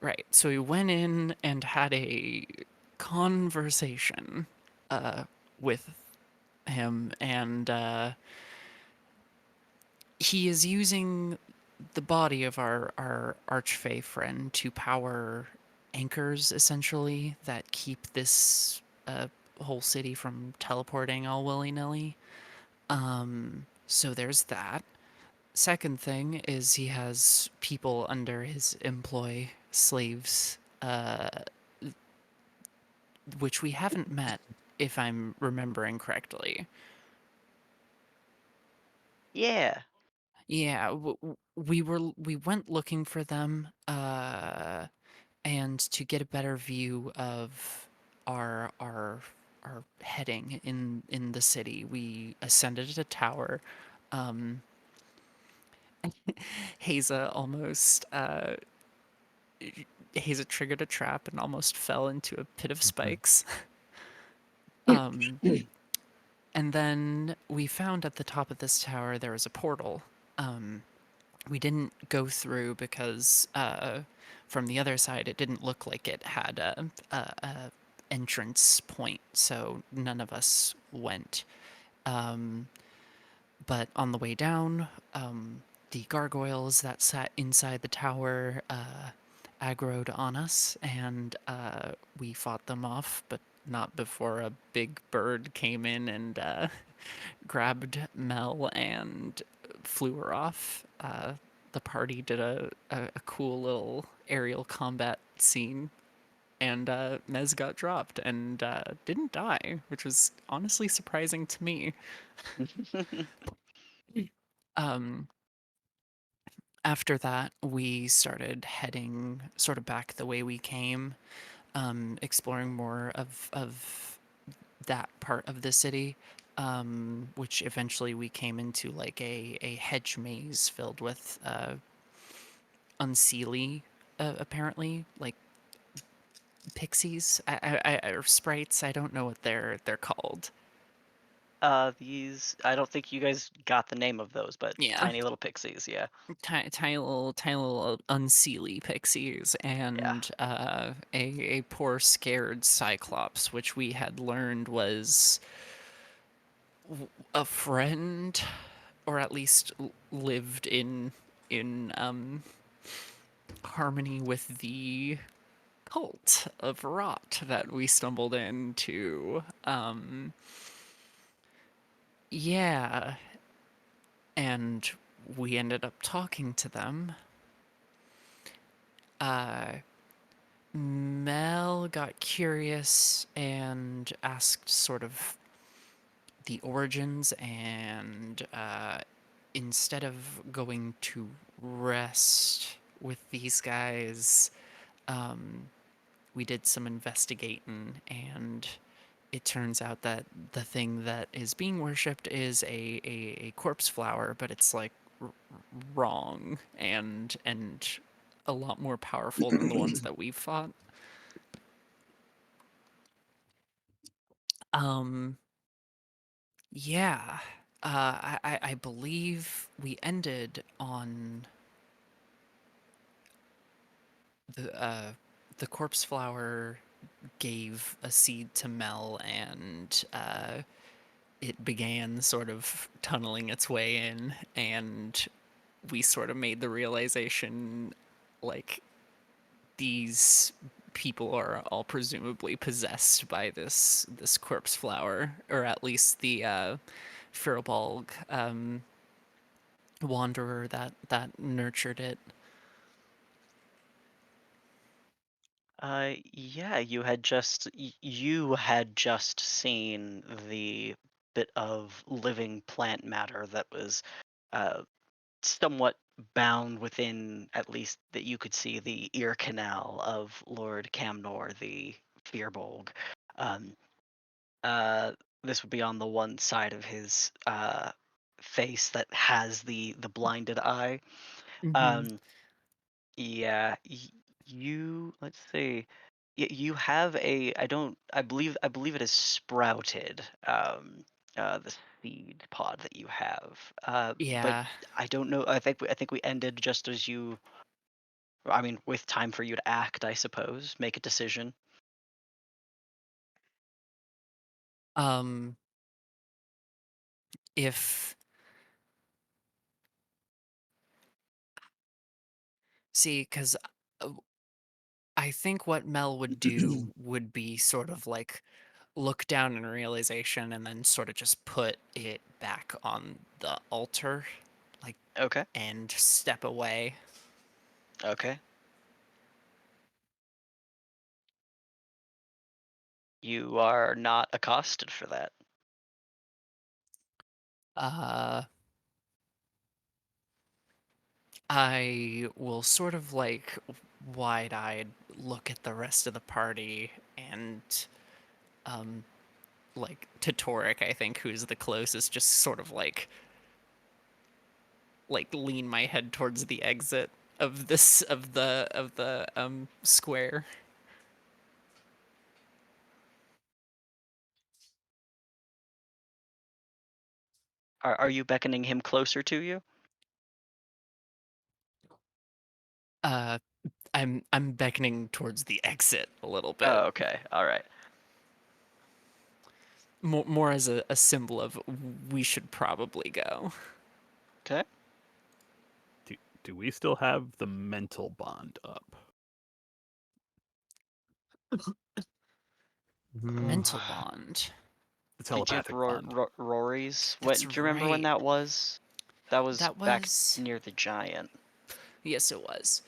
Right. So we went in and had a conversation with him, and he is using the body of our archfey friend to power anchors, essentially, that keep this whole city from teleporting all willy-nilly. So there's that. Second thing is he has people under his employ, slaves, which we haven't met, if I'm remembering correctly. Yeah. Yeah, we went looking for them, and to get a better view of our heading in the city, we ascended a tower. Um, Haza almost Haza triggered a trap and almost fell into a pit of Mhm. spikes. Um, and then we found at the top of this tower there was a portal. Um, we didn't go through because from the other side it didn't look like it had a entrance point, so none of us went. Um, but on the way down, the gargoyles that sat inside the tower aggroed on us, and we fought them off, but not before a big bird came in and grabbed Mel and flew her off. The party did a cool little aerial combat scene, and Mez got dropped and didn't die, which was honestly surprising to me. Um, After that, we started heading sort of back the way we came, exploring more of that part of the city, which eventually we came into like a hedge maze filled with unseelie, apparently, like pixies or sprites. I don't know what they're called. These I don't think you guys got the name of those, but Yeah, tiny little pixies, yeah. tiny little unseelie pixies, Yeah. and a poor scared cyclops, which we had learned was a friend, or at least lived in harmony with the cult of rot that we stumbled into. Yeah, and we ended up talking to them. Uh, Mel got curious and asked sort of the origins, and instead of going to rest with these guys, um, we did some investigating, and it turns out that the thing that is being worshipped is a corpse flower, but it's like wrong and a lot more powerful than the ones that we've fought. Um, yeah, I believe we ended on the the corpse flower gave a seed to Mel, and it began sort of tunneling its way in, and we sort of made the realization, like, these people are all presumably possessed by this corpse flower, or at least the Firbolg wanderer that nurtured it. Yeah, you had just seen the bit of living plant matter that was uh somewhat bound within, at least that you could see, the ear canal of Lord Camnor the Firbolg. Um, uh, this would be on the one side of his face that has the blinded eye. Mm-hmm. Um, yeah, you let's see. You have a I believe it is sprouted. The seed pod that you have. But Yeah. I don't know. I think we ended just as you I mean, with time for you to act, I suppose, make a decision. Um, if see, because I think what Mel would do would be sort of like look down in realization and then sort of just put it back on the altar, like, Okay. and step away. Okay. You are not accosted for that. Uh, I will sort of like wide-eyed look at the rest of the party and um like to Torik, I think, who's the closest, just sort of like lean my head towards the exit of this of the square. Are you beckoning him closer to you? Uh I'm beckoning towards the exit a little bit. Oh, okay. All right. More as a symbol of we should probably go. Okay. Do, do we still have the mental bond up? Mental bond. The Did you have telepathic bond. Rory's? When That's do you remember when right. that was? That was That back was near the giant. yes it was.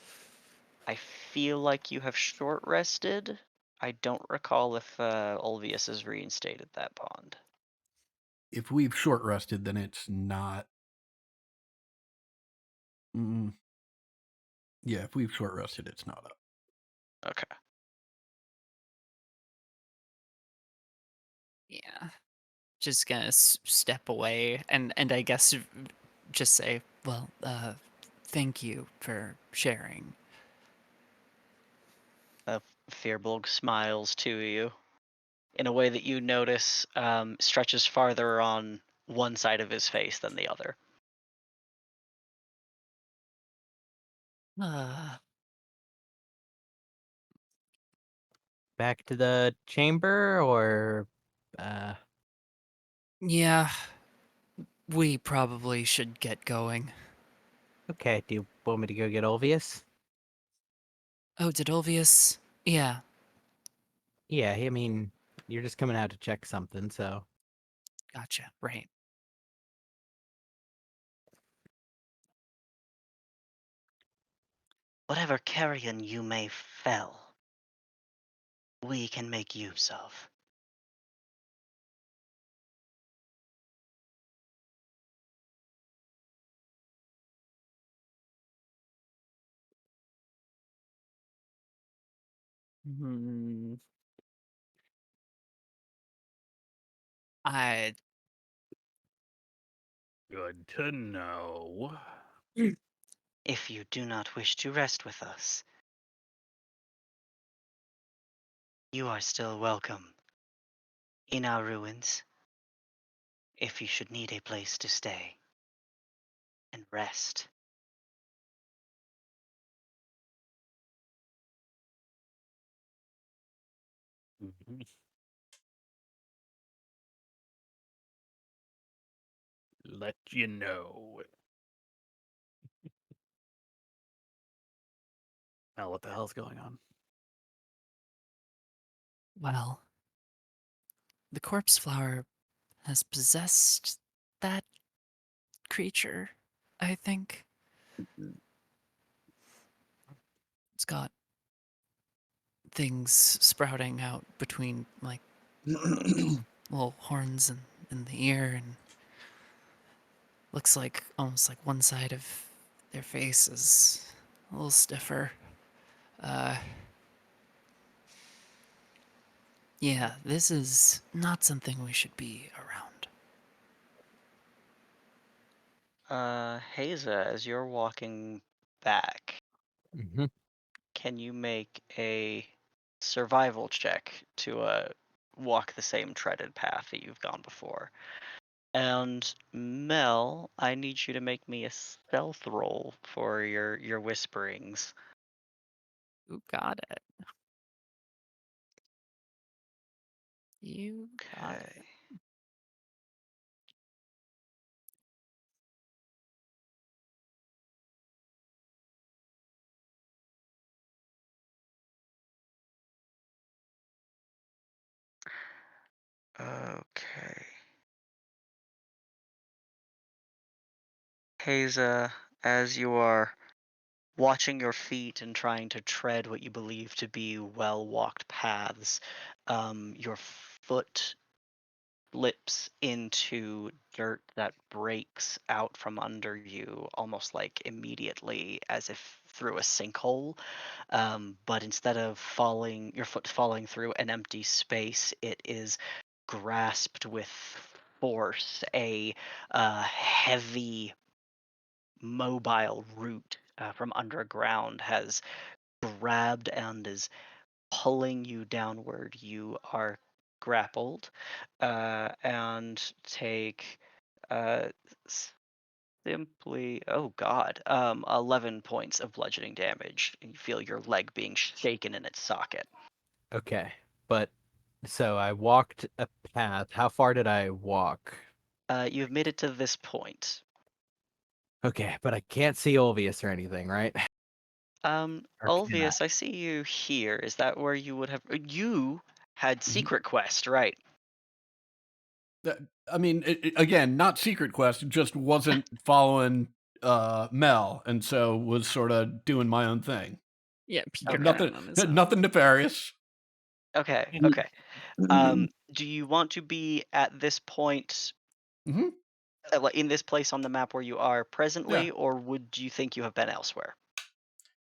I feel like you have short rested. I don't recall if Ulvius has reinstated that bond. If we've short rested, then it's not. Mm, yeah, if we've short rested, it's not up. Okay. Yeah. Just gonna step away and I guess just say, well, thank you for sharing. Uh, Firbolg smiles to you in a way that you notice stretches farther on one side of his face than the other. Uh, Back to the chamber or uh yeah, we probably should get going. okay, do you want me to go get Olvius? Oh, did Ulvius? Yeah, Yeah, I mean, you're just coming out to check something, so gotcha. Right. Whatever carrion you may fell, we can make use of. Hmm. I Good to know. If you do not wish to rest with us, you are still welcome in our ruins if you should need a place to stay and rest. Mhm. Let you know. Now, what the hell's going on? well, the corpse flower has possessed that creature, I think. It's got things sprouting out between like little horns in the ear and looks like almost like one side of their face is a little stiffer. Uh, yeah, this is not something we should be around. Haza, as you're walking back, Mhm. can you make a survival check to walk the same treaded path that you've gone before? And Mel, I need you to make me a stealth roll for your whisperings. You got it. You got Okay. it. Okay. Haza, as you are watching your feet and trying to tread what you believe to be well-walked paths, your foot slips into dirt that breaks out from under you almost like immediately as if through a sinkhole. But instead of falling, your foot falling through an empty space, it is grasped with force. A heavy mobile root from underground has grabbed and is pulling you downward. You are grappled and take uh, simply, oh god, 11 points of bludgeoning damage. And you feel your leg being shaken in its socket. Okay, but so I walked a path. How far did I walk? You have made it to this point. Okay, but I can't see Olvius or anything, right? Or can I? Ulvius, I see you here. Is that where you would have? You had Mhm. secret quest, right? I mean, again, not secret quest, just wasn't following Mel, and so was sort of doing my own thing. Yeah, peeking Okay. Nothing, around on his own. nothing nefarious. Okay. Mhm. Okay. Do you want to be at this point, Hmm. like in this place on the map where you are presently, Yeah. or would you think you have been elsewhere?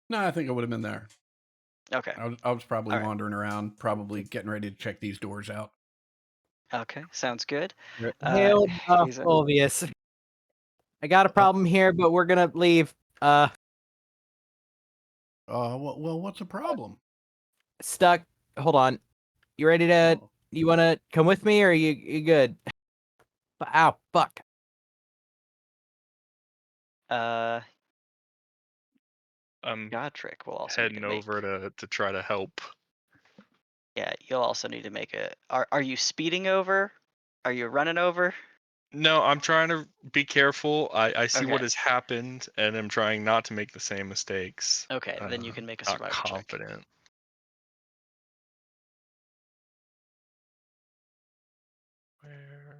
No, I think I would have been there. Okay. I was probably All right. wandering around, probably getting ready to check these doors out. Okay. Sounds good. Hail, Hazen. Olvius. I got a problem here, but we're gonna leave. Well, what's the problem? Stuck. Hold on. You ready to? Oh. You wanna come with me, or you good? Ow, fuck. Uh, I'm Godric will also need to heading make. over to try to help. Yeah, you'll also need to make a. Are you speeding over? Are you running over? No, I'm trying to be careful. I see what Okay. has happened, and I'm trying not to make the same mistakes. Okay, then you can make a Not survival check. confident. Where?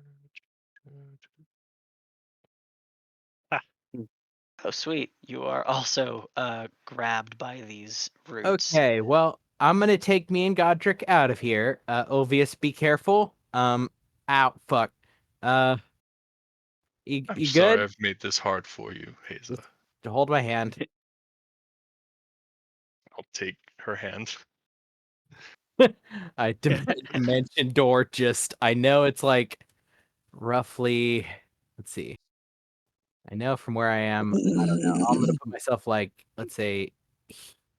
Oh, sweet. You are also grabbed by these roots. Okay, well, I'm gonna take me and Godric out of here. Olvius, be careful. Ow, fuck. Uh, you, I'm you sorry good? I've made this hard for you, Haza. Just hold my hand. I'll take her hand. I dimension door. Just I know it's like roughly. Let's see. I know from where I am. I don't know. I'm gonna put myself like, let's say,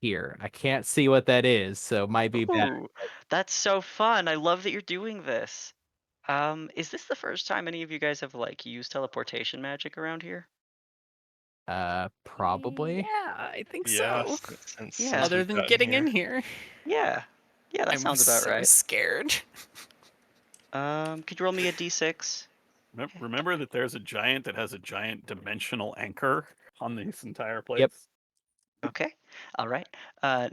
here. I can't see what that is, so it might be bad. Ooh, that's so fun. I love that you're doing this. Is this the first time any of you guys have like used teleportation magic around here? Probably. Yeah, I think Yeah, so. since Yeah. Other we've than gotten getting in here. here. Yeah. Yeah, that I'm sounds about so right. scared. Could you roll me a d6? Remember that there's a giant that has a giant dimensional anchor on this entire place? Yep. Okay. All right.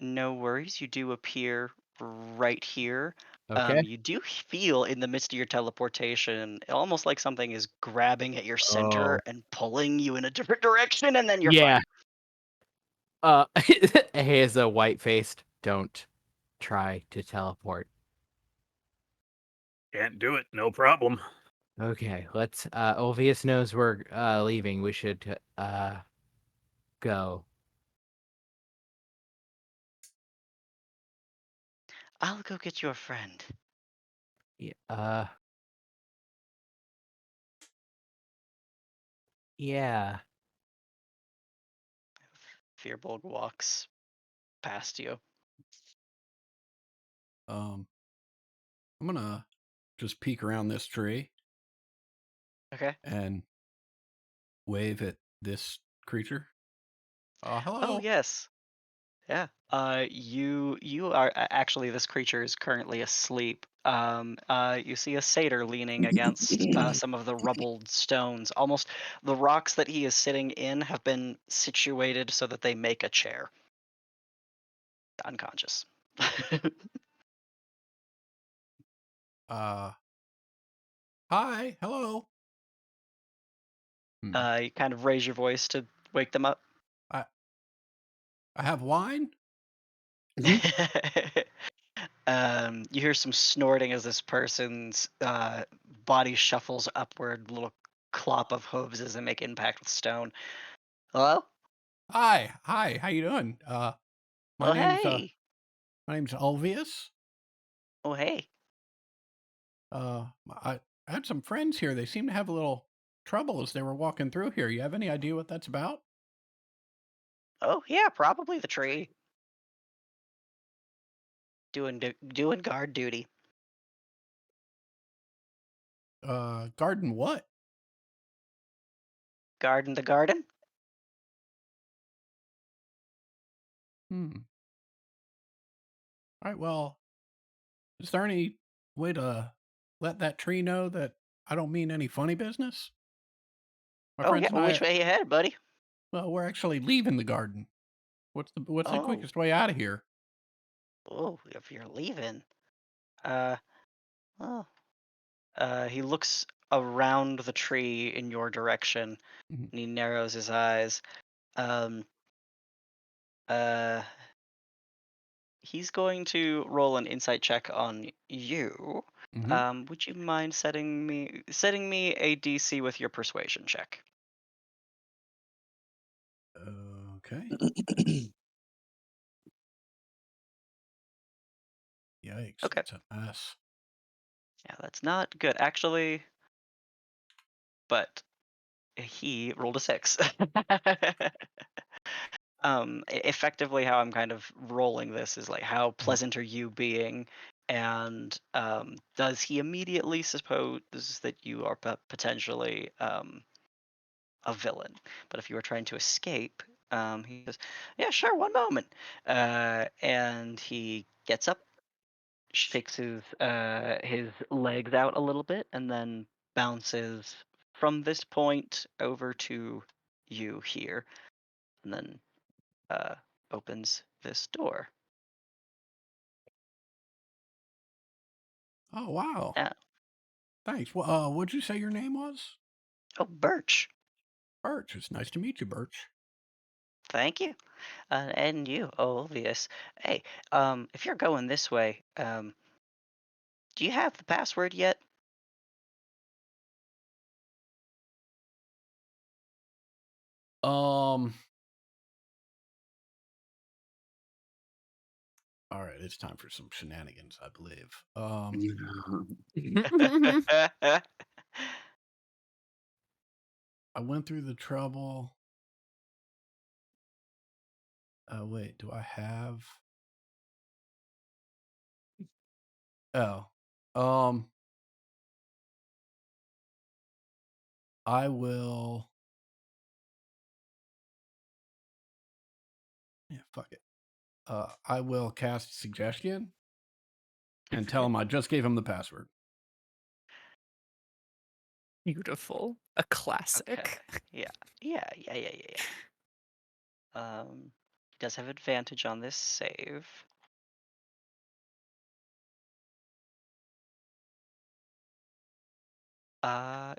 No worries. You do appear right here. Okay. You do feel in the midst of your teleportation, almost like something is grabbing at your center Oh. and pulling you in a different direction, and then you're Yeah. fine. He is a white faced. Don't try to teleport. Can't do it. No problem. Okay, let's. Olvius knows we're leaving. We should go. I'll go get your friend. Yeah. Yeah. Fearbolg walks past you. I'm gonna just peek around this tree Okay. and wave at this creature. Oh Hello. yes. Yeah. You are actually, this creature is currently asleep. You see a satyr leaning against some of the rubbled stones. Almost the rocks that he is sitting in have been situated so that they make a chair. Unconscious. Hi, hello. You kind of raise your voice to wake them up. I have wine. You hear some snorting as this person's body shuffles upward, little clop of hooves as they make impact with stone. Hello? Hi, how you doing? My Oh, name's hey. Alvius. Oh, hey. I had some friends here. They seem to have a little trouble as they were walking through here. You have any idea what that's about? Oh, yeah, probably the tree. Doing guard duty. Garden what? Guarding the garden? Hmm. All right. Well, is there any way to let that tree know that I don't mean any funny business? My Oh, yeah. friends and Which I, way you headed, buddy? well, we're actually leaving the garden. What's the Oh, quickest way out of here? oh, if you're leaving. Uh, oh. He looks around the tree in your direction, Mhm, and he narrows his eyes. Um, uh, he's going to roll an insight check on you. mhm. Would you mind setting me a DC with your persuasion check? Okay. Yikes! Okay. That's a mess. Yeah, that's not good actually, but he rolled a 6. Effectively how I'm kind of rolling this is like, how Mhm. pleasant are you being, and does he immediately suppose that you are potentially a villain? But if you were trying to escape, he says, yeah, sure, one moment. And he gets up, shakes his legs out a little bit, and then bounces from this point over to you here, and then uh, opens this door. Oh wow! Yeah. Thanks. What'd you say your name was? Oh, Birch. Birch. It's nice to meet you, Birch. Thank you. And you, Olvius. Hey, if you're going this way, do you have the password yet? Um. All right, it's time for some shenanigans, I believe. I went through the trouble. Wait, do I have? Oh, um, I will. Yeah, fuck it. I will cast suggestion and tell him I just gave him the password. Beautiful. A Okay. classic. Yeah. Yeah. He does have advantage on this save.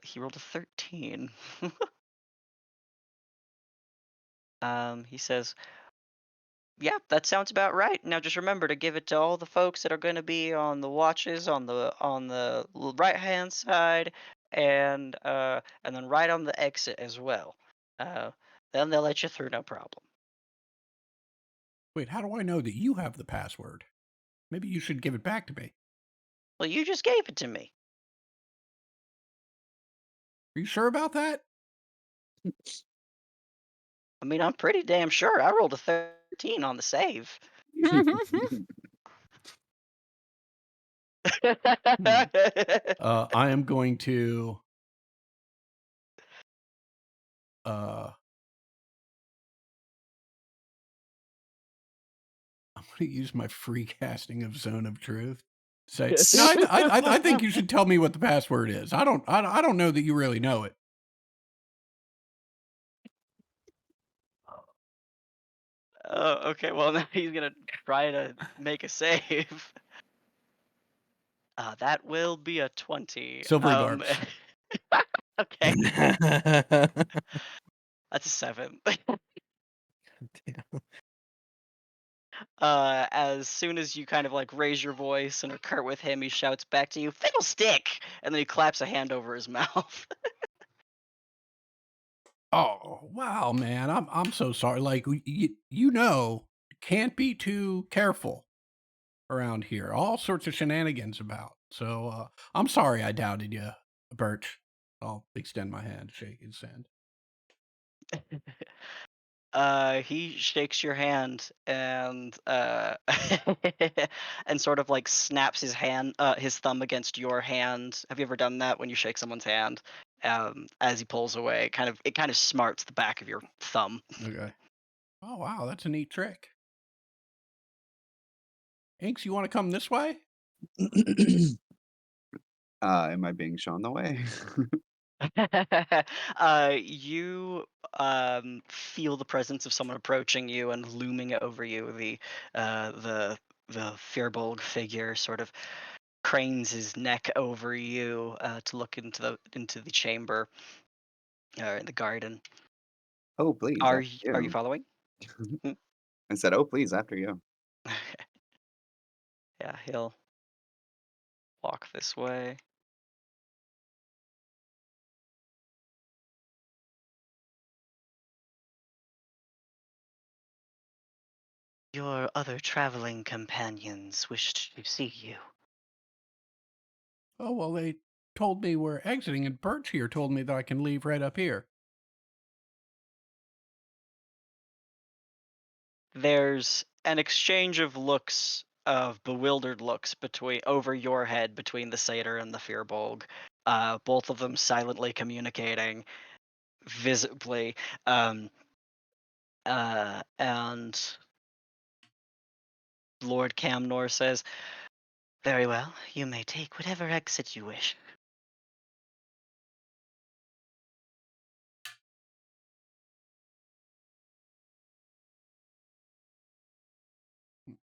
He rolled a 13. He says, yeah, that sounds about right. Now just remember to give it to all the folks that are going to be on the watches on the right hand side, and then right on the exit as well. Uh, then they'll let you through, no problem. Wait, how do I know that you have the password? Maybe you should give it back to me. Well, you just gave it to me. Are you sure about that? I mean, I'm pretty damn sure. I rolled a 13 on the save. I am going to. Uh, use my free casting of Zone of Truth. Say, no, I think you should tell me what the password is. I don't know that you really know it. Oh, okay. Well, now he's gonna try to make a save. That will be a 20. Silvery barbs. Okay, that's a 7. As soon as you kind of like raise your voice and are curt with him, he shouts back to you, "Fiddlestick!" And then he claps a hand over his mouth. Oh wow, man, I'm so sorry. Like you know, can't be too careful around here. All sorts of shenanigans about. So I'm sorry I doubted you, Birch. I'll extend my hand, shake his hand. He shakes your hand and and sort of like snaps his thumb against your hand. Have you ever done that when you shake someone's hand? As he pulls away, it kind of smarts the back of your thumb. Okay. Oh wow, that's a neat trick. Inks, you want to come this way? Am I being shown the way? You feel the presence of someone approaching you and looming over you. The Firbolg figure sort of cranes his neck over you to look into the chamber or in the garden. Oh, please, Are after are you you. following? I said, oh, please, after you. Yeah, he'll walk this way. Your other traveling companions wished to see you. Oh well, they told me we're exiting, and Birch here told me that I can leave right up here. There's an exchange of looks, of bewildered looks over your head between the satyr and the Firbolg. Both of them silently communicating, visibly. And Lord Camnor says, "Very well, you may take whatever exit you wish."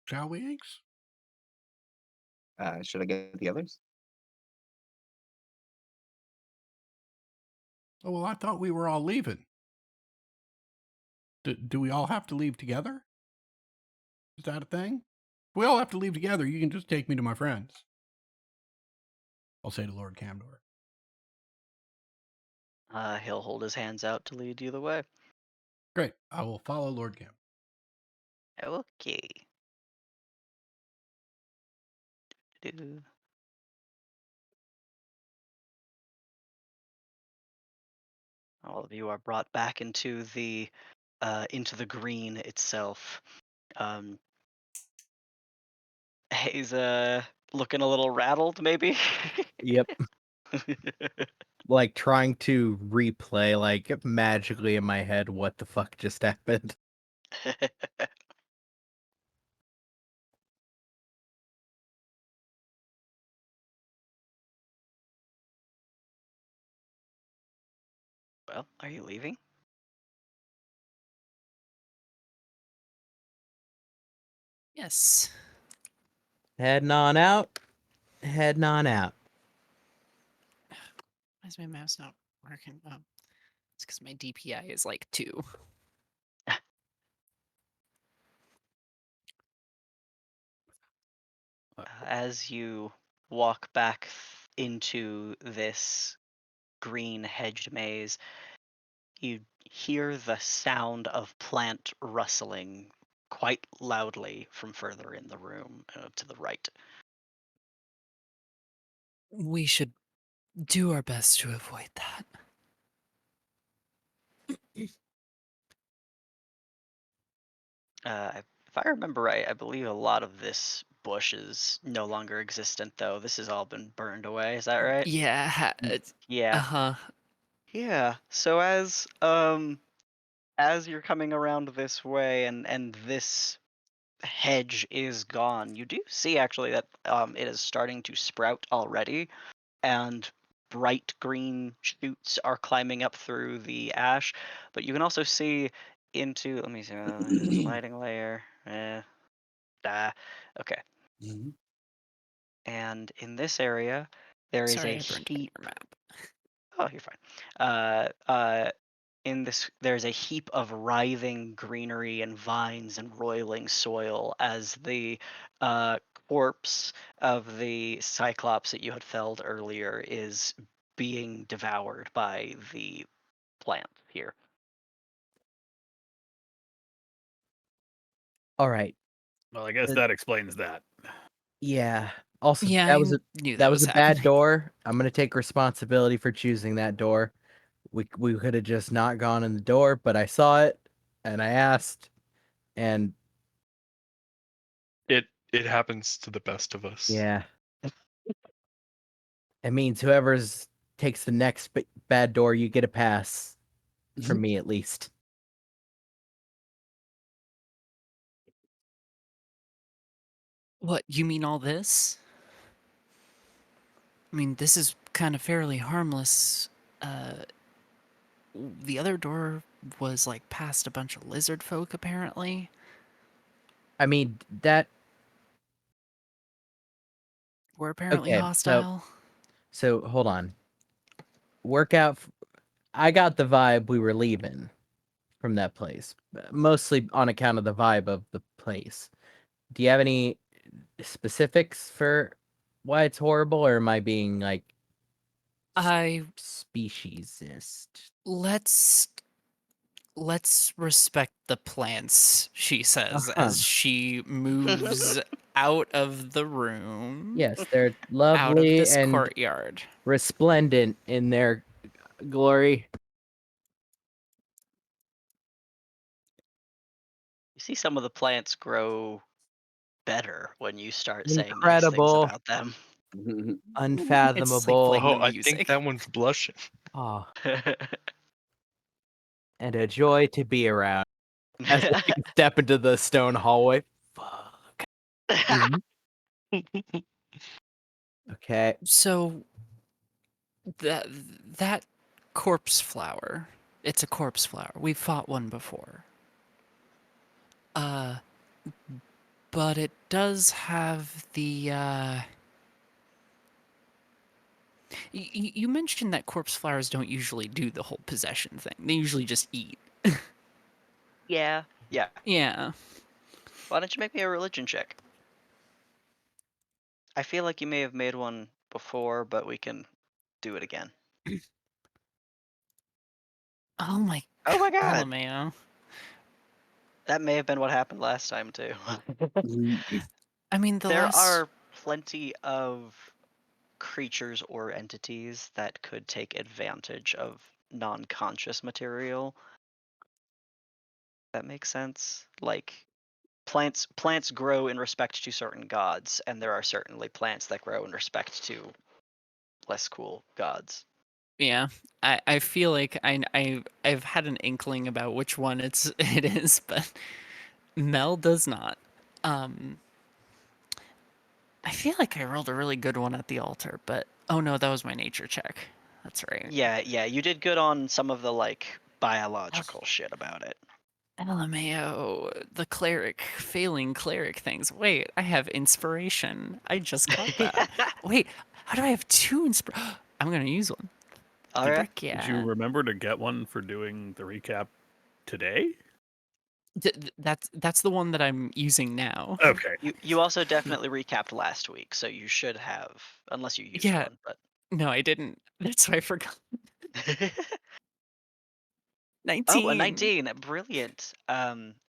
Shall we, Inks? Should I get the others? Oh well, I thought we were all leaving. Do we all have to leave together? Is that a thing? If we all have to leave together, you can just take me to my friends. I'll say to Lord Camdor. He'll hold his hands out to lead you the way. Great. I will follow Lord Cam. Okay. Do- All of you are brought back into the green itself. Um, he's looking a little rattled, maybe. Yep. Like trying to replay, like magically in my head, what the fuck just happened. Well, are you leaving? Yes. Heading on out. Heading on out. Why is my mouse not working? Oh, it's because my DPI is like 2. As you walk back into this green hedged maze, you hear the sound of plant rustling quite loudly from further in the room to the right. We should do our best to avoid that. If I remember right, I believe a lot of this bush is no longer existent, though. This has all been burned away. Is that right? Yeah. Yeah. Uh-huh. Yeah. So as you're coming around this way and this hedge is gone, you do see actually that it is starting to sprout already, and bright green shoots are climbing up through the ash. But you can also see into. Let me see. Lighting layer. Okay. Mhm. And in this area, there is Sorry, a I burned down heap. your map. Oh, you're fine. In this, there's a heap of writhing greenery and vines and roiling soil as the uh, corpse of the cyclops that you had felled earlier is being devoured by the plant here. All right. Well, I guess Uh, that explains that. Yeah. Also, Yeah, that I was a knew that that was was a bad happening. door. I'm gonna take responsibility for choosing that door. We could have just not gone in the door, but I saw it and I asked, and It happens to the best of us. yeah, it means whoever's takes the next bad door, you get a pass from me at least. What, you mean all this? I mean, this is kind of fairly harmless. Uh, the other door was like past a bunch of lizard folk, apparently. I mean that. Were apparently Okay, hostile. so hold on. Workout. I got the vibe we were leaving from that place, mostly on account of the vibe of the place. Do you have any specifics for why it's horrible, or am I being like I speciesist? let's respect the plants, she says Uh-huh. as she moves out of the room, Yes, they're out of lovely this and courtyard. resplendent in their glory. You see some of the plants grow better when you start saying nice things Incredible, about them. It's like unfathomable. playing Oh, the I think music. that one's blushing. Oh, and a joy to be around. As I step into the stone hallway. Fuck. Mhm. Okay. So that that corpse flower, it's a corpse flower. We've fought one before. Uh, but it does have the you mentioned that corpse flowers don't usually do the whole possession thing. They usually just eat. Yeah. Yeah. Yeah. Why don't you make me a religion check? I feel like you may have made one before, but we can do it again. Oh my Oh my god, god! LMAO. That may have been what happened last time too. I mean, the There last are plenty of creatures or entities that could take advantage of non-conscious material. That makes sense. Like plants grow in respect to certain gods, and there are certainly plants that grow in respect to less cool gods. yeah, I feel like I've had an inkling about which one it is, but Mel does not. Um, I feel like I rolled a really good one at the altar, but oh no, that was my nature check. That's right. Yeah, you did good on some of the like That's biological shit about it. LMAO, the cleric, failing cleric things. Wait, I have inspiration. I just got that. Wait, how do I have two inspiration? I'm gonna use one. All right. Frick Did you yeah. remember to get one for doing the recap today? That's the one that I'm using now. Okay. You also definitely recapped last week, so you should have, unless you used Yeah, one, but no, I didn't. That's why I forgot. oh, a 19. 19. Brilliant.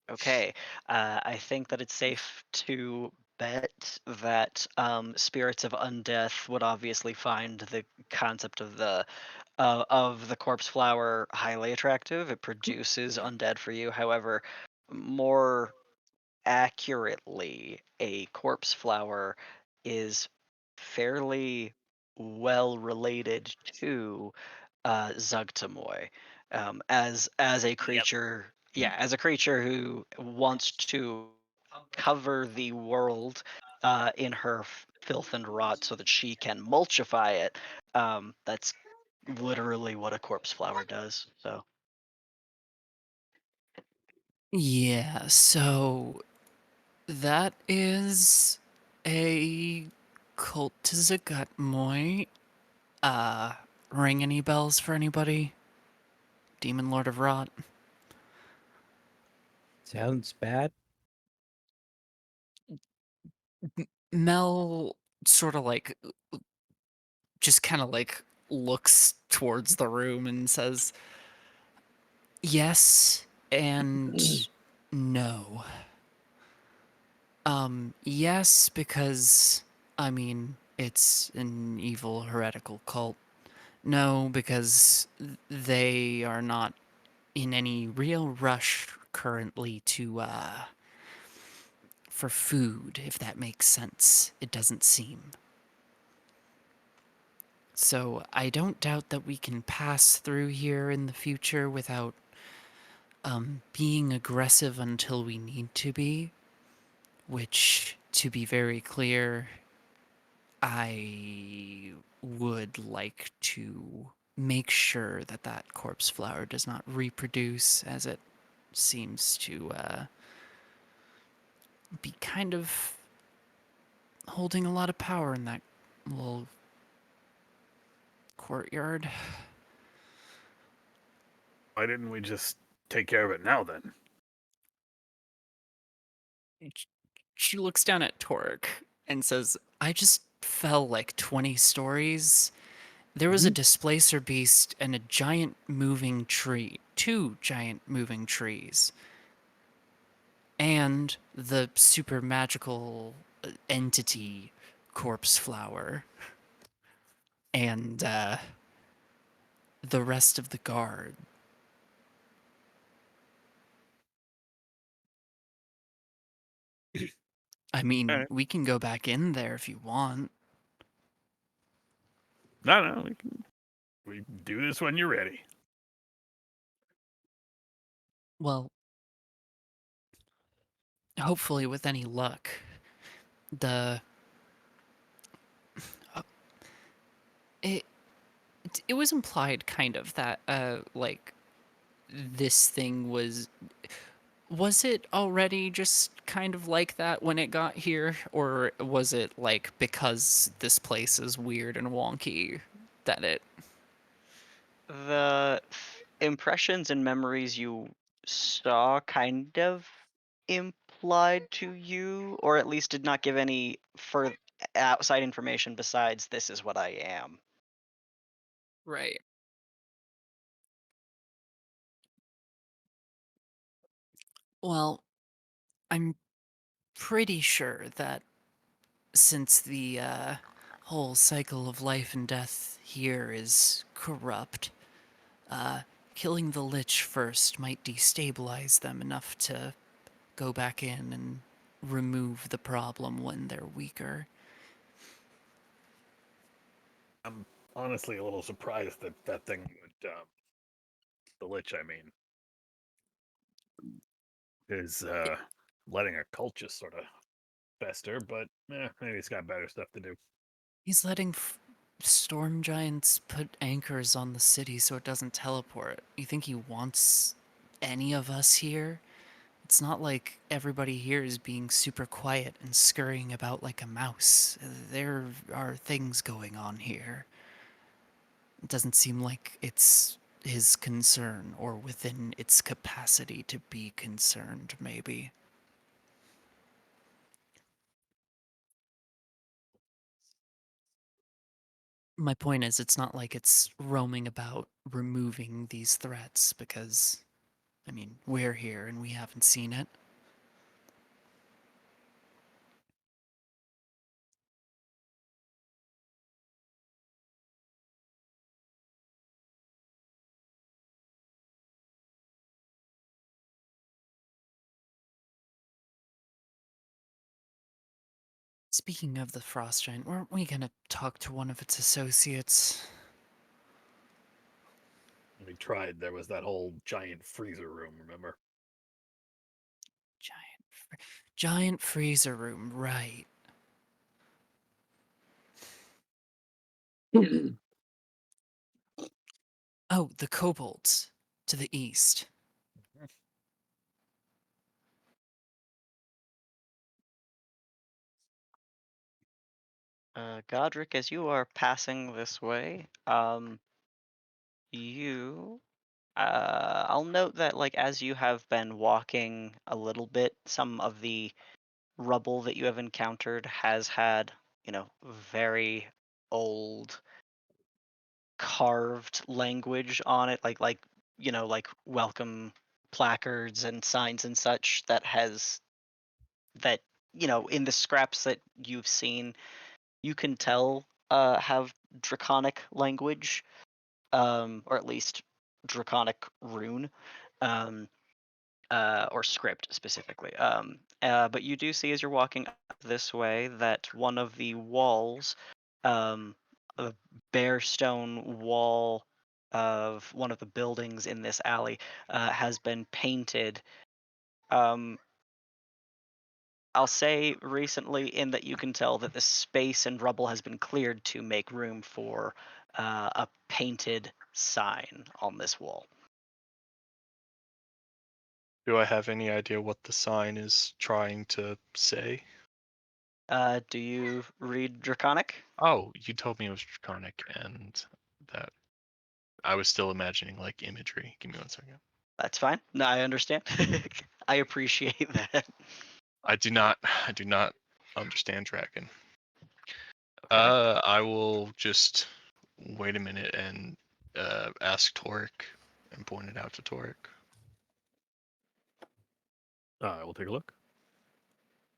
Okay. I think that it's safe to bet that spirits of undeath would obviously find the concept of the corpse flower highly attractive. It produces undead for you. However, more accurately, a corpse flower is fairly well related to Zugtamoy, as a Yep. creature. Yeah, as a creature who wants to cover the world in her filth and rot so that she can mulchify it. That's literally what a corpse flower does. So Yeah, so that is a Kultizagut ring any bells for anybody? Demon Lord of Rot. Sounds bad. Mel sort of like just kind of like looks towards the room and says, yes and no. Yes, because, I mean, it's an evil heretical cult. No, because they are not in any real rush currently to, for food, if that makes sense. It doesn't seem. So I don't doubt that we can pass through here in the future without being aggressive until we need to be, which, to be very clear, I would like to make sure that that corpse flower does not reproduce, as it seems to be kind of holding a lot of power in that little courtyard. Why didn't we just take care of it now then? She looks down at Torek and says, I just fell like 20 stories. There was a displacer beast and a giant moving tree. Two giant moving trees. And the super magical entity corpse flower. And the rest of the guard. I mean, Alright. we can go back in there if you want. No, we do this when you're ready. Well, hopefully with any luck, the it it was implied kind of that like this thing was it already just kind of like that when it got here, or was it like because this place is weird and wonky that it the impressions and memories you saw kind of implied to you, or at least did not give any further outside information besides this is what I am. right? Well, I'm pretty sure that since the whole cycle of life and death here is corrupt, uh, killing the Lich first might destabilize them enough to go back in and remove the problem when they're weaker. I'm honestly a little surprised that that thing would, the Lich, I mean, is letting a cult just sort of fester, but maybe it's got better stuff to do. He's letting storm giants put anchors on the city so it doesn't teleport. You think he wants any of us here? It's not like everybody here is being super quiet and scurrying about like a mouse. There are things going on here. It doesn't seem like it's his concern or within its capacity to be concerned, maybe. My point is, it's not like it's roaming about removing these threats because, I mean, we're here and we haven't seen it. Speaking of the frost giant, weren't we gonna talk to one of its associates? We tried. There was that whole giant freezer room, remember? Giant, Giant freezer room, right. Oh, the kobolds to the east. Godric, as you are passing this way, you I'll note that, like, as you have been walking a little bit, some of the rubble that you have encountered has had, very old carved language on it, like welcome placards and signs and such that in the scraps that you've seen, you can tell have draconic language, or at least draconic rune. Um, or script specifically. But you do see as you're walking up this way that one of the walls, a bare stone wall of one of the buildings in this alley, has been painted. Um, I'll say recently, in that you can tell that the space and rubble has been cleared to make room for a painted sign on this wall. Do I have any idea what the sign is trying to say? Do you read Draconic? Oh, you told me it was draconic, and that I was still imagining like imagery. Give me 1 second. That's fine. No, I understand. I appreciate that. I do not. I do not understand dragon. Okay. I will just wait a minute and ask Torek and point it out to Torek. We'll take a look.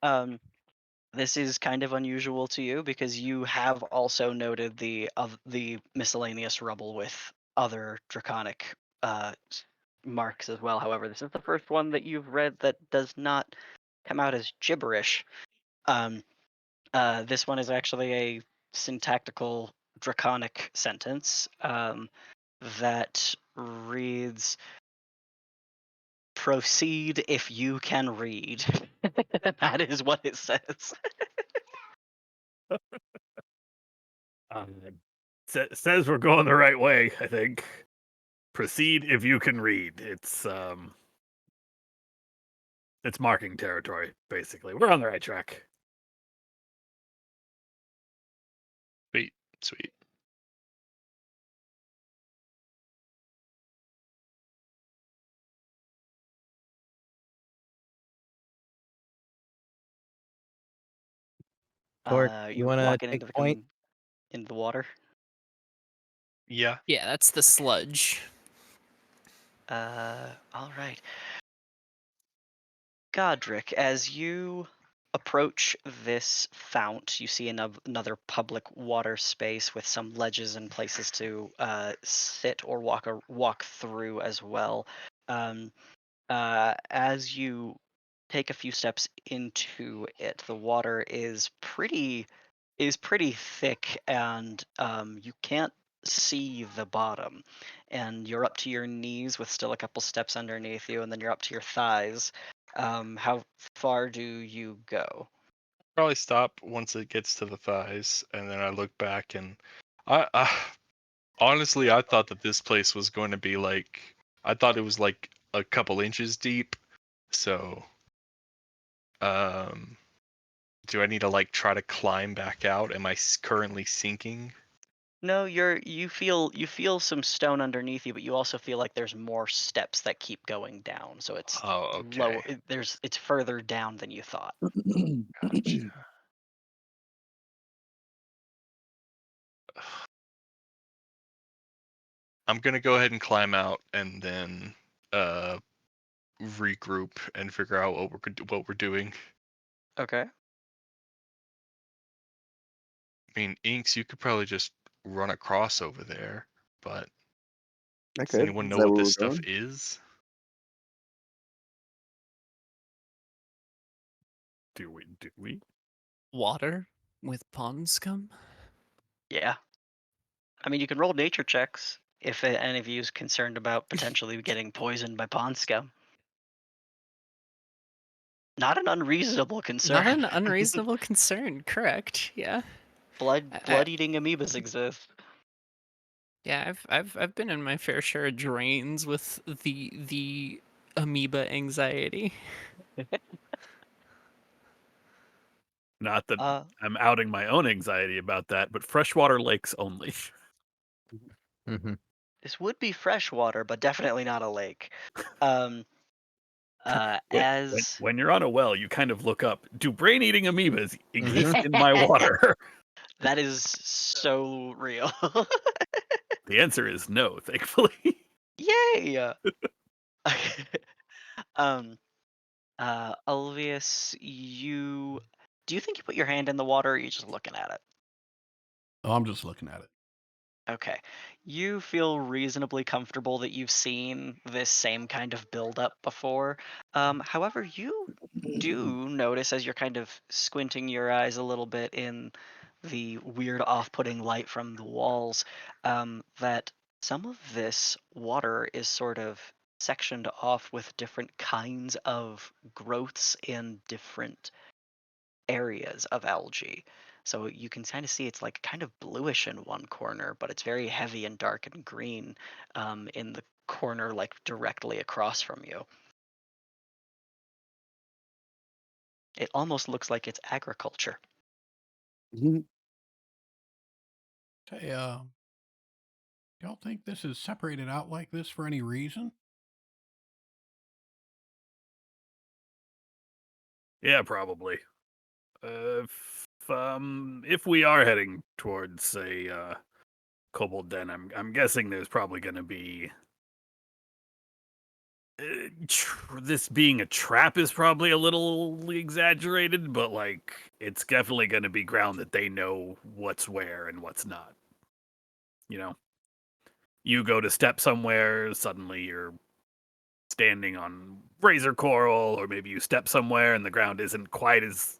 Um, this is kind of unusual to you because you have also noted the miscellaneous rubble with other draconic marks as well. However, this is the first one that you've read that does not come out as gibberish. Um, this one is actually a syntactical draconic sentence that reads, "Proceed if you can read." That is what it says. Says we're going the right way, I think. Proceed if you can read. It's marking territory, basically. We're on the right track. Sweet. Torek, you You want to walking take into point? into the water. Yeah. Yeah, that's the sludge. All right. Godric, as you approach this fount, you see another public water space with some ledges and places to sit or walk through as well. Um, as you take a few steps into it, the water is pretty thick, and you can't see the bottom, and you're up to your knees with still a couple steps underneath you, and then you're up to your thighs. How far do you go? Probably stop once it gets to the thighs, and then I look back and I honestly I thought that this place was going to be like I thought it was like a couple inches deep. So um do I need to like try to climb back out? Am I currently sinking? No, you feel some stone underneath you, but you also feel like there's more steps that keep going down. So it's Oh, lower. okay. It's further down than you thought. Gotcha. I'm gonna go ahead and climb out and then uh regroup and figure out what we're doing. Okay. I mean, Inks, you could probably just run across over there, but I does could. anyone Is know that what where this we're stuff going? is? Do we? Water with pond scum? Yeah. I mean, you can roll nature checks if any of you is concerned about potentially getting poisoned by pond scum. Not an unreasonable Not concern. an unreasonable concern. Correct. Yeah. Blood eating amoebas exist. Yeah, I've been in my fair share of drains with the amoeba anxiety. Not that Uh, I'm outing my own anxiety about that, but freshwater lakes only. Hmm. this would be freshwater, but definitely not a lake. Um, When, as when you're on a well, you kind of look up, do brain-eating amoebas exist Mhm. in my water? that is so real. The answer is no, thankfully. Yay! um, Ulvius, do you think you put your hand in the water, or are you just looking at it? Oh, I'm just looking at it. Okay. You feel reasonably comfortable that you've seen this same kind of buildup before. However, you do notice as you're kind of squinting your eyes a little bit in the weird off-putting light from the walls, that some of this water is sort of sectioned off with different kinds of growths in different areas of algae. So you can kind of see it's like kind of bluish in one corner, but it's very heavy and dark and green in the corner like directly across from you. It almost looks like it's agriculture. Hey, y'all think this is separated out like this for any reason? Yeah, probably. If we are heading towards a kobold den, I'm guessing there's probably going to be this being a trap is probably a little exaggerated, but like it's definitely going to be ground that they know what's where and what's not. You know, you go to step somewhere, suddenly you're standing on razor coral, or maybe you step somewhere and the ground isn't quite as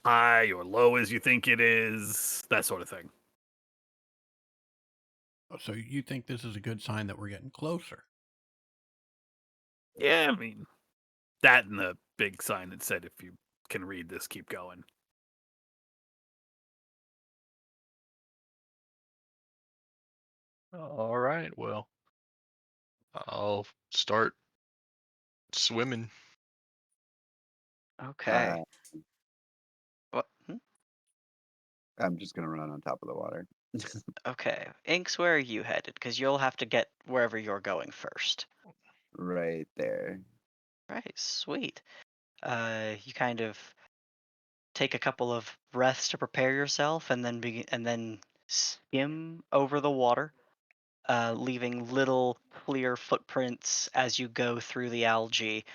high or low as you think it is, that sort of thing. Oh, so you think this is a good sign that we're getting closer? Yeah, I mean, that and the big sign that said, if you can read this, keep going. All right, well, I'll start swimming. Okay. Uh, What? I'm just gonna run on top of the water. Okay. Inks, where are you headed? Because you'll have to get wherever you're going first. Right there. Right, sweet. You kind of take a couple of breaths to prepare yourself, and then skim over the water, leaving little clear footprints as you go through the algae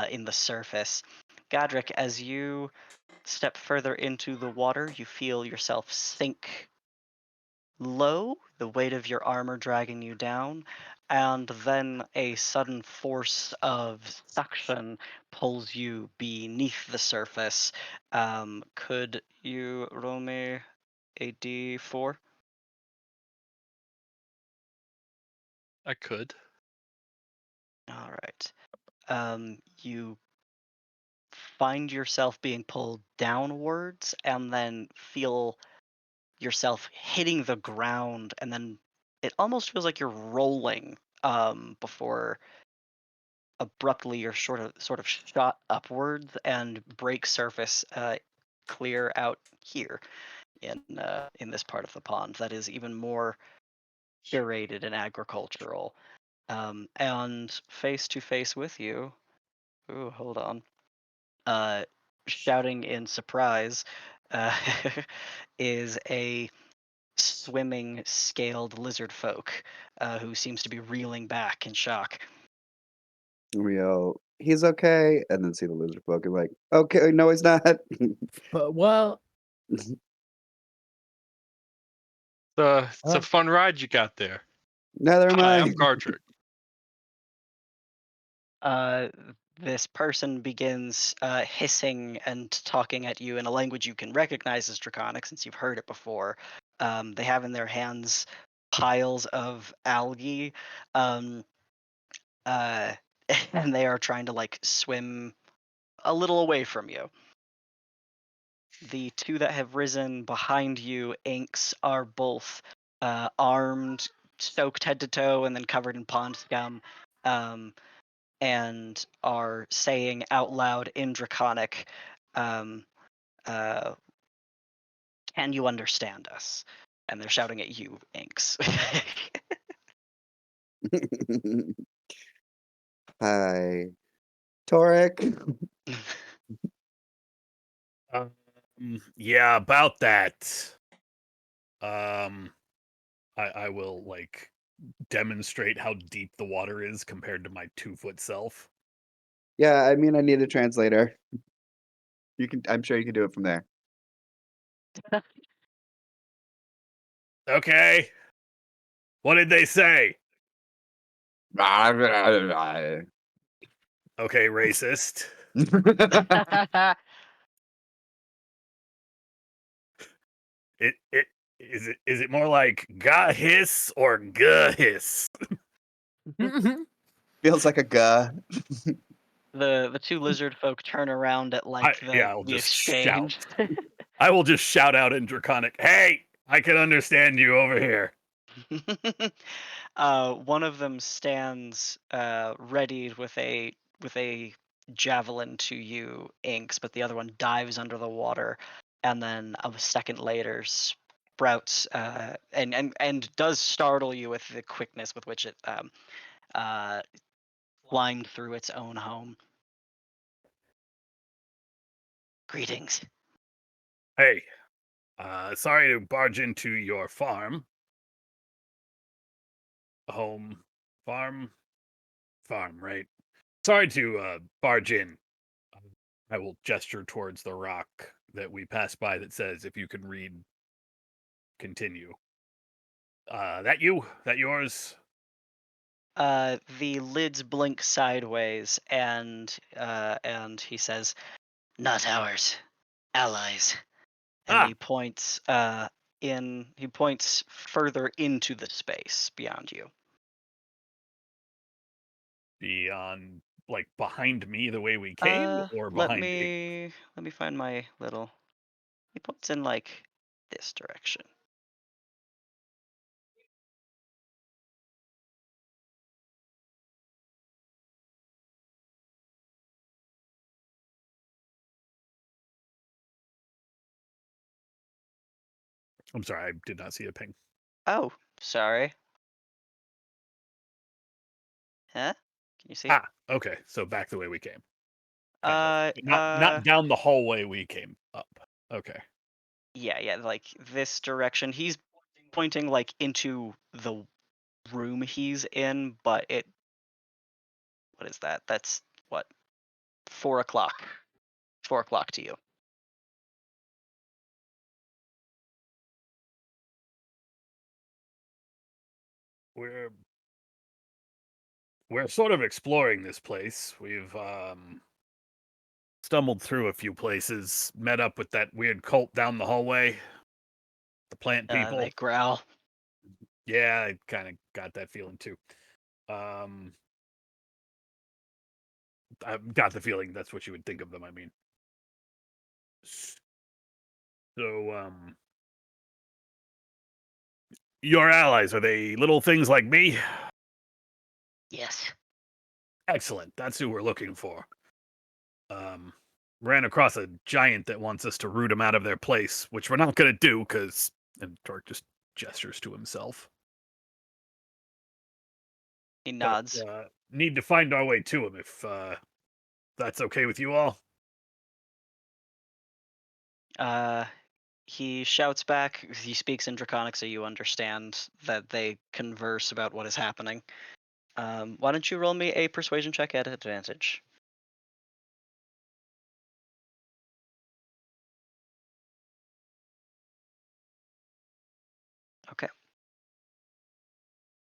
in the surface. Godric, as you step further into the water, you feel yourself sink low, the weight of your armor dragging you down, and then a sudden force of suction pulls you beneath the surface. Could you roll me a d4? I could. All right. You find yourself being pulled downwards and then feel yourself hitting the ground, and then it almost feels like you're rolling before abruptly you're sort of shot upwards and break surface clear out here in this part of the pond that is even more curated and agricultural. And face to face with you, ooh, hold on, uh, shouting in surprise, uh, is a swimming scaled lizard folk who seems to be reeling back in shock. We yell, "He's okay," and then see the lizard folk and like, "Okay, no, he's not." But well, It's a fun ride you got there. Neither am Hi, I. I'm Gardrick. Uh, this person begins hissing and talking at you in a language you can recognize as Draconic since you've heard it before. They have in their hands piles of algae, um, uh, and they are trying to like swim a little away from you. The two that have risen behind you, Inks, are both armed, soaked head to toe, and then covered in pond scum, and are saying out loud in Draconic, um, "Can you understand us?" And they're shouting at you, Inks. Hi, Torek. Yeah, about that. I will like demonstrate how deep the water is compared to my 2-foot self. Yeah, I mean, I need a translator. You can. I'm sure you can do it from there. Okay. What did they say? Okay, racist. It is it more like ga hiss or ga hiss? Feels like a guh. The two lizard folk turn around at like I'll the just exchange. shout. I will just shout out in Draconic, "Hey, I can understand you over here." One of them stands readied with a javelin to you, Inks, but the other one dives under the water, and then a second later sprouts and does startle you with the quickness with which it uh, climbed through its own home. Greetings. Hey, sorry to barge into your farm. Farm, right? Sorry to barge in. I will gesture towards the rock that we passed by that says, "If you can read, continue." That you? That yours? The lids blink sideways, and he says, "Not ours, allies." And Ah, he points he points further into the space beyond you. beyond, like behind me, the way we came, or Let behind me? me find my little. He points in like this direction. I'm sorry, I did not see a ping. Oh, sorry. Huh? Can you see? Ah, okay. So back the way we came. Kind of. Not down the hallway we came up. Okay. Yeah, like this direction. He's pointing like into the room he's in, but what is that? That's what 4 o'clock. 4 o'clock to you. We're sort of exploring this place. We've stumbled through a few places, met up with that weird cult down the hallway. The plant people. They growl. Yeah, I kind of got that feeling too. I've got the feeling that's what you would think of them, I mean. So, your allies, are they little things like me? Yes. Excellent. That's who we're looking for. Ran across a giant that wants us to root them out of their place, which we're not going to do because... And Torque just gestures to himself. He But, nods. need to find our way to him if that's okay with you all. He shouts back. He speaks in Draconic, so you understand that they converse about what is happening. Why don't you roll me a persuasion check at advantage? Okay.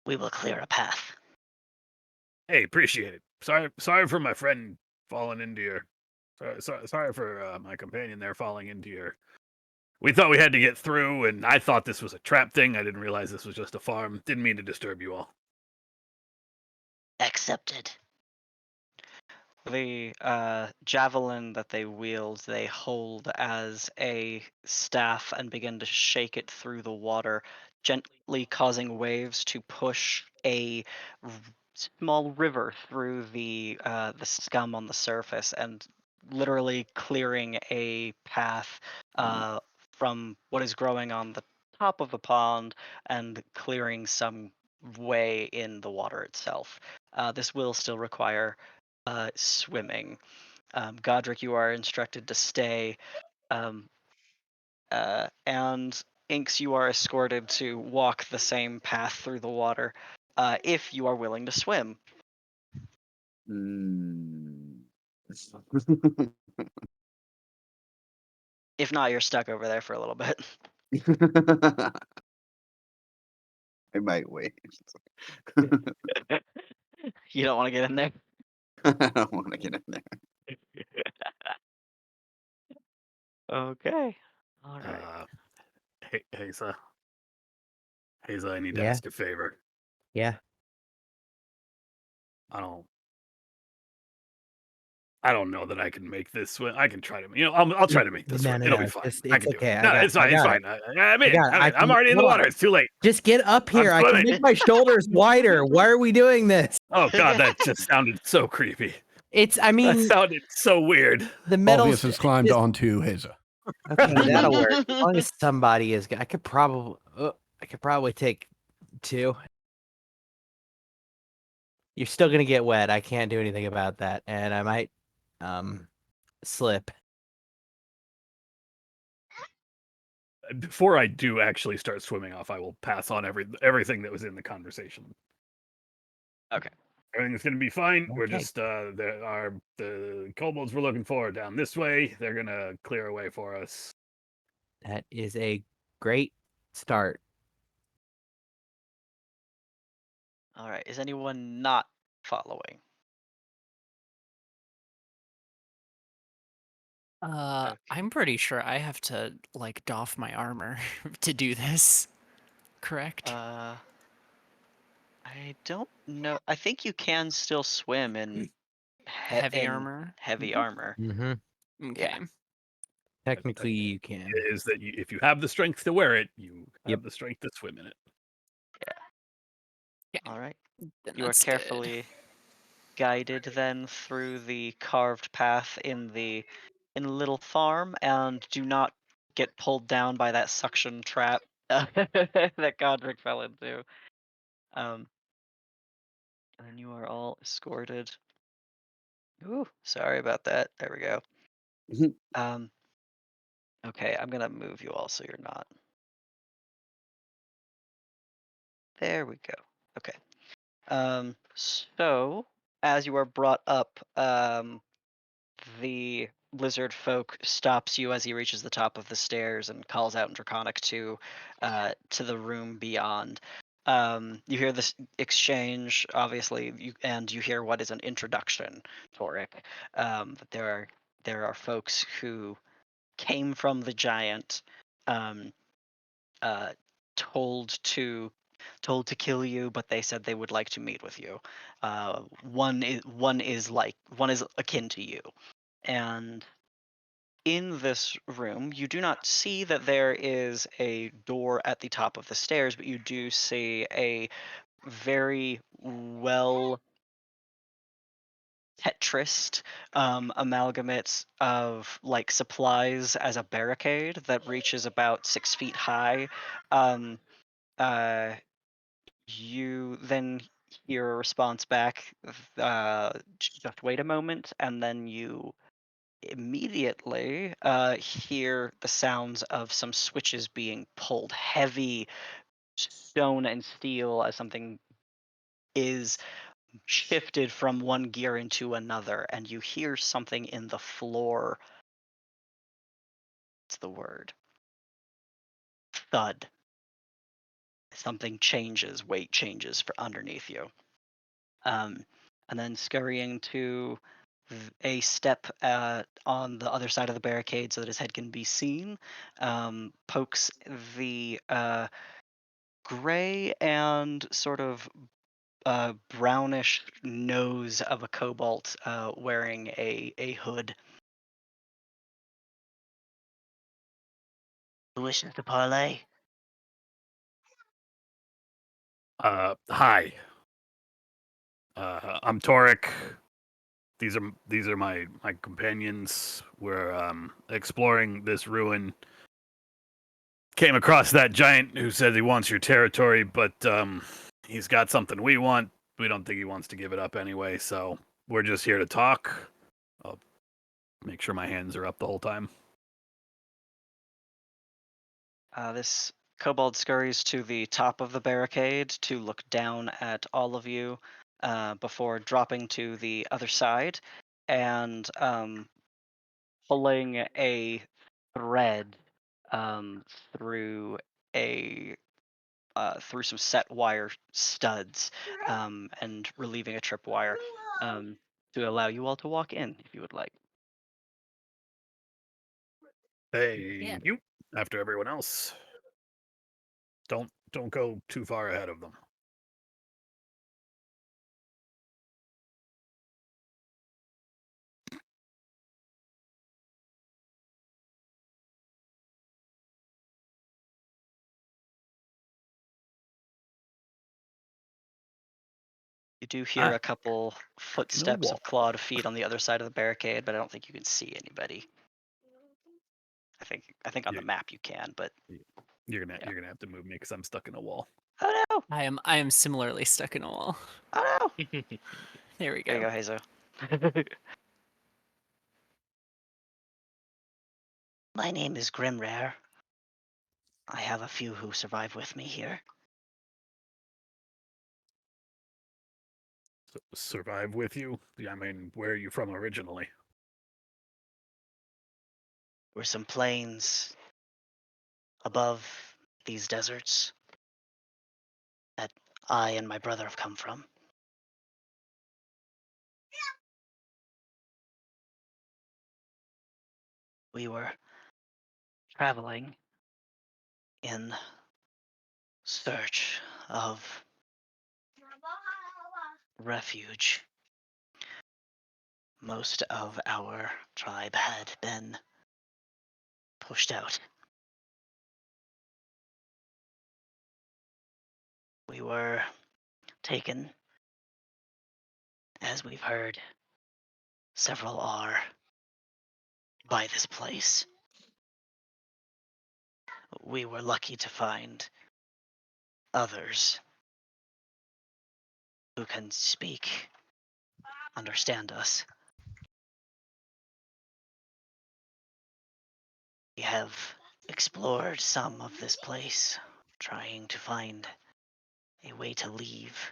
We will clear a path. Hey, appreciate it. Sorry for my friend falling into your... Sorry for my companion there falling into your... We thought we had to get through, and I thought this was a trap thing. I didn't realize this was just a farm. Didn't mean to disturb you all. Accepted. the javelin that they wield, they hold as a staff and begin to shake it through the water, gently causing waves to push a small river through the scum on the surface and literally clearing a path from what is growing on the top of the pond and clearing some way in the water itself. This will still require swimming. Godric, you are instructed to stay, and Inks, you are escorted to walk the same path through the water, if you are willing to swim. Mm. If not, you're stuck over there for a little bit. I might wait. You don't want to get in there. I don't want to get in there. Okay. All right. Hey, Haza. Haza, I need to Yeah. ask a favor. Yeah. I don't know that I can make this swim. I can try to, I'll try to make this No, swim. no, It'll no, be fine. just- I it's can do okay. it. I No, got- it's I fine. It's got fine. I'm in. got it. I I'm already in the hold water. on. It's too late. Just get up here. I can swimming. make my shoulders wider. Why are we doing this? Oh God, that just sounded so creepy. I That mean, sounded so weird. the metal. Alvius has climbed onto Haza. Okay, that'll work. As long as somebody is, I could probably take 2. You're still gonna get wet. I can't do anything about that, and I might slip. Before I do actually start swimming off, I will pass on everything that was in the conversation. Okay. Everything's gonna be fine. We're Okay. just the kobolds we're looking for down this way. They're gonna clear a way for us. That is a great start. All right. Is anyone not following? Okay. I'm pretty sure I have to like doff my armor to do this. Correct? I don't know. I think you can still swim in Heavy armor. Heavy armor. Mm-hmm. Okay. Technically, you can. Is that if you have the strength to wear it, you have Yep. the strength to swim in it. All right. Then You are that's good. carefully guided then through the carved path in the little farm, and do not get pulled down by that suction trap that Godric fell into. And then you are all escorted. Ooh, sorry about that. There we go. Mhm. Okay, I'm gonna move you all so you're not. There we go. Okay. So as you are brought up, the lizard folk stops you as he reaches the top of the stairs and calls out in Draconic to the room beyond. You hear this exchange, obviously, and you hear what is an introduction, Toric. That there are folks who came from the giant, um, uh, told to kill you, but they said they would like to meet with you. One is akin to you, and in this room, you do not see that there is a door at the top of the stairs, but you do see a very well Tetrised amalgamates of like supplies as a barricade that reaches about 6 feet high. Um, uh, you then hear a response back, just wait a moment, and then you immediately hear the sounds of some switches being pulled, heavy stone and steel, as something is shifted from one gear into another, and you hear something in the floor. It's the word. Thud. Something changes, weight changes for underneath you. And then scurrying to a step on the other side of the barricade so that his head can be seen, pokes the gray and sort of brownish nose of a cobalt wearing a hood. Who wishes to parlay? Hi. I'm Torek. These are my companions. We're exploring this ruin. Came across that giant who said he wants your territory, but he's got something we want. We don't think he wants to give it up anyway, so we're just here to talk. I'll make sure my hands are up the whole time. This kobold scurries to the top of the barricade to look down at all of you before dropping to the other side and pulling a thread through a through some set wire studs and relieving a tripwire to allow you all to walk in if you would like. Hey, Yeah. you. After everyone else. Don't go too far ahead of them. You do hear Ah, a couple footsteps wall. of clawed feet on the other side of the barricade, but I don't think you can see anybody. I think on the You, map you can, but you're gonna yeah. you're gonna have to move me because I'm stuck in a wall. Oh no! I am similarly stuck in a wall. Oh no! There we There you go. go, Hazo. My name is Grimrare. I have a few who survive with me here. Survive with you? I mean, where are you from originally? We're some plains above these deserts that I and my brother have come from. We were traveling in search of refuge. Most of our tribe had been pushed out. We were taken, as we've heard, several are, by this place. We were lucky to find others who can speak, understand us. We have explored some of this place, trying to find a way to leave,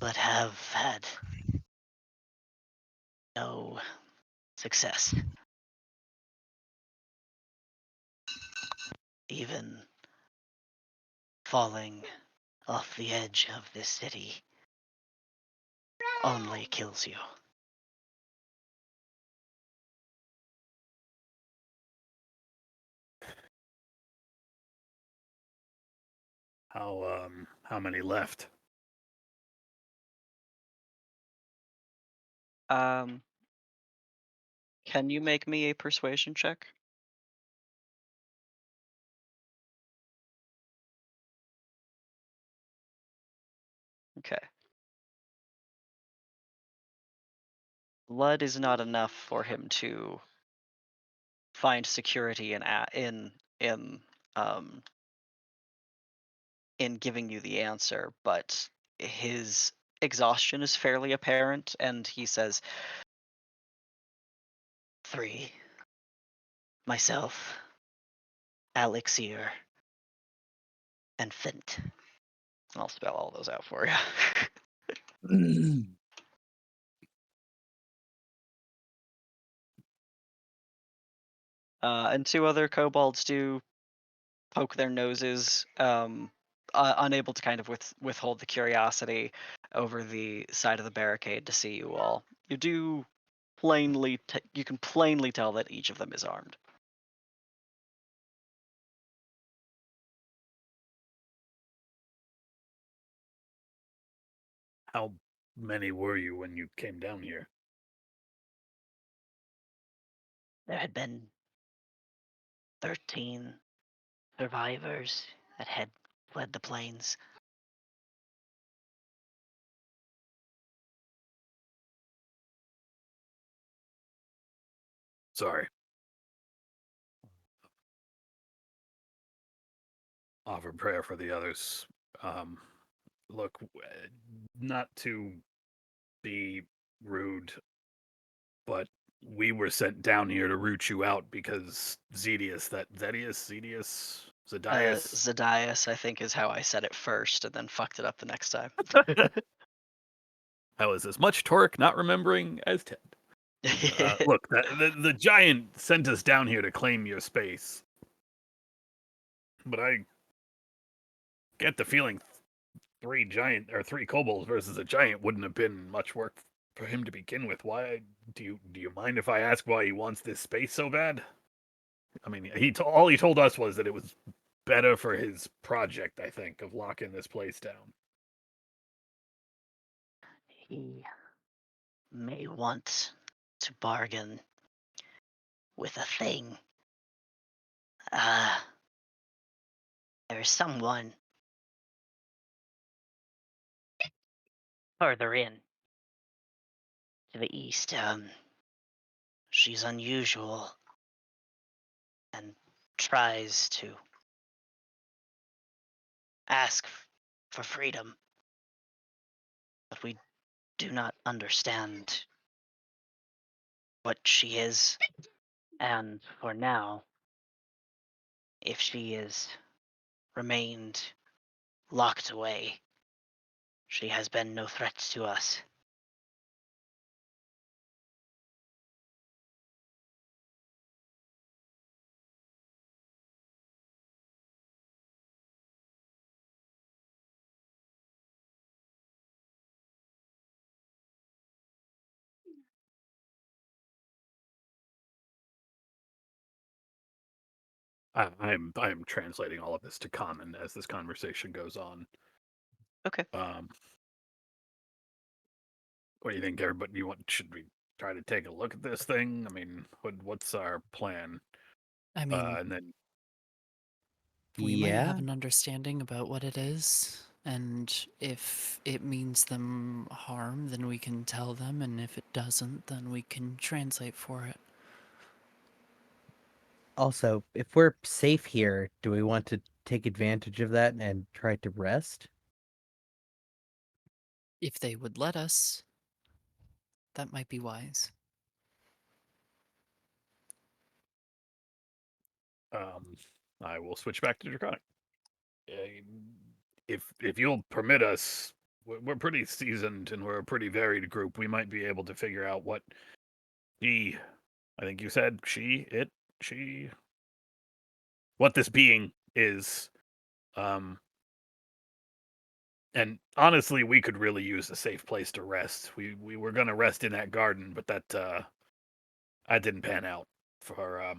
but have had no success. Even falling off the edge of this city only kills you. How many left? Um, can you make me a persuasion check? Okay. Blood is not enough for him to find security um in giving you the answer, but his exhaustion is fairly apparent, and he says, 3, myself, Elixir, and Fint. And I'll spell all those out for you. And 2 other kobolds do poke their noses, unable to kind of withhold the curiosity over the side of the barricade to see you all. You do you can plainly tell that each of them is armed. How many were you when you came down here? There had been 13 survivors that had fled the plains. Sorry. Offer prayer for the others. Look, not to be rude, but we were sent down here to root you out because Zedius, Zedius, Zadias, I think, is how I said it first, and then fucked it up the next time. I was as much Torque not remembering as Ted. Look, the giant sent us down here to claim your space. But I get the feeling three kobolds versus a giant wouldn't have been much work for him to begin with. Why do you mind if I ask why he wants this space so bad? I mean, all he told us was that it was better for his project, I think, of locking this place down. He may want to bargain with a thing. There is someone further in to the east. She's unusual and tries to ask for freedom, but we do not understand what she is. And for now, if she is remained locked away, she has been no threat to us. I'm translating all of this to common as this conversation goes on. Okay. What do you think, everybody? Should we try to take a look at this thing? I mean, what's our plan? I mean, And then we might have Yeah. an understanding about what it is, and if it means them harm, then we can tell them, and if it doesn't, then we can translate for it. Also, if we're safe here, do we want to take advantage of that and try to rest? If they would let us, that might be wise. I will switch back to Draconic. If you'll permit us, we're pretty seasoned and we're a pretty varied group. We might be able to figure out what I think you said what this being is. And honestly, we could really use a safe place to rest. We were gonna rest in that garden, but that didn't pan out for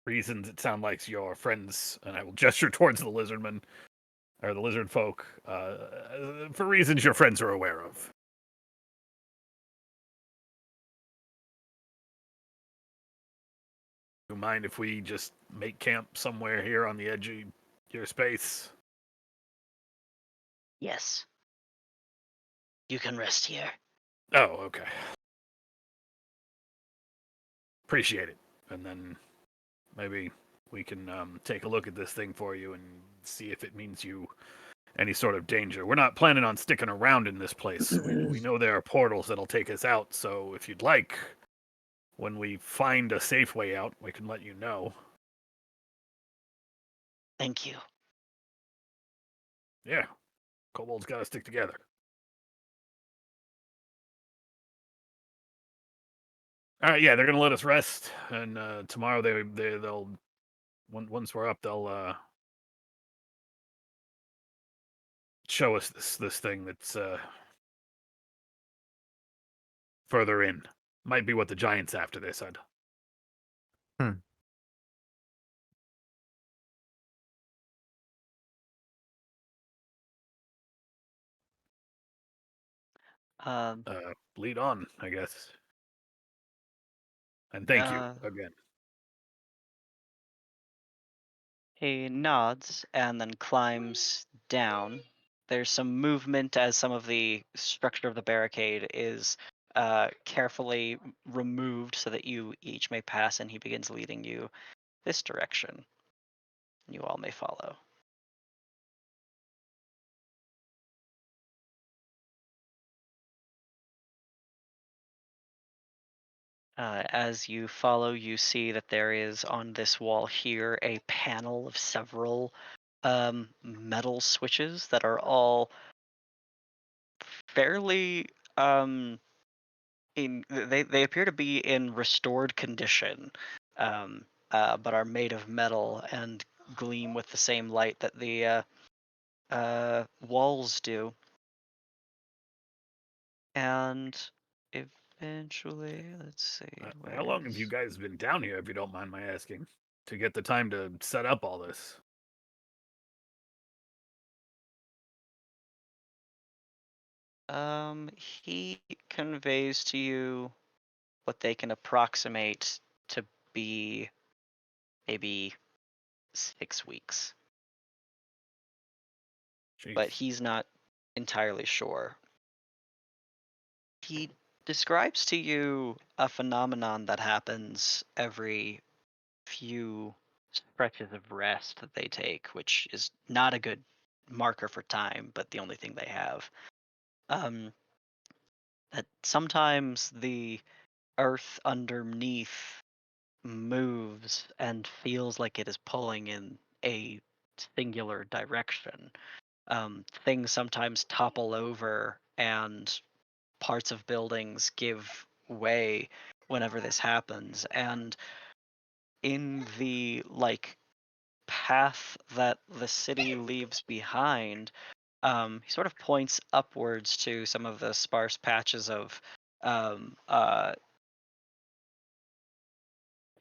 reasons it sounds like your friends, and I will gesture towards the lizardmen or the lizard folk, for reasons your friends are aware of. Do you mind if we just make camp somewhere here on the edge of your space? Yes. You can rest here. Oh, okay. Appreciate it. And then maybe we can take a look at this thing for you and see if it means you any sort of danger. We're not planning on sticking around in this place. We know there are portals that'll take us out, so if you'd like, when we find a safe way out, we can let you know. Thank you. Yeah, kobolds gotta stick together. All right, yeah, they're gonna let us rest, and tomorrow they'll once we're up, they'll show us this thing that's further in. Might be what the giant's after, they said. Um, Lead on, I guess. And thank you again. he nods and then climbs down. There's some movement as some of the structure of the barricade is carefully removed so that you each may pass, and he begins leading you this direction. You all may follow. As you follow, you see that there is on this wall here a panel of several metal switches that are all fairly they appear to be in restored condition, but are made of metal and gleam with the same light that the walls do. And eventually, let's see. How long have you guys been down here, if you don't mind my asking, to get the time to set up all this? He conveys to you what they can approximate to be maybe 6 weeks, but Jeez. he's not entirely sure. He describes to you a phenomenon that happens every few stretches of rest that they take, which is not a good marker for time, but the only thing they have. That sometimes the earth underneath moves and feels like it is pulling in a singular direction. Things sometimes topple over and parts of buildings give way whenever this happens. And in the path that the city leaves behind, he sort of points upwards to some of the sparse patches of um, uh,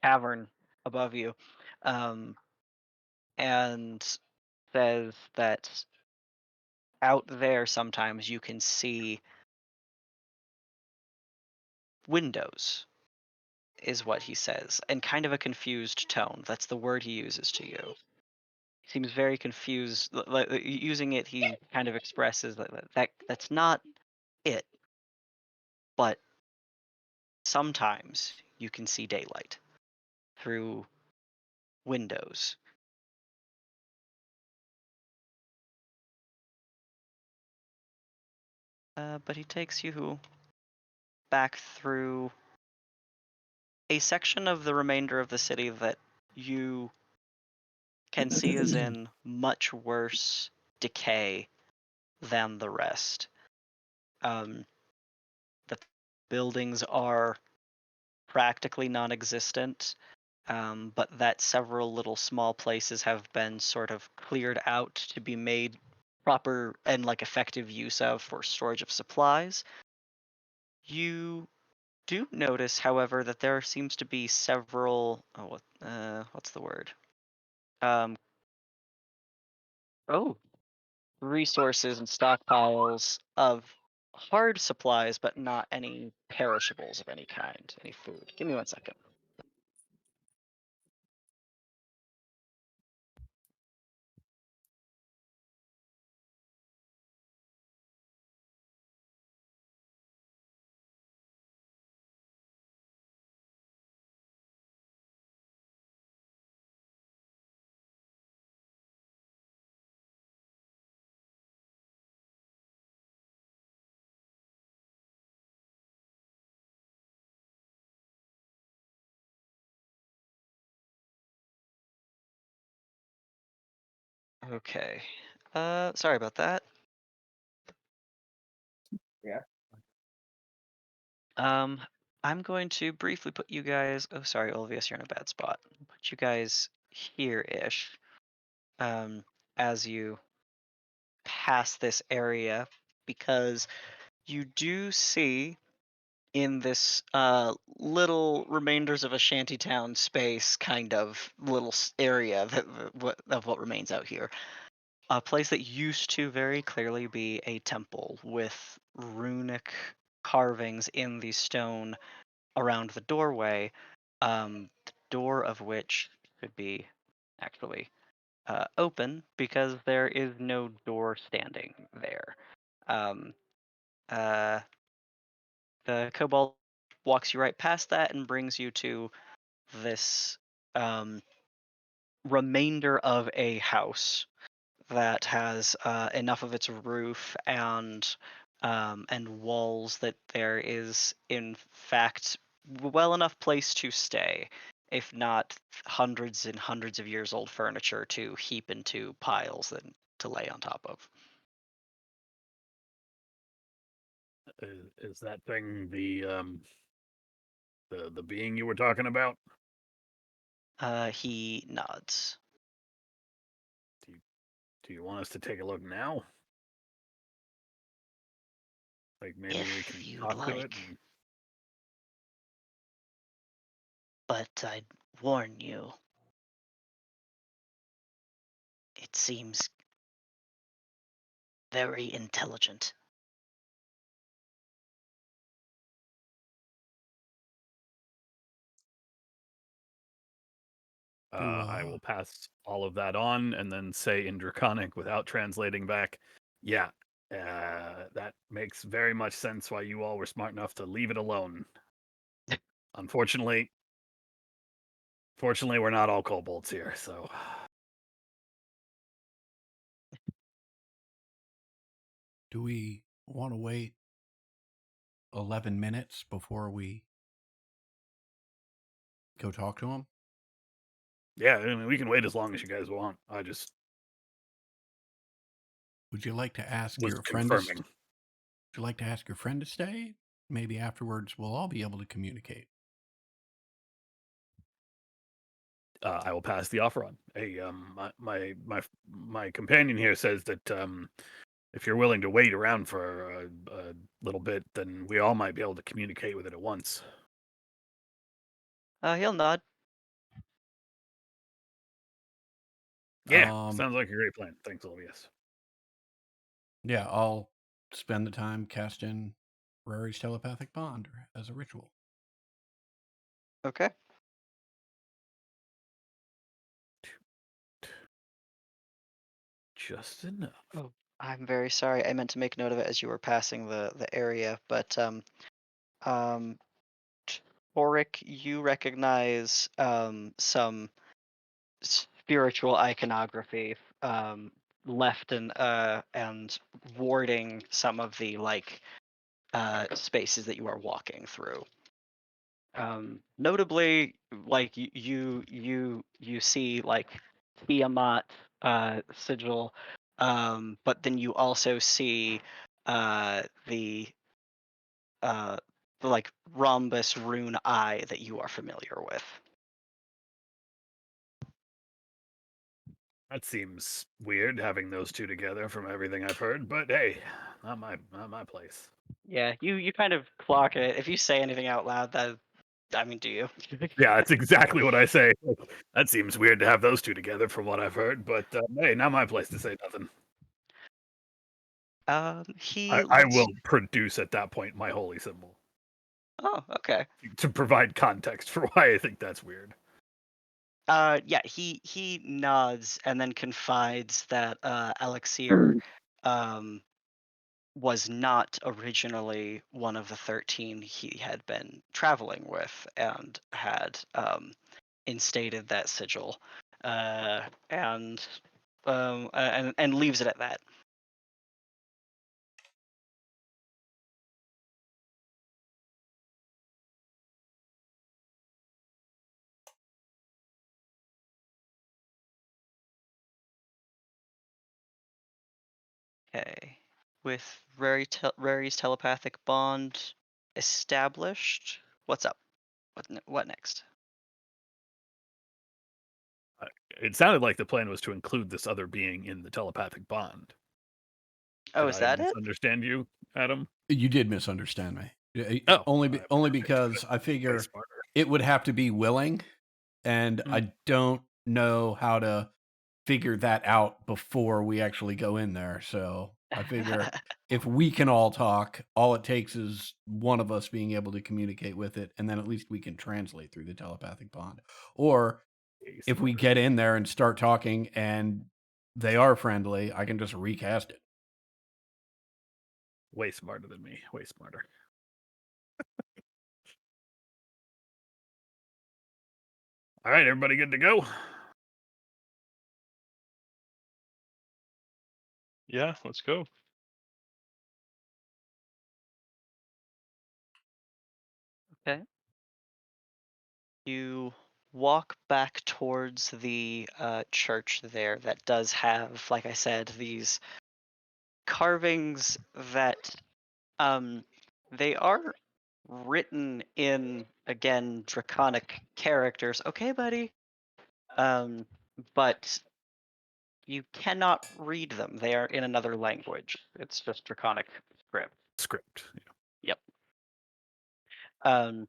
cavern above you, um, and says that out there sometimes you can see windows, is what he says, and kind of a confused tone. That's the word he uses to you. He seems very confused. Using it, he kind of expresses that's not it, but sometimes you can see daylight through windows. But he takes you back through a section of the remainder of the city that you can see is in much worse decay than the rest. The buildings are practically non-existent, but that several little small places have been sort of cleared out to be made proper and effective use of for storage of supplies. You do notice, however, that there seems to be several. What's the word? Um, resources and stockpiles of hard supplies, but not any perishables of any kind, any food. Give me 1 second. Okay. Sorry about that. Yeah. I'm going to briefly put you guys. Oh, sorry, Olvius, you're in a bad spot. Put you guys here-ish. As you pass this area, because you do see in this little remainders of a shantytown space kind of little area of what remains out here, a place that used to very clearly be a temple with runic carvings in the stone around the doorway, the door of which should be actually open because there is no door standing there. Um, uh, the kobold walks you right past that and brings you to this um, remainder of a house that has enough of its roof and walls that there is in fact well enough place to stay, if not hundreds and hundreds of years old furniture to heap into piles and to lay on top of. Is that thing the being you were talking about? He nods. Do you want us to take a look now? Like maybe we If can you'd talk to it. like. But I'd warn you, it seems very intelligent. I will pass all of that on and then say in Draconic without translating back, yeah, that makes very much sense why you all were smart enough to leave it alone. Unfortunately, we're not all kobolds here, so. Do we want to wait 11 minutes before we go talk to him? Yeah, I mean, we can wait as long as you guys want. I just Would you like to ask was your friend to confirming. would you like to ask your friend to stay? Maybe afterwards we'll all be able to communicate. I will pass the offer on. Hey, my companion here says that if you're willing to wait around for a little bit, then we all might be able to communicate with it at once. He'll nod. Yeah, sounds like a great plan. Thanks, Olvius. Yeah, I'll spend the time casting Rary's telepathic bond as a ritual. Okay. Just enough. Oh, I'm very sorry. I meant to make note of it as you were passing the area, but Auric, you recognize some spiritual iconography left and warding some of the spaces that you are walking through. Notably, like you see like Tiamat sigil, but then you also see the like rhombus rune eye that you are familiar with. That seems weird having those two together from everything I've heard, but hey, not my place. Yeah, you kind of clock it. If you say anything out loud, do you? Yeah, that's exactly what I say. That seems weird to have those two together from what I've heard, but hey, not my place to say nothing. He I lets. will produce at that point my holy symbol Oh, okay. to provide context for why I think that's weird. Yeah, he nods and then confides that Elixir was not originally one of the 13 he had been traveling with and had instated that sigil, and leaves it at that. Okay. With Rary's telepathic bond established, what's up? What next? It sounded like the plan was to include this other being in the telepathic bond. Oh, Did is I that it? misunderstand you, Adam? You did misunderstand me. Oh, only because I figure it would have to be willing, and I don't know how to figure that out before we actually go in there. So I figure if we can all talk, all it takes is one of us being able to communicate with it, and then at least we can translate through the telepathic bond. Or Way if we smarter. get in there and start talking and they are friendly, I can just recast it. Way smarter than me. Way smarter. All right, everybody good to go? Yeah, let's go. Okay. You walk back towards the church there that does have, like I said, these carvings that they are written in, again, draconic characters. Okay, buddy. But you cannot read them. They are in another language. It's just draconic script. Script. Yeah. Yep.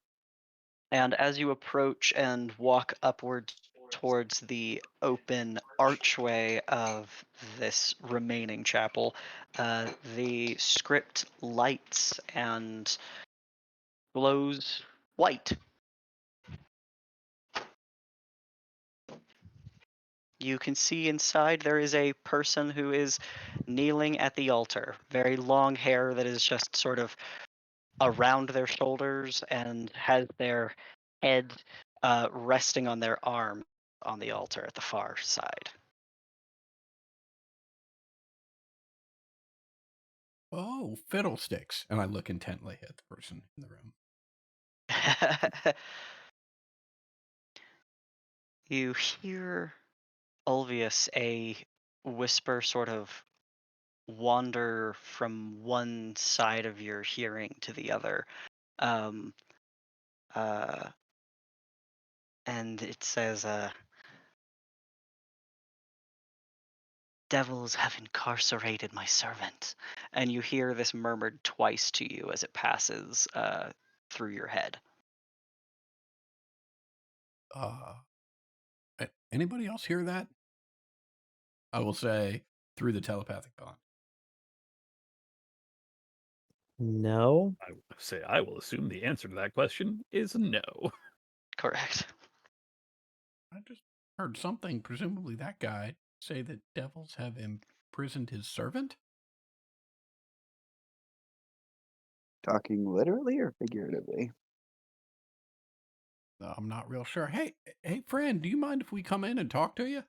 And as you approach and walk upward towards the open archway of this remaining chapel, the script lights and glows white. You can see inside there is a person who is kneeling at the altar. Very long hair that is just sort of around their shoulders and has their head resting on their arm on the altar at the far side. Oh, fiddlesticks. And I look intently at the person in the room. You hear Ulvius, a whisper sort of wander from one side of your hearing to the other. Um, and it says, devils have incarcerated my servant. And you hear this murmured twice to you as it passes through your head. Anybody else hear that? I will say through the telepathic bond. No. I will say I will assume the answer to that question is no. Correct. I just heard something, presumably that guy, say that devils have imprisoned his servant. Talking literally or figuratively? I'm not real sure. Hey, friend, do you mind if we come in and talk to you?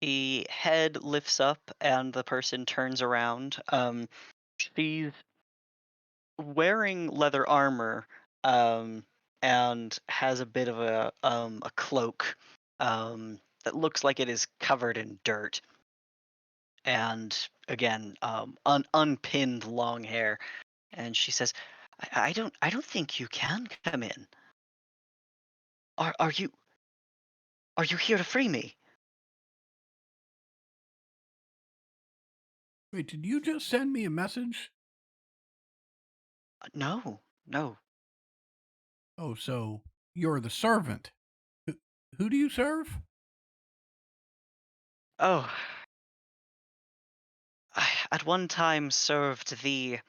The head lifts up and the person turns around. She's wearing leather armor and has a bit of a cloak that looks like it is covered in dirt. And again, unpinned long hair. And she says, I don't think you can come in. Are you here to free me?" Wait, did you just send me a message? No, no. Oh, so you're the servant. Who do you serve? Oh, I at one time served the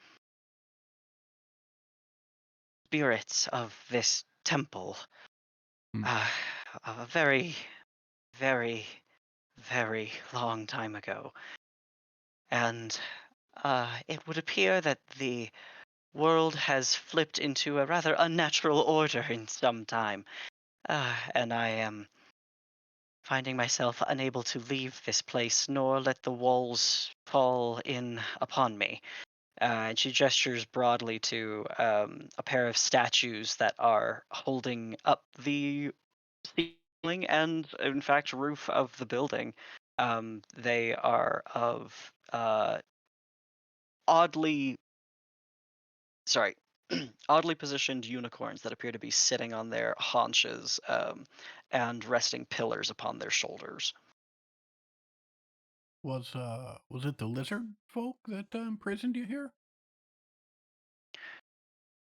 spirits of this temple. Hmm. A very, very, very long time ago. And it would appear that the world has flipped into a rather unnatural order in some time. And I am finding myself unable to leave this place nor let the walls fall in upon me. And she gestures broadly to a pair of statues that are holding up the ceiling and, in fact, roof of the building. They are of oddly, sorry, oddly positioned unicorns that appear to be sitting on their haunches and resting pillars upon their shoulders. Was it the lizard folk that imprisoned you here?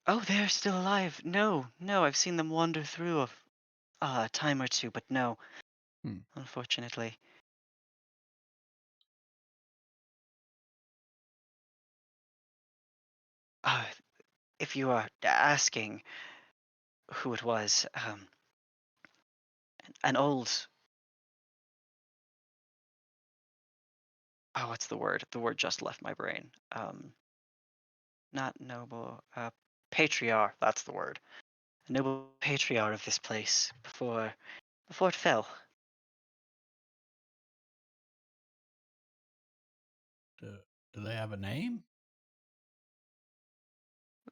Oh, they're still alive. No, no, I've seen them wander through a time or two, but no. Unfortunately. Uh, if you are asking who it was, an old. Oh, what's the word? The word just left my brain. Not noble. Patriarch. That's the word. A noble patriarch of this place before it fell. Do they have a name?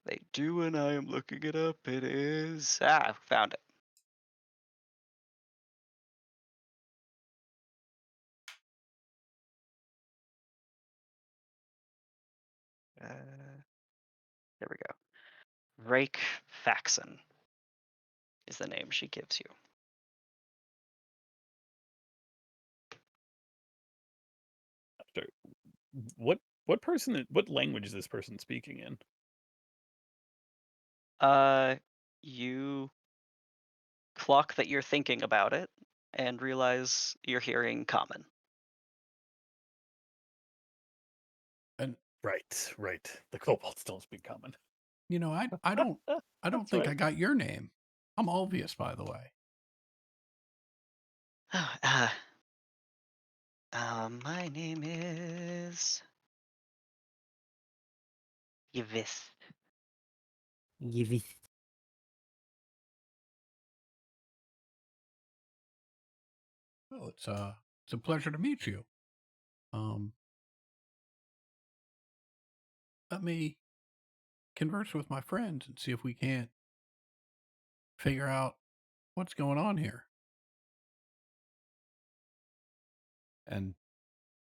They do, and I am looking it up. It is. Found it. There we go. Rake Faxon is the name she gives you. Sorry, what language is this person speaking in? You clock that you're thinking about it and realize you're hearing common. And Right. The kobolds don't speak common. you know, I don't That's think I right. got your name. I'm Obvious, by the way. My name is Yvis. Well, it's a pleasure to meet you. Let me converse with my friends and see if we can't figure out what's going on here. And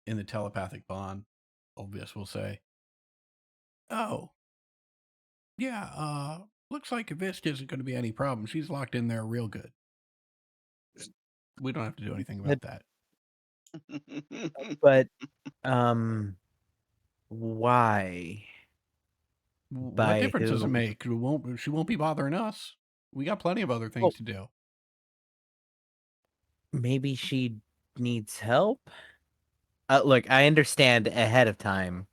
in the telepathic bond, Obvious will say, "Oh, yeah, looks like Avist isn't going to be any problem. She's locked in there real good. We don't have to do anything about that." But why? What By difference does it who? make? She won't be bothering us. We got plenty of other Well, things to do. maybe she needs help. Look, I understand ahead of time,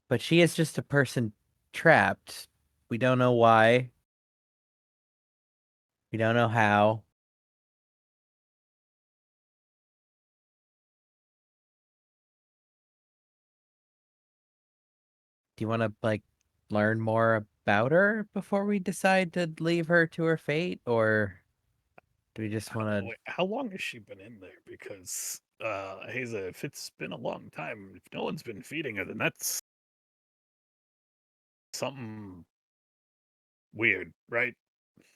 but she is just a person trapped. We don't know why. We don't know how. Do you want to learn more about her before we decide to leave her to her fate, or do we just want to? Wait, how long has she been in there? Because Haza, if it's been a long time, if no one's been feeding her, then that's something weird, right?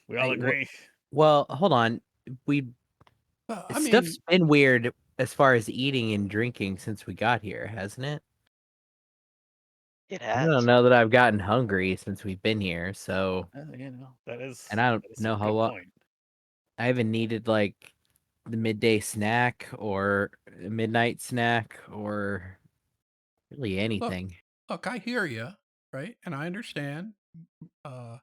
We all agree. Well, hold on. We I Stuff's mean, been weird as far as eating and drinking since we got here, hasn't it? It I has. don't know that I've gotten hungry since we've been here, so That is and I don't that is know a how good long point. I haven't needed the midday snack or a midnight snack or really look, anything. I hear you, right? And I understand. Uh,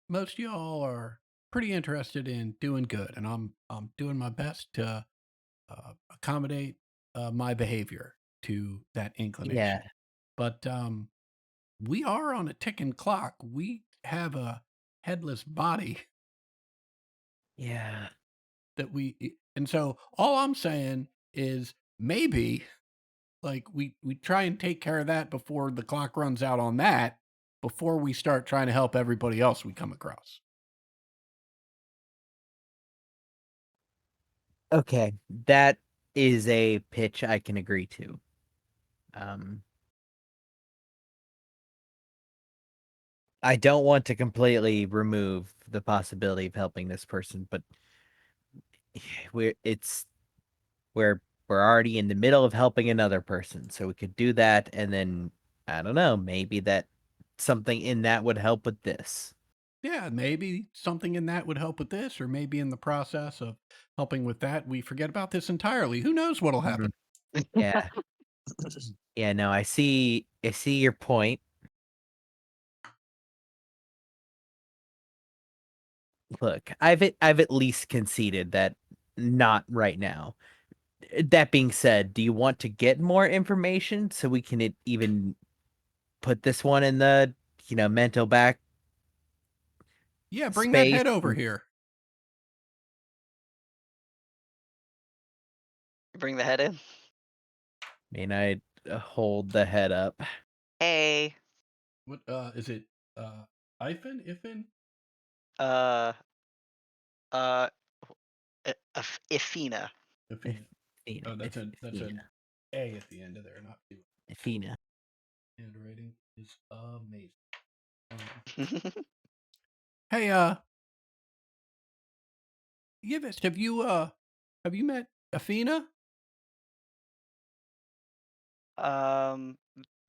most of y'all are pretty interested in doing good, and I'm doing my best to accommodate my behavior to that inclination. Yeah. But we are on a ticking clock. We have a headless body Yeah. and so all I'm saying is maybe we try and take care of that before the clock runs out on that, before we start trying to help everybody else we come across. Okay. That is a pitch I can agree to. I don't want to completely remove the possibility of helping this person, but we're it's we're we're already in the middle of helping another person, so we could do that, and then I don't know, maybe that something in that would help with this. Yeah, maybe something in that would help with this, or maybe in the process of helping with that, we forget about this entirely. Who knows what'll happen? Yeah. Yeah, no, I see your point. look, I've at least conceded that not right now. That being said, do you want to get more information so we can even put this one in the mental back Yeah, bring that space? head over here. Bring the head in. Mean I hold the head up? Hey. What is it? Ifin? Uh. Uh. Ifina. Ifina. Athena, Oh, that's an Athena, A at the end of there, not two. Athena. Handwriting is amazing. Hey, Yivist, have you met Athena?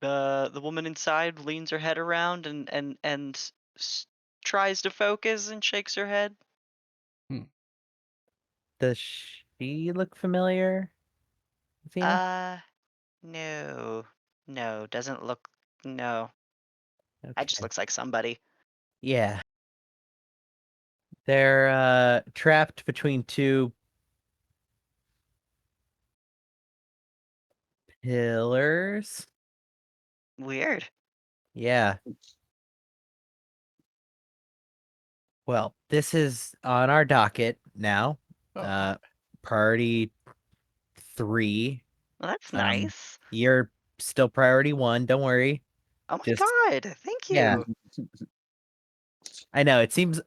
The woman inside leans her head around and tries to focus and shakes her head. Does she look familiar? Athena? No, doesn't look. No, I just Okay. looks like somebody. Yeah. They're trapped between two pillars. Weird. Yeah. Well, this is on our docket now. Oh, Priority 3. Well, that's Um, nice. You're still priority 1. Don't worry. Oh my just- god! Thank you. Yeah. I know it seems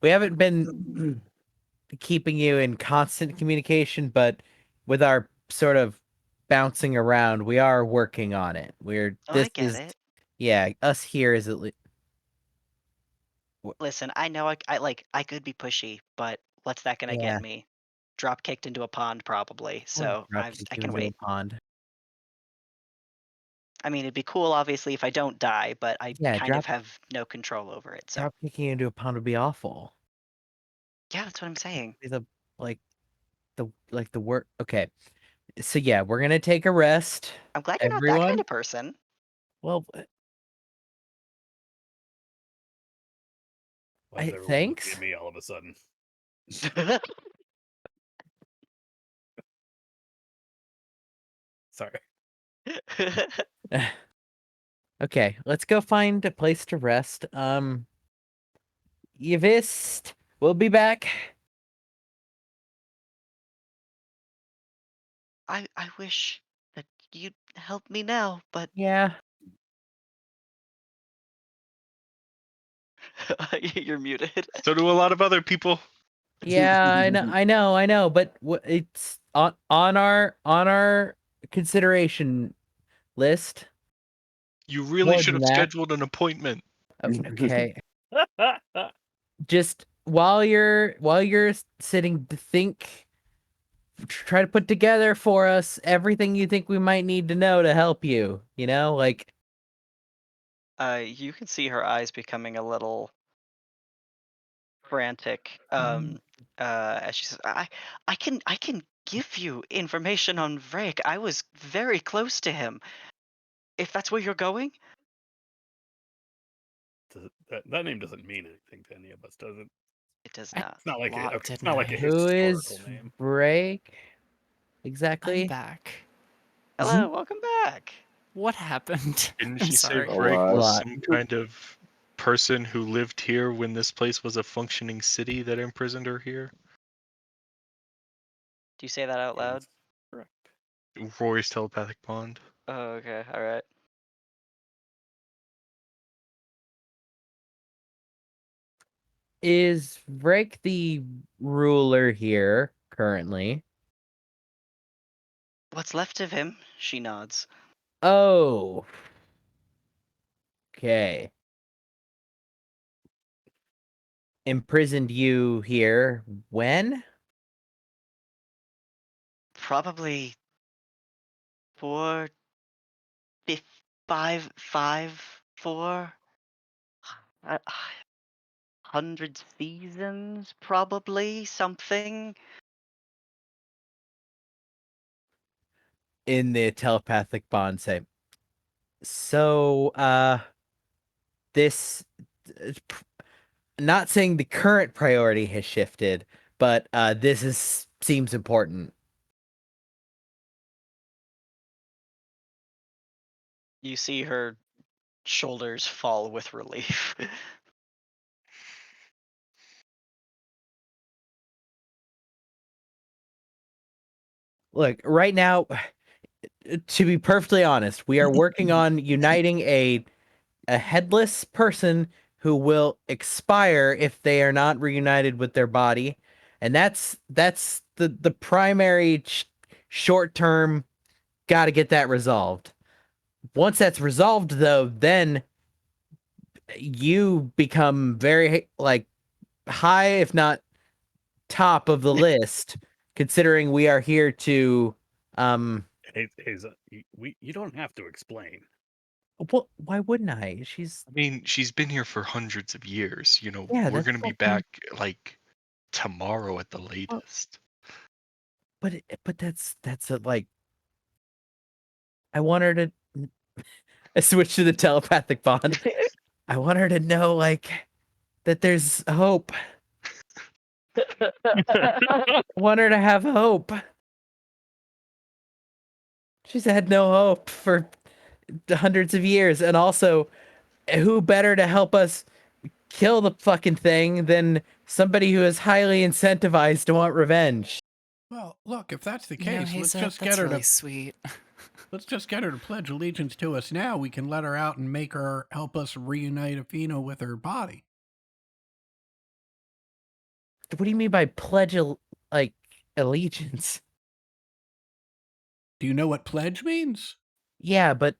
we haven't been keeping you in constant communication, but with our sort of bouncing around, we are working on it. Oh, I get it. Yeah, us here is at least. Listen, I know I could be pushy, but what's that gonna Yeah. get me? Drop kicked into a pond, probably. So I can wait. Pond. I mean, it'd be cool, obviously, if I don't die, but I Yeah, kind of have no control over it. So drop kicking you into a pond would be awful. yeah, that's what I'm saying. Be the work. Okay, so yeah, we're gonna take a rest. I'm glad you're not that kind of person. Well, Why does everyone look thanks. at me all of a sudden? Sorry. Okay, let's go find a place to rest. Yvist, we'll be back. I wish that you'd help me now, but Yeah. you're muted. So do a lot of other people. Yeah, I know, but it's on our consideration list. You really More should than have that. scheduled an appointment. Okay. Just while you're sitting to think, try to put together for us everything you think we might need to know to help you. Like. You can see her eyes becoming a little frantic. As she says, I can give you information on Vrake. I was very close to him. If that's where you're going, That name doesn't mean anything to any of us, does it? it does I not. It's not like Lot it's didn't not like a I? Who is historical name. Break? I'm Exactly. back. Hello, welcome back. What happened? Didn't I'm she say sorry. Oh, Frake wow. was Lot. some kind of person who lived here when this place was a functioning city that imprisoned her here? Do you say that out loud? Yes, correct. Rory's telepathic bond. Oh, okay, all right. Is Break the ruler here currently? What's left of him? She nods. Oh. Okay. Imprisoned you here when? Probably 4, 5, 4, 100 seasons, probably something. In the telepathic bond say. So, this not saying the current priority has shifted, but this seems important. You see her shoulders fall with relief. Look, right now, to be perfectly honest, we are working on uniting a headless person who will expire if they are not reunited with their body, and that's the primary short term. Got to get that resolved. Once that's resolved, though, then you become very like high, if not top of the list, considering we are here to Hey, you don't have to explain. well, why wouldn't I? She's I mean, she's been here for hundreds of years. yeah, We're that's gonna be fucking, back like tomorrow at the well, latest. but that's a, like I want her to I switch to the telepathic bond. I want her to know like that there's hope. I want her to have hope. She's had no hope for hundreds of years, and also, who better to help us kill the fucking thing than somebody who is highly incentivized to want revenge? Well, look, if that's the You know, case, let's Hazel, just that's get her really to sweet. let's just get her to pledge allegiance to us now. We can let her out and make her help us reunite Athena with her body. What do you mean by pledge like allegiance? Do you know what pledge means? Yeah, but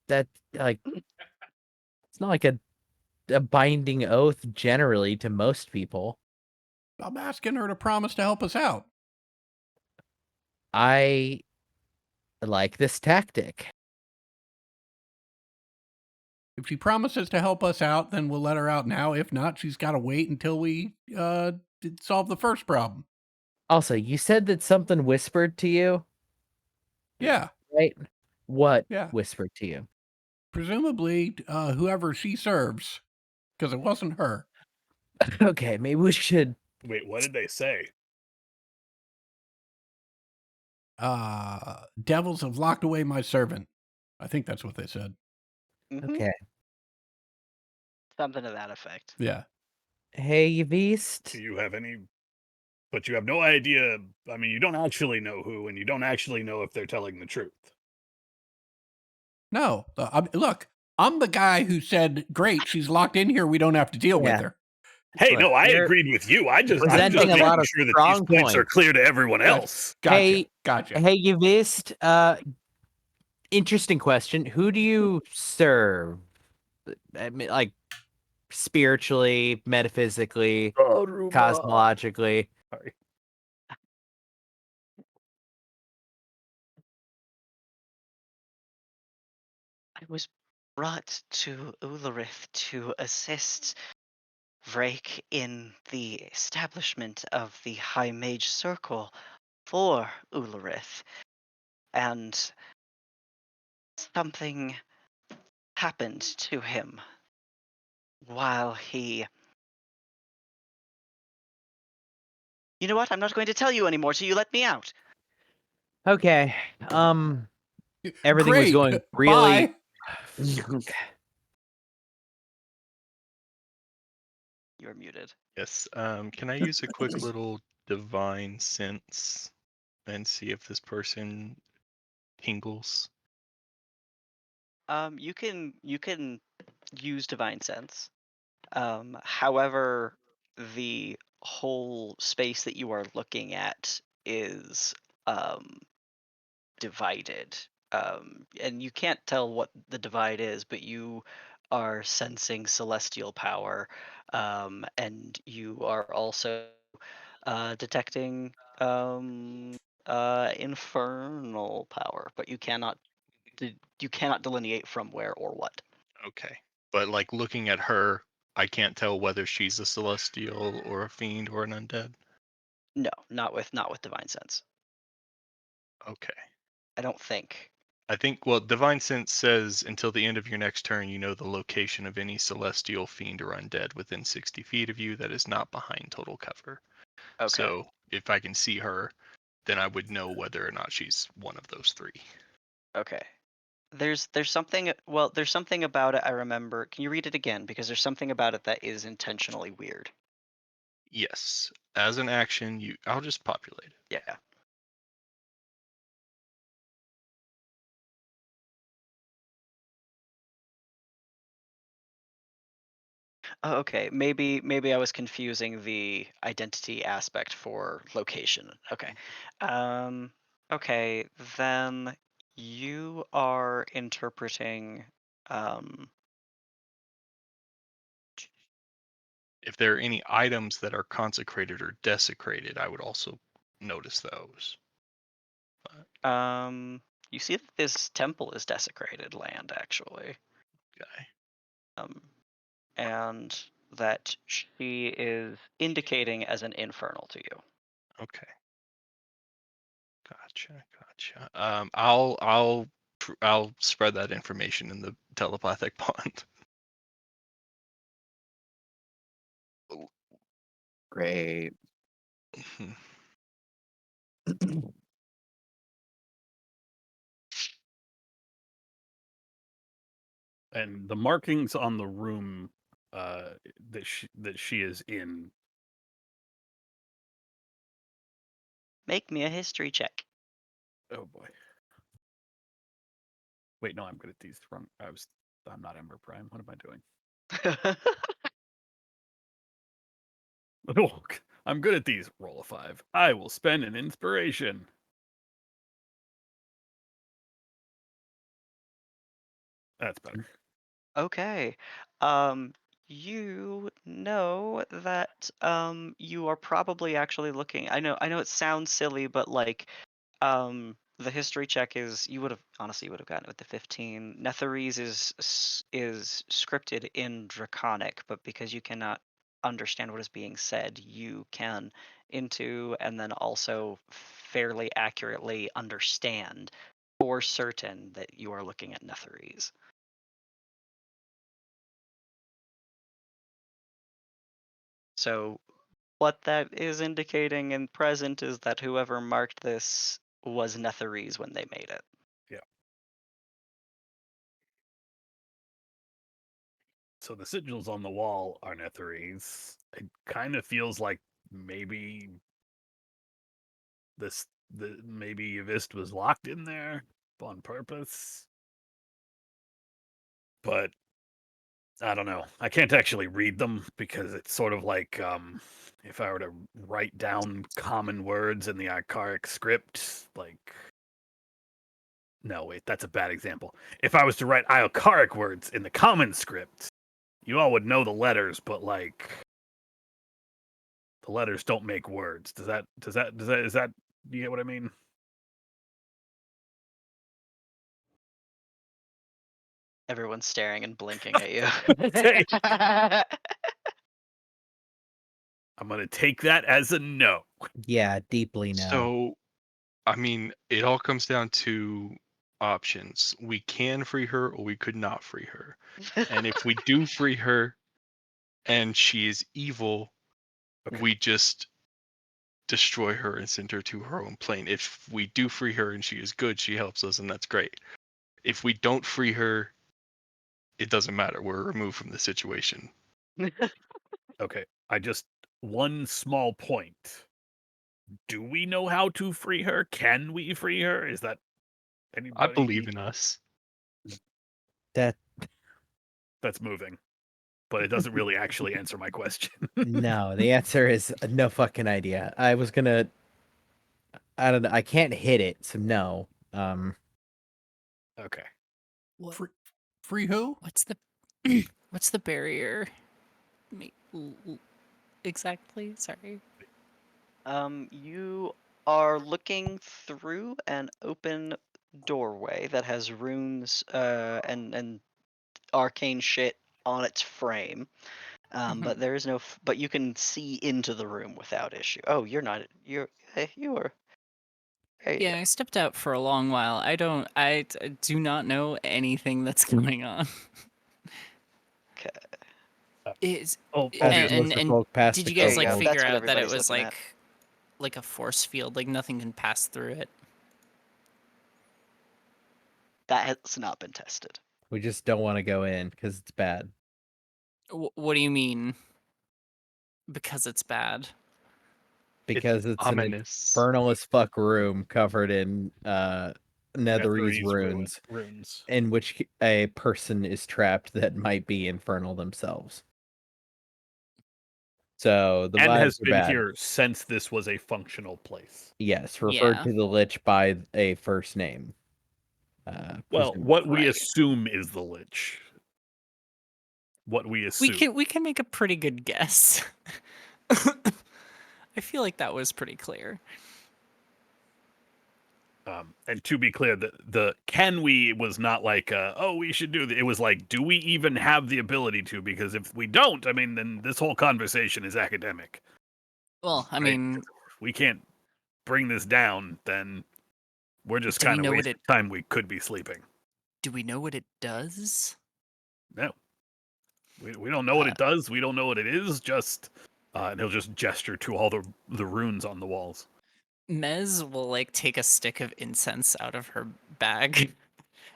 that like it's not like a binding oath generally to most people. I'm asking her to promise to help us out. I like this tactic. If she promises to help us out, then we'll let her out now. If not, she's got to wait until we solve the first problem. Also, you said that something whispered to you, Yeah, right? What yeah. whispered to you? Presumably, whoever she serves, because it wasn't her. Okay, maybe we should. Wait, what did they say? Devils have locked away my servant. I think that's what they said. Mhm. Okay. Something to that effect. Yeah. Hey, Do Beast. you have any? But you have no idea. I mean, you don't actually know who, and you don't actually know if they're telling the truth. No, look, I'm the guy who said, "Great, she's locked in here. We don't have to deal with Yeah. her." Hey, Look, no, I you're agreed with you. I'm just presenting a making lot of sure that these strong points are points. clear to everyone Gotcha. else. Gotcha. Hey, Gotcha. Hey, you Beast. Interesting question. Who do you serve? I mean, like spiritually, metaphysically, cosmologically? Sorry. I was brought to Ulurith to assist Vrake in the establishment of the High Mage Circle for Ulurith, and something happened to him while he. You know what? I'm not going to tell you anymore till you let me out. Okay. Everything was Great. going really. Bye. You're muted. Yes. Can I use a quick little divine sense and see if this person tingles? You can use Divine Sense. However, the whole space that you are looking at is divided. And you can't tell what the divide is, but you are sensing celestial power, and you are also detecting infernal power, but you cannot delineate from where or what. Okay. But like looking at her, I can't tell whether she's a celestial or a fiend or an undead. No, not with Divine Sense. Okay. I don't think. I think, well, Divine Sense says until the end of your next turn, you know the location of any celestial, fiend, or undead within 60 feet of you that is not behind total cover. Okay. So if I can see her, then I would know whether or not she's one of those three. Okay. There's something there's something about it I remember. Can you read it again? Because there's something about it that is intentionally weird. Yes. As an action, I'll just populate it. Yeah. Oh, okay. Maybe I was confusing the identity aspect for location. Okay. Okay, then you are interpreting If there are any items that are consecrated or desecrated, I would also notice those. you see that this temple is desecrated land actually. Okay. And that she is indicating as an infernal to you. Okay. Gotcha. I'll spread that information in the telepathic bond. Great. Mhm. And the markings on the room that she is in. Make me a history check. Oh boy. Wait, no, I'm good at these. Wrong. I'm not Ember Prime. What am I doing? Oh, I'm good at these. Roll a 5. I will spend an inspiration. That's better. Okay. You know that you are probably actually looking. I know it sounds silly, but like the history check is you would have gotten it with the 15. Netherese is scripted in Draconic, but because you cannot understand what is being said, you can into and then also fairly accurately understand for certain that you are looking at Netherese. So what that is indicating in present is that whoever marked this was Netherese when they made it. Yeah. So the sigils on the wall are Netherese. It kind of feels like maybe maybe Yvist was locked in there on purpose. But I don't know. I can't actually read them because it's sort of like if I were to write down common words in the archaic script, like no, wait, that's a bad example. If I was to write archaic words in the common script, you all would know the letters, but like the letters don't make words. Is that you get what I mean? Everyone's staring and blinking at you. I'm gonna take that as a no. Yeah, deeply no. So, I mean, it all comes down to options. We can free her or we could not free her. And if we do free her and she is evil, Okay. we just destroy her and send her to her own plane. If we do free her and she is good, she helps us, and that's great. If we don't free her, it doesn't matter. We're removed from the situation. Okay. One small point. Do we know how to free her? Can we free her? Is that anybody? I believe in us. That That's moving, but it doesn't really actually answer my question. no, the answer is no fucking idea. I was gonna. I don't know. I can't hit it, so no. Okay. What, Free who? what's the what's the barrier? Exactly. Sorry. You are looking through an open doorway that has runes and arcane shit on its frame. But there is no. But you can see into the room without issue. Oh, you're not. You are. There you Yeah, I stepped out for a long while. I do not know anything that's going on. go. Is Oh, and, As obviously. and Mr. and Folk passed did the you guys There you like go. kobold. figure That's what out that it everybody's was looking at. like a force field, like nothing can pass through it? That has not been tested. We just don't want to go in because it's bad. What do you mean? Because it's bad. Because it's an Ominous. infernal as fuck room covered in Netherese Netherese runes, runes. in which a person is trapped that might be infernal themselves. So the And vibes has are been bad. here since this was a functional place. Yes, referred Yeah. to the Lich by a first name. Well, presumably. what we Right. assume is the Lich. What we assume. We can make a pretty good guess. I feel like that was pretty clear. And to be clear, the can we was not like, oh, we should do that. It was like, do we even have the ability to? Because if we don't, I mean, then this whole conversation is academic. Well, I Right. mean, If we can't bring this down, then we're just Do we kind of know what wasting time we could be sleeping. do we know what it does? No. We don't know what it does. We don't know what it is. Just, and he'll just gesture to all the runes on the walls. Mez will like take a stick of incense out of her bag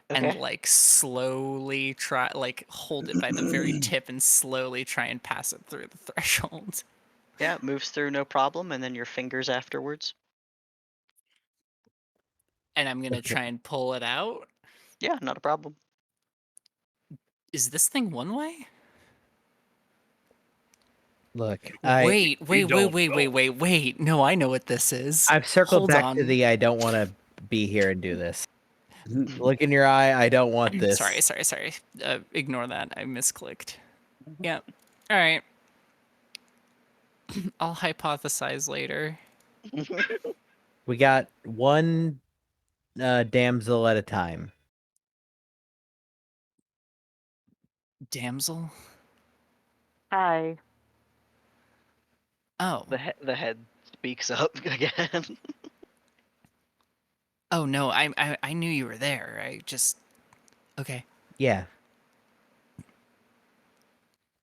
and Okay. like slowly try like hold it by the very tip and slowly try and pass it through the threshold. Yeah, it moves through no problem, and then your fingers afterwards. And I'm gonna Okay. try and pull it out. Yeah, not a problem. Is this thing one way? Look, Wait. don't know. Wait. No, I know what this is. I've circled Hold back on. to the I don't want to be here and do this. Look in your eye, I don't want this. Sorry. Ignore that. I misclicked. Yeah. All right. I'll hypothesize later. We got one damsel at a time. Damsel? Hi. Oh. The head speaks up again. Oh no, I knew you were there. I just okay. Yeah.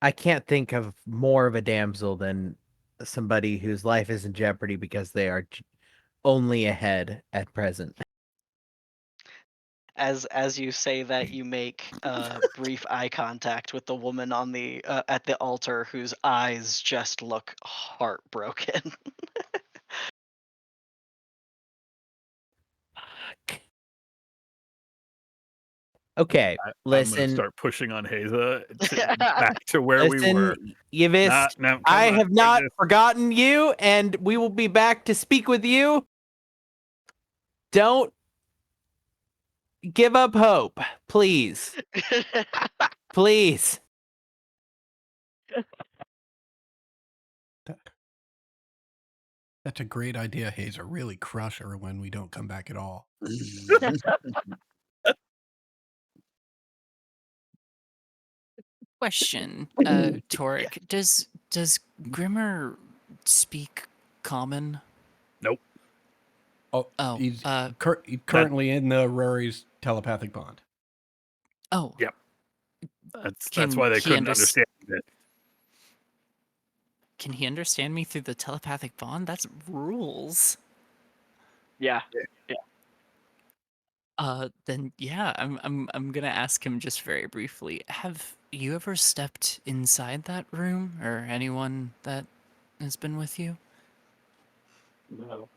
I can't think of more of a damsel than somebody whose life is in jeopardy because they are only ahead at present. As you say that, you make brief eye contact with the woman on the at the altar, whose eyes just look heartbroken. Okay, I'm listen. gonna start pushing on Haza back to where we Listen, were. Yves, No, come I on, have not Haza. forgotten you, and we will be back to speak with you. Don't give up hope, please. Please. That's a great idea, Hazer. Really crush her when we don't come back at all. Question, Torek, does Grimmer speak common? Nope. Oh, Oh, he's currently in the Rory's telepathic bond. oh. Yep. That's Can why they he couldn't unders- understand it. Can he understand me through the telepathic bond? That's rules. Yeah. Then yeah, I'm gonna ask him just very briefly. Have you ever stepped inside that room, or anyone that has been with you? No.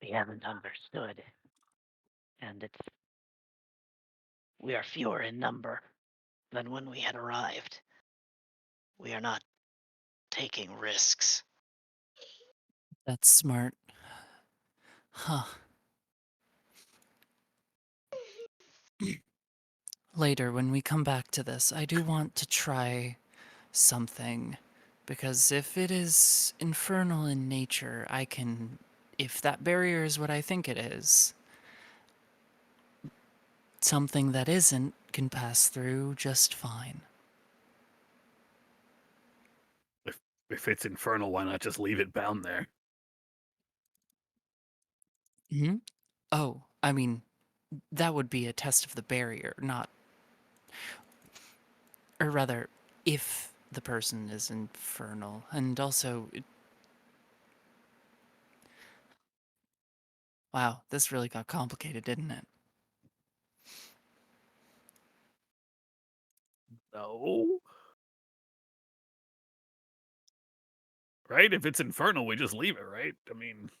We haven't understood. And we are fewer in number than when we had arrived. We are not taking risks. That's smart. Huh. Later, when we come back to this, I do want to try something. Because if it is infernal in nature, I can. If that barrier is what I think it is, something that isn't can pass through just fine. If it's infernal, why not just leave it bound there? Hmm? Oh, I mean, that would be a test of the barrier, not. Or rather, if the person is infernal. And also. Wow, this really got complicated, didn't it? No. Right? If it's infernal, we just leave it, right? I mean,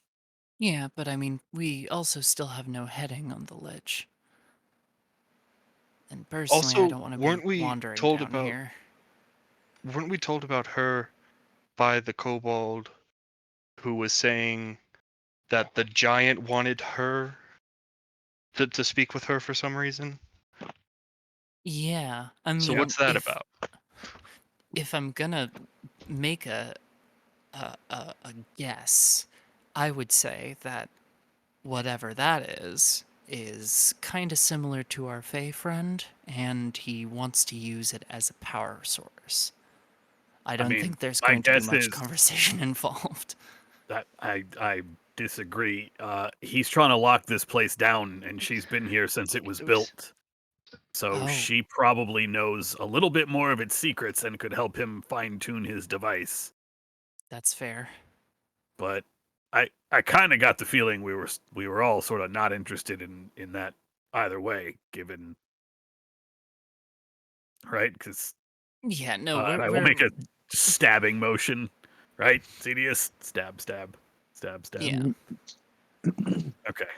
Yeah, but I mean, we also still have no heading on the ledge. And personally, I Also, don't want to be wandering down here. weren't we told about her by the kobold who was saying that the giant wanted her to speak with her for some reason? Yeah, I So mean, what's that about? if I'm gonna make a guess, I would say that whatever that is kind of similar to our Fey friend, and he wants to use it as a power source. I I don't mean, think there's my going to be guess much is conversation involved. that I disagree. He's trying to lock this place down, and she's been here since it was Oops. built. So Oh. she probably knows a little bit more of its secrets and could help him fine tune his device. That's fair. But I kind of got the feeling we were all sort of not interested in that either way, given right because Yeah, no, and I will make a stabbing motion, right? Cedius, stab, stab, stab, stab. yeah. Okay,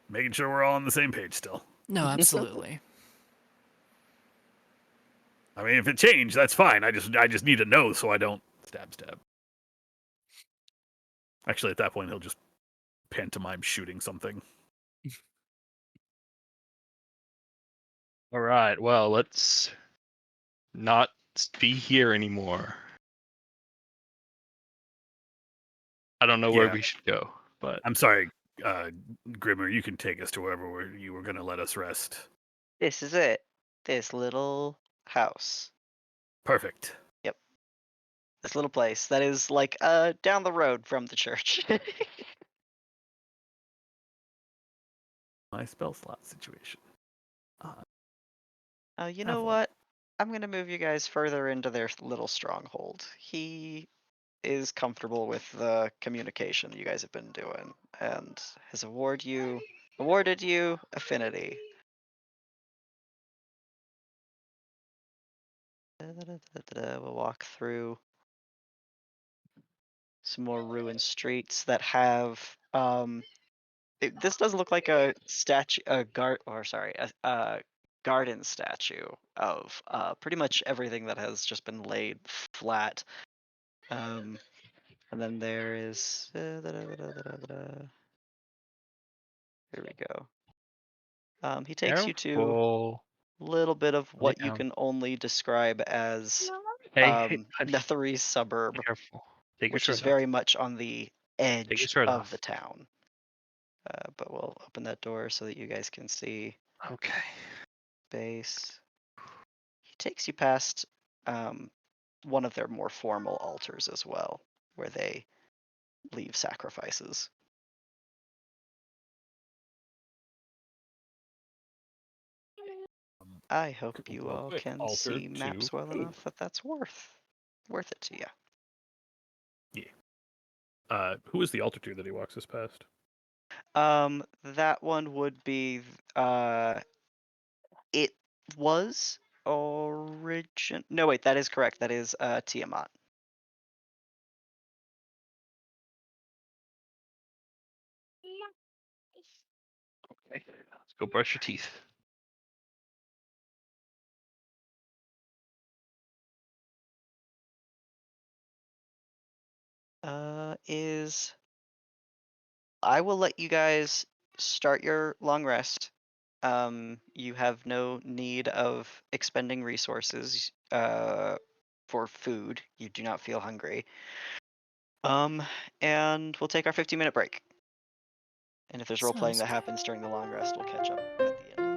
making sure we're all on the same page still. No, absolutely. I mean, if it changed, that's fine. I just need to know so I don't stab, stab. Actually, at that point, he'll just pantomime shooting something. All right, well, let's not be here anymore. I don't know where Yeah. we should go, but I'm sorry, Grimmer. You can take us to wherever you were going to let us rest. This is it. This little house. Perfect. This little place that is like down the road from the church. My spell slot situation. You know Have one. what? I'm gonna move you guys further into their little stronghold. He is comfortable with the communication you guys have been doing and has awarded you affinity. We'll walk through some more ruined streets that have this does look like a statue, a garden statue of pretty much everything that has just been laid flat. And then there is here we go. He takes you to careful. a little bit of Lay what you down. can only describe as Hey, honey, Nethery's suburb, be careful. Take your which is shirt very off. much on the Take your edge shirt of off. the town. But we'll open that door so that you guys can see Okay. base. He takes you past one of their more formal altars as well, where they leave sacrifices. I hope you Real all quick, can altar see maps to- well enough that that's worth it to you. Who is the altar to that he walks us past? That one would be it was origin. No, wait, that is correct. That is Tiamat. Okay. Let's go brush your teeth. Is I will let you guys start your long rest. You have no need of expending resources for food. You do not feel hungry. And we'll take our 15-minute break. And if there's role playing Sounds that good. happens during the long rest, we'll catch up at the end.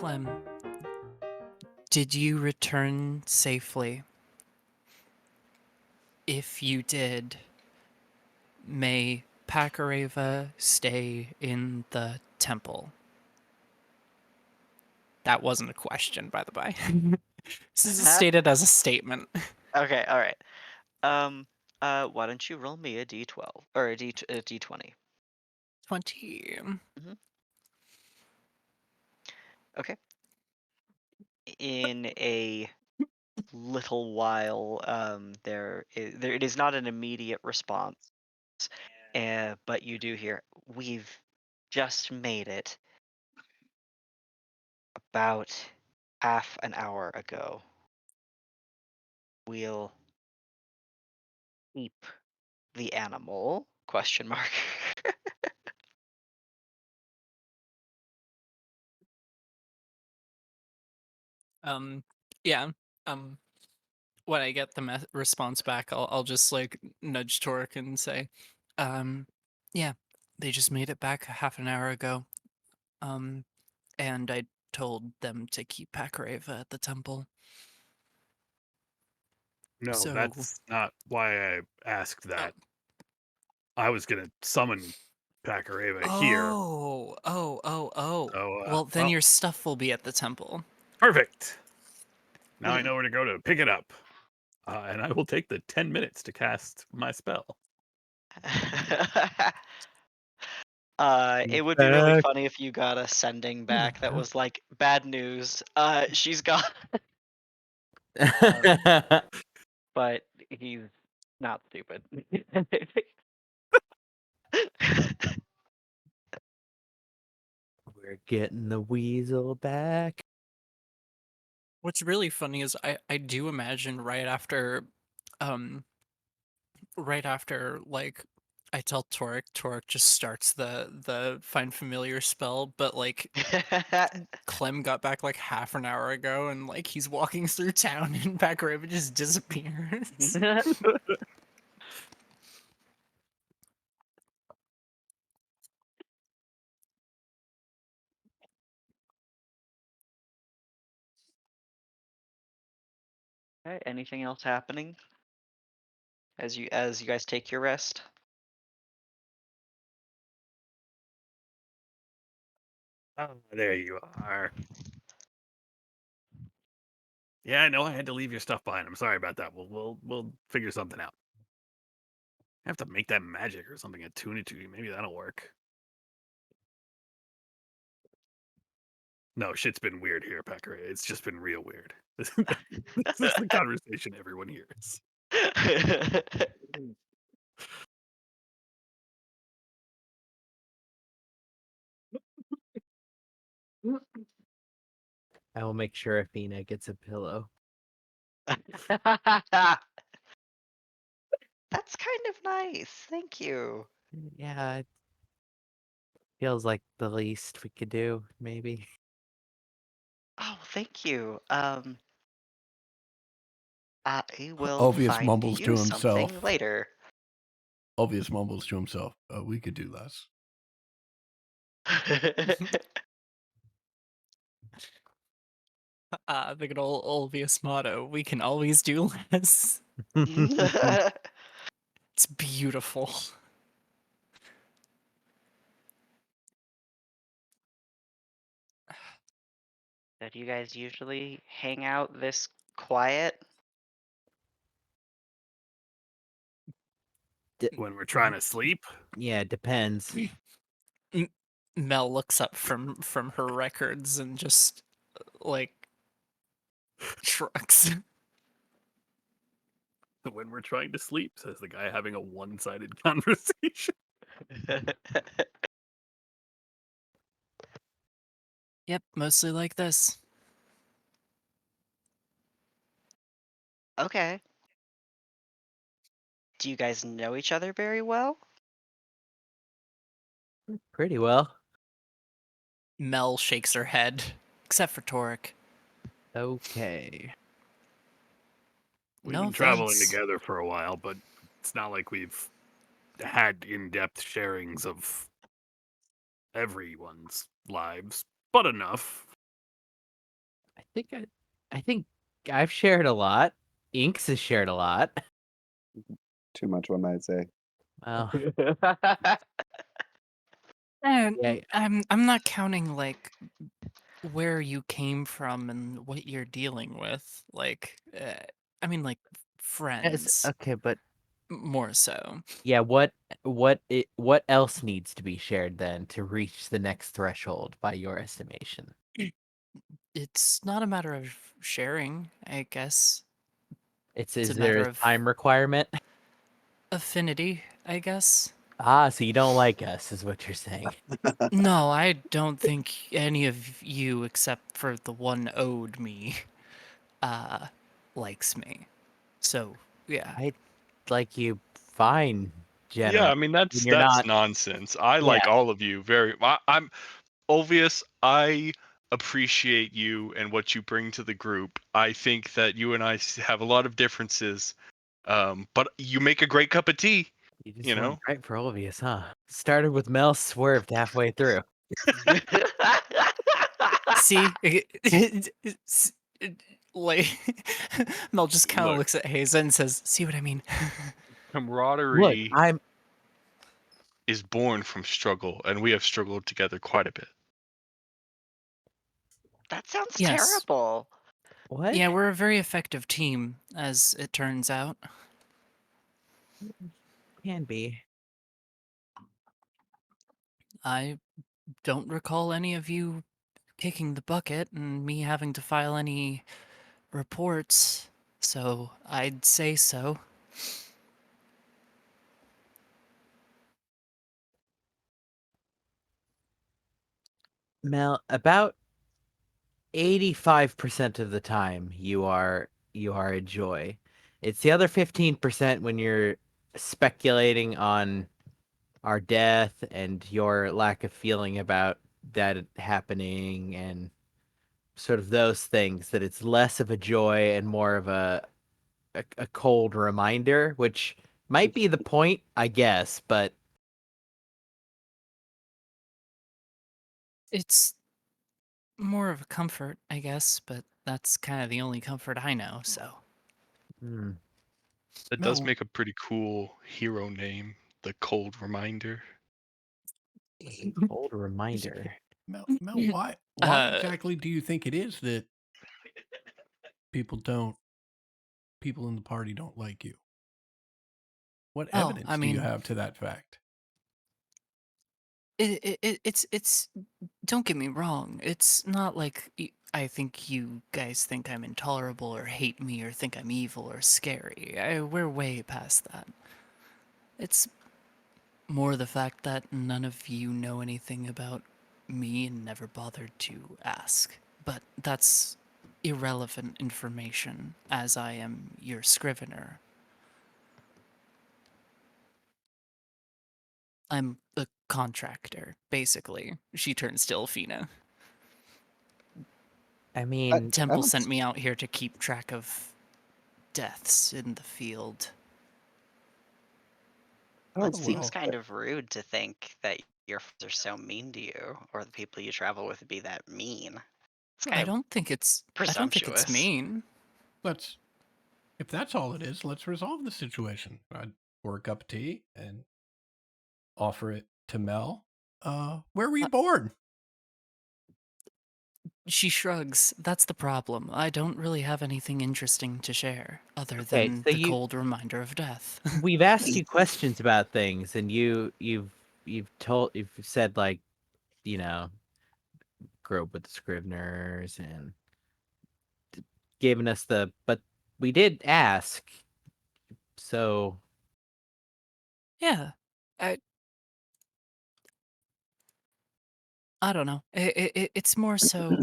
Clem, did you return safely? If you did, may Pakareva stay in the temple? That wasn't a question, by the by. This is stated as a statement. Okay, all right. Why don't you roll me a d12 or a d20? 20. Okay. In a little while, there it is not an immediate response, but you do hear, we've just made it about half an hour ago. We'll keep the animal? Question mark. Yeah. When I get the response back, I'll just like nudge Torque and say, yeah, they just made it back half an hour ago. And I told them to keep Pakareva at the temple. No, So- that's not why I asked that. I was gonna summon Pakareva here. Oh. So, Well, then well, your stuff will be at the temple. perfect. Now I know where to go to pick it up. And I will take the 10 minutes to cast my spell. It would be really funny if you got a sending back that was like, bad news. She's gone. But he's not stupid. We're getting the weasel back. What's really funny is I do imagine right after like I tell Torque just starts the find familiar spell, but like Clem got back like half an hour ago and like he's walking through town and Pakareva just disappears. Okay, anything else happening as you guys take your rest? Oh, there you are. Yeah, I know I had to leave your stuff behind. I'm sorry about that. We'll figure something out. I have to make that magic or something, attune it to you. Maybe that'll work. No, shit's been weird here, Packer. It's just been real weird. This is the conversation everyone hears. I will make sure Athena gets a pillow. That's kind of nice. Thank you. Yeah, it feels like the least we could do, maybe. Oh, thank you. I will Obvious find mumbles you to something himself. later. Obvious mumbles to himself. We could do less. The good old obvious motto, we can always do less. It's beautiful. So do you guys usually hang out this quiet? When we're trying to sleep, Yeah, it depends. Mel looks up from her records and just like shrugs. when we're trying to sleep, says the guy having a one-sided conversation. Yep, mostly like this. Okay. Do you guys know each other very well? Pretty well. Mel shakes her head, except for Torque. Okay. We've No been traveling thanks. together for a while, but it's not like we've had in-depth sharings of everyone's lives, but enough. I think I've shared a lot. Inks has shared a lot. Too much, one might say. Well, And yeah, I'm not counting like where you came from and what you're dealing with. Like, I mean, like friends okay, but more so. yeah, what else needs to be shared then to reach the next threshold by your estimation? It's not a matter of sharing, I guess. It's It's is a there matter a of time requirement? affinity, I guess. Ah, so you don't like us, is what you're saying. No, I don't think any of you, except for the one owed me, uh, likes me. So, yeah. I like you fine, Yeah, generally. I mean When that's you're that's not, nonsense. I yeah, like all of you very. I'm obvious. I appreciate you and what you bring to the group. I think that you and I have a lot of differences, but you make a great cup of tea. you just You went know. right for obvious, huh? Started with Mel, swerved halfway through. See? Like, Mel just kind of Look, looks at Haza and says, see what I mean? Look, camaraderie I'm is born from struggle, and we have struggled together quite a bit. That sounds Yes. terrible. what? Yeah, we're a very effective team, as it turns out. Can be. I don't recall any of you kicking the bucket and me having to file any reports, so I'd say so. Mel, about 85% of the time you are a joy. It's the other 15% when you're speculating on our death and your lack of feeling about that happening and sort of those things that it's less of a joy and more of a cold reminder, which might be the point, I guess, but It's more of a comfort, I guess, but that's kind of the only comfort I know, so. hmm, That does Mel, make a pretty cool hero name, the Cold Reminder. cold reminder. Mel, why Uh, exactly do you think it is that people in the party don't like you? What oh, I evidence do you mean, have to that fact? it's don't get me wrong. It's not like I think you guys think I'm intolerable or hate me or think I'm evil or scary. We're way past that. It's more the fact that none of you know anything about me and never bothered to ask. But that's irrelevant information, as I am your scrivener. I'm a contractor, basically. She turns to Elfina. I I, mean, I Temple don't. sent me out here to keep track of deaths in the field. I Well, don't it Oh see. seems well, kind of rude to think that your friends are so mean to you, or the people you travel with would be that mean. It's kind I of don't think it's presumptuous. mean. let's if that's all it is, let's resolve the situation. I'd pour a cup of tea and offer it to Mel. Where were you Uh, born? She shrugs. That's the problem. I don't really have anything interesting to share, other okay, than so the cold reminder of death. we've asked you questions about things and you've said like, you know, grew up with the Scriveners and given us but we did ask, so Yeah, I I don't know. It's more so.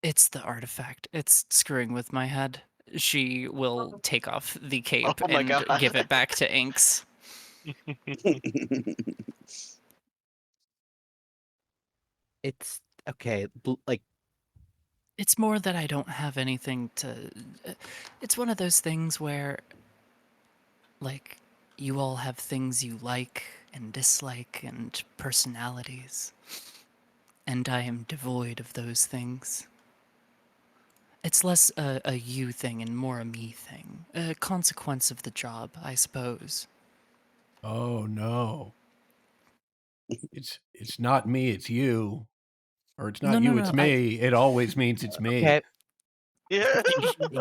It's the artifact. It's screwing with my head. She will take off the cape Oh my and give god. it back to Inks. it's okay, like It's more that I don't have anything to. It's one of those things where, like, you all have things you like and dislike and personalities. and I am devoid of those things. It's less a you thing and more a me thing. A consequence of the job, I suppose. Oh no. It's not me, it's you. Or it's not No, no, you, it's no. me. It always means it's me. Okay. Yeah.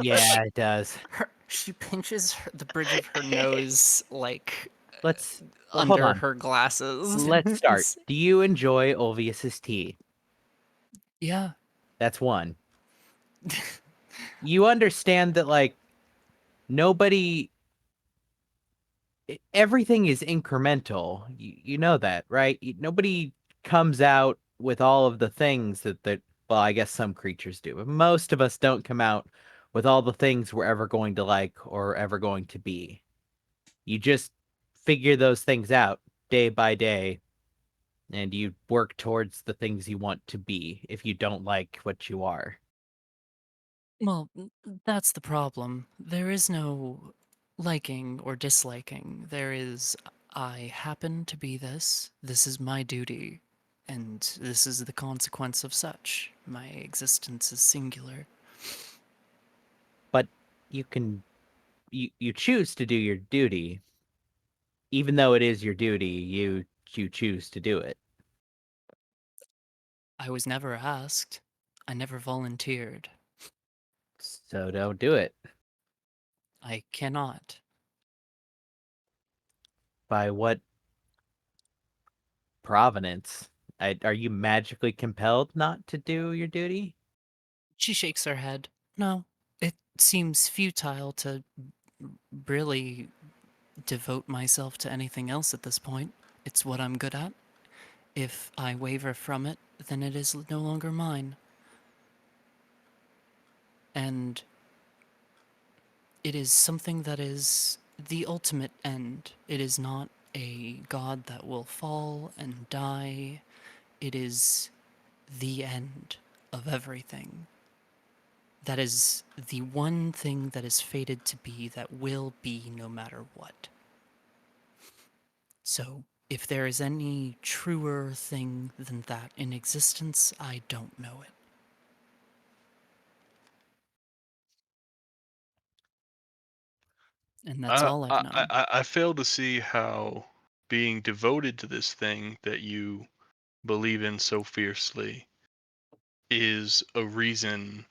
Yeah, it does. She pinches the bridge of her nose, like, Let's hold under on. her glasses. Let's start. Do you enjoy Ulvius's tea? Yeah. That's one. You understand that, like, nobody. Everything is incremental. You know that, right? Nobody comes out with all of the things that. Well, I guess some creatures do, but most of us don't come out with all the things we're ever going to like or ever going to be. You just figure those things out day by day, and you work towards the things you want to be if you don't like what you are. Well, that's the problem. There is no liking or disliking. There is, I happen to be this. This is my duty. And this is the consequence of such. My existence is singular. But you can you choose to do your duty. Even though it is your duty, you choose to do it. I was never asked. I never volunteered. So don't do it. I cannot. By what provenance? Are you magically compelled not to do your duty? She shakes her head. No, it seems futile to really devote myself to anything else at this point. It's what I'm good at. If I waver from it, then it is no longer mine. And it is something that is the ultimate end. It is not a god that will fall and die. It is the end of everything. That is the one thing that is fated to be that will be no matter what. So, if there is any truer thing than that in existence, I don't know it. And that's all I've known. I fail to see how being devoted to this thing that you believe in so fiercely is a reason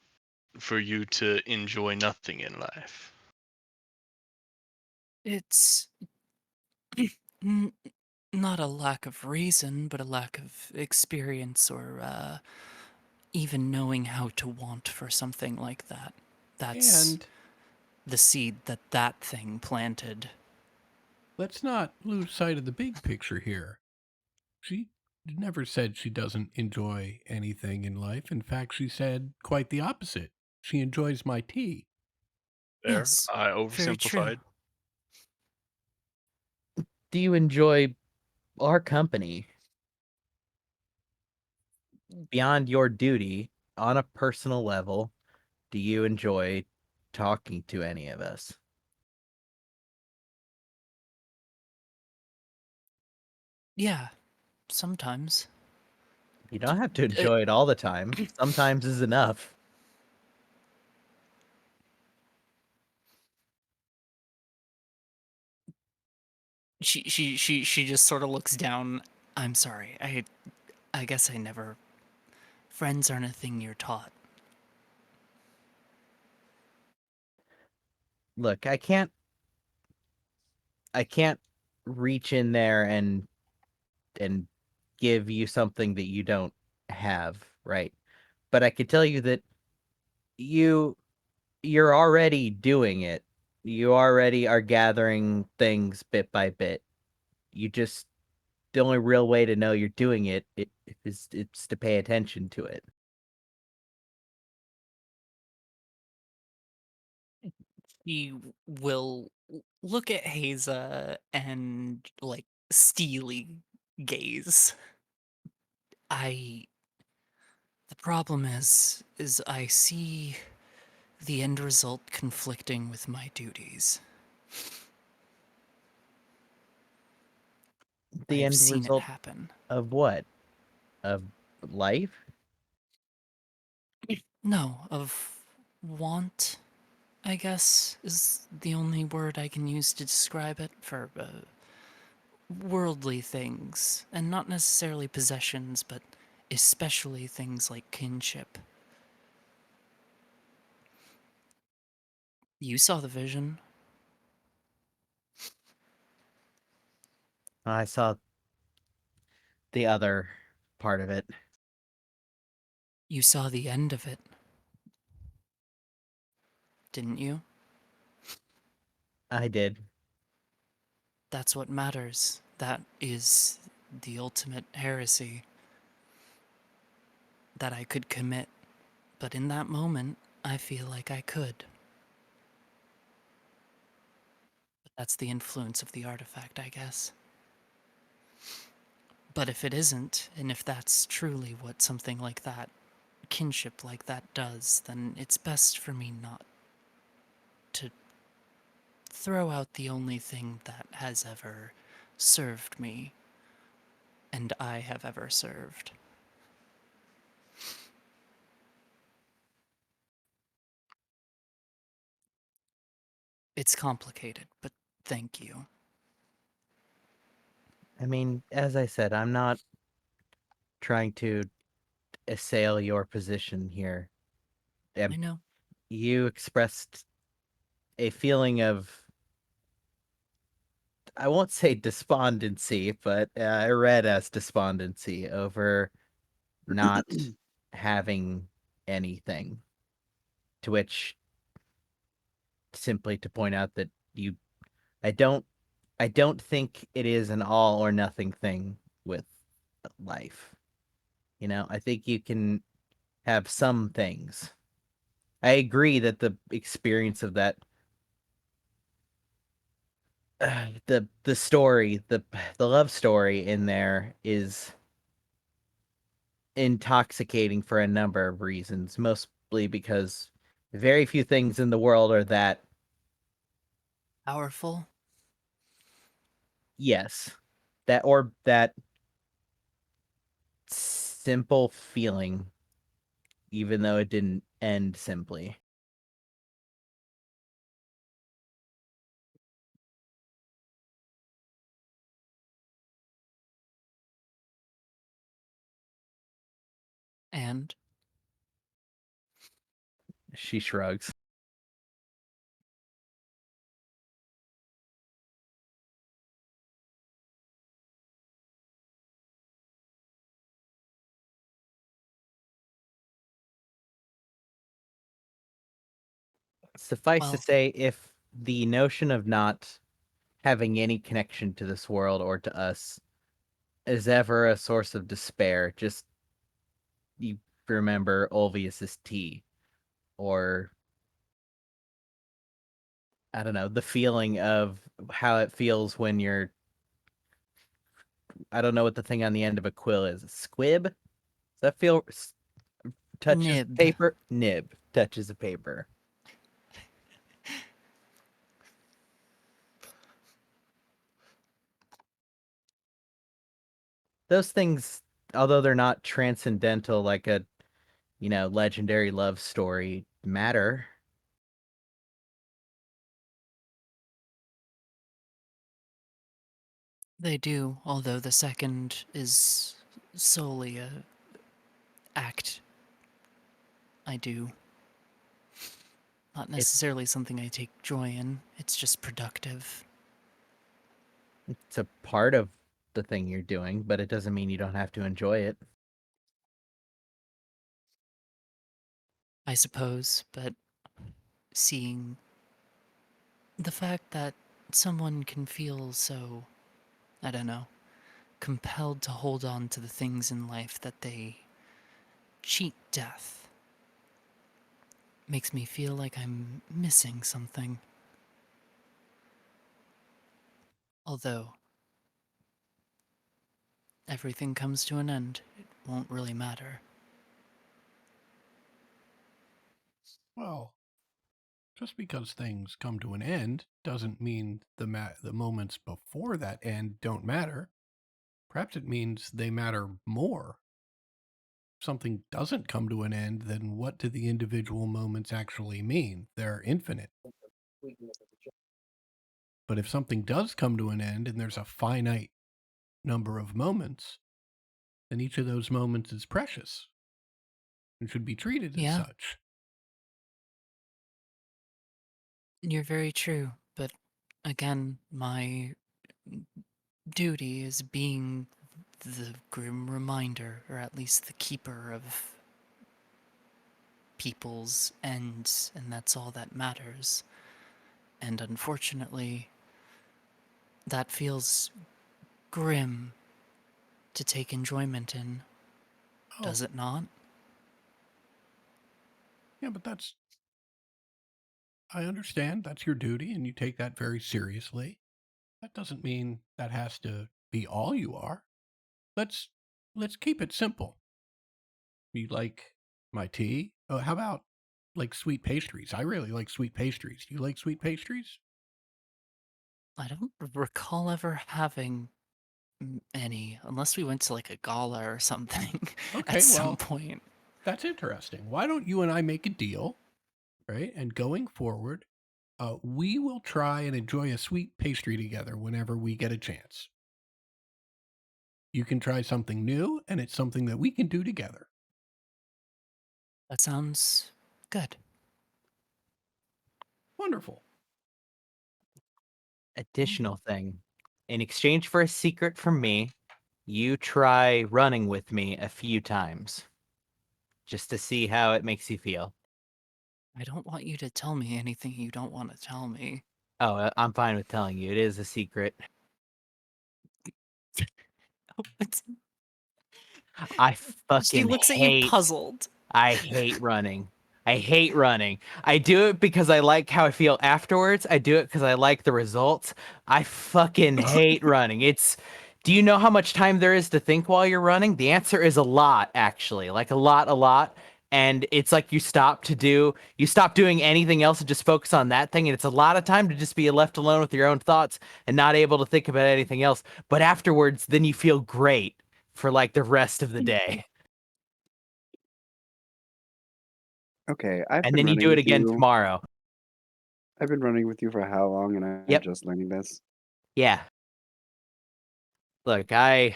for you to enjoy nothing in life. It's not a lack of reason, but a lack of experience or even knowing how to want for something like that. That's And the seed that thing planted. let's not lose sight of the big picture here. She never said she doesn't enjoy anything in life. In fact, she said quite the opposite. She enjoys my tea. There, Yes, I very true. oversimplified. Do you enjoy our company beyond your duty on a personal level? Do you enjoy talking to any of us? Yeah, sometimes. You don't have to enjoy it all the time. Sometimes is enough. She just sort of looks down. I'm sorry. I guess I never. Friends aren't a thing you're taught. Look, I can't reach in there and give you something that you don't have, right? But I could tell you that you're already doing it. You already are gathering things bit by bit. You just the only real way to know you're doing it's to pay attention to it. He will look at Haza and, like, steely gaze. The problem is I see the end result conflicting with my duties. The I've end seen it result happen. of what? Of life? No, of want, I guess, is the only word I can use to describe it for worldly things, and not necessarily possessions, but especially things like kinship. You saw the vision. I saw the other part of it. You saw the end of it, didn't you? I did. That's what matters. That is the ultimate heresy that I could commit. But in that moment, I feel like I could. But that's the influence of the artifact, I guess. But if it isn't, and if that's truly what something like that, kinship like that does, then it's best for me not to throw out the only thing that has ever served me, and I have ever served. It's complicated, but thank you. I mean, as I said, I'm not trying to assail your position here. I know. You expressed a feeling of, I won't say despondency, but I read as despondency over not having anything. To which, simply to point out that I don't, I don't think it is an all or nothing thing with life. You know, I think you can have some things. I agree that the experience of that, the story, the love story in there is intoxicating for a number of reasons, mostly because very few things in the world are that, Powerful? yes, that simple feeling, even though it didn't end simply. And She shrugs. Suffice to well, say, if the notion of not having any connection to this world or to us is ever a source of despair, just you remember Ulvius's tea, or I don't know, the feeling of how it feels when you're, I don't know what the thing on the end of a quill is. A squib? Does that feel touches nib. paper? Nib touches a paper. Those things, although they're not transcendental like a, legendary love story, matter. They do, although the second is solely a act I do. Not necessarily something I take joy in, it's just productive. It's a part of the thing you're doing, but it doesn't mean you don't have to enjoy it. I suppose, but seeing the fact that someone can feel so, I don't know, compelled to hold on to the things in life that they cheat death makes me feel like I'm missing something. Although, everything comes to an end, it won't really matter. Well, just because things come to an end doesn't mean the moments before that end don't matter. Perhaps it means they matter more. something doesn't come to an end, then what do the individual moments actually mean? They're infinite. But if something does come to an end and there's a finite number of moments, then each of those moments is precious and should be treated as Yeah. such. You're very true, but again, my duty is being the grim reminder, or at least the keeper of people's ends, and that's all that matters. And unfortunately, that feels grim to take enjoyment in, does Oh, it not? yeah, but I understand that's your duty and you take that very seriously. That doesn't mean that has to be all you are. Let's let's keep it simple. You like my tea? Oh, how about like sweet pastries? I really like sweet pastries. Do you like sweet pastries? I don't recall ever having any, unless we went to like a gala or something at Okay, some well, point. that's interesting. Why don't you and I make a deal, right? And going forward, we will try and enjoy a sweet pastry together whenever we get a chance. You can try something new, and it's something that we can do together. That sounds good. Wonderful. Additional thing. In exchange for a secret from me, you try running with me a few times. Just to see how it makes you feel. I don't want you to tell me anything you don't want to tell me. Oh, I'm fine with telling you. It is a secret. It's- I She fucking looks at you hate puzzled. I hate running. I hate running. I do it because I like how I feel afterwards. I do it because I like the results. I fucking hate running. Do you know how much time there is to think while you're running? The answer is a lot, actually. Like a lot. And it's like you stop doing anything else and just focus on that thing. And it's a lot of time to just be left alone with your own thoughts and not able to think about anything else. But afterwards, then you feel great for like the rest of the day. Okay, I've And been then you running do it with again you. tomorrow. I've been running with you for how long, and I'm Yep. just learning this. Yeah. Look, I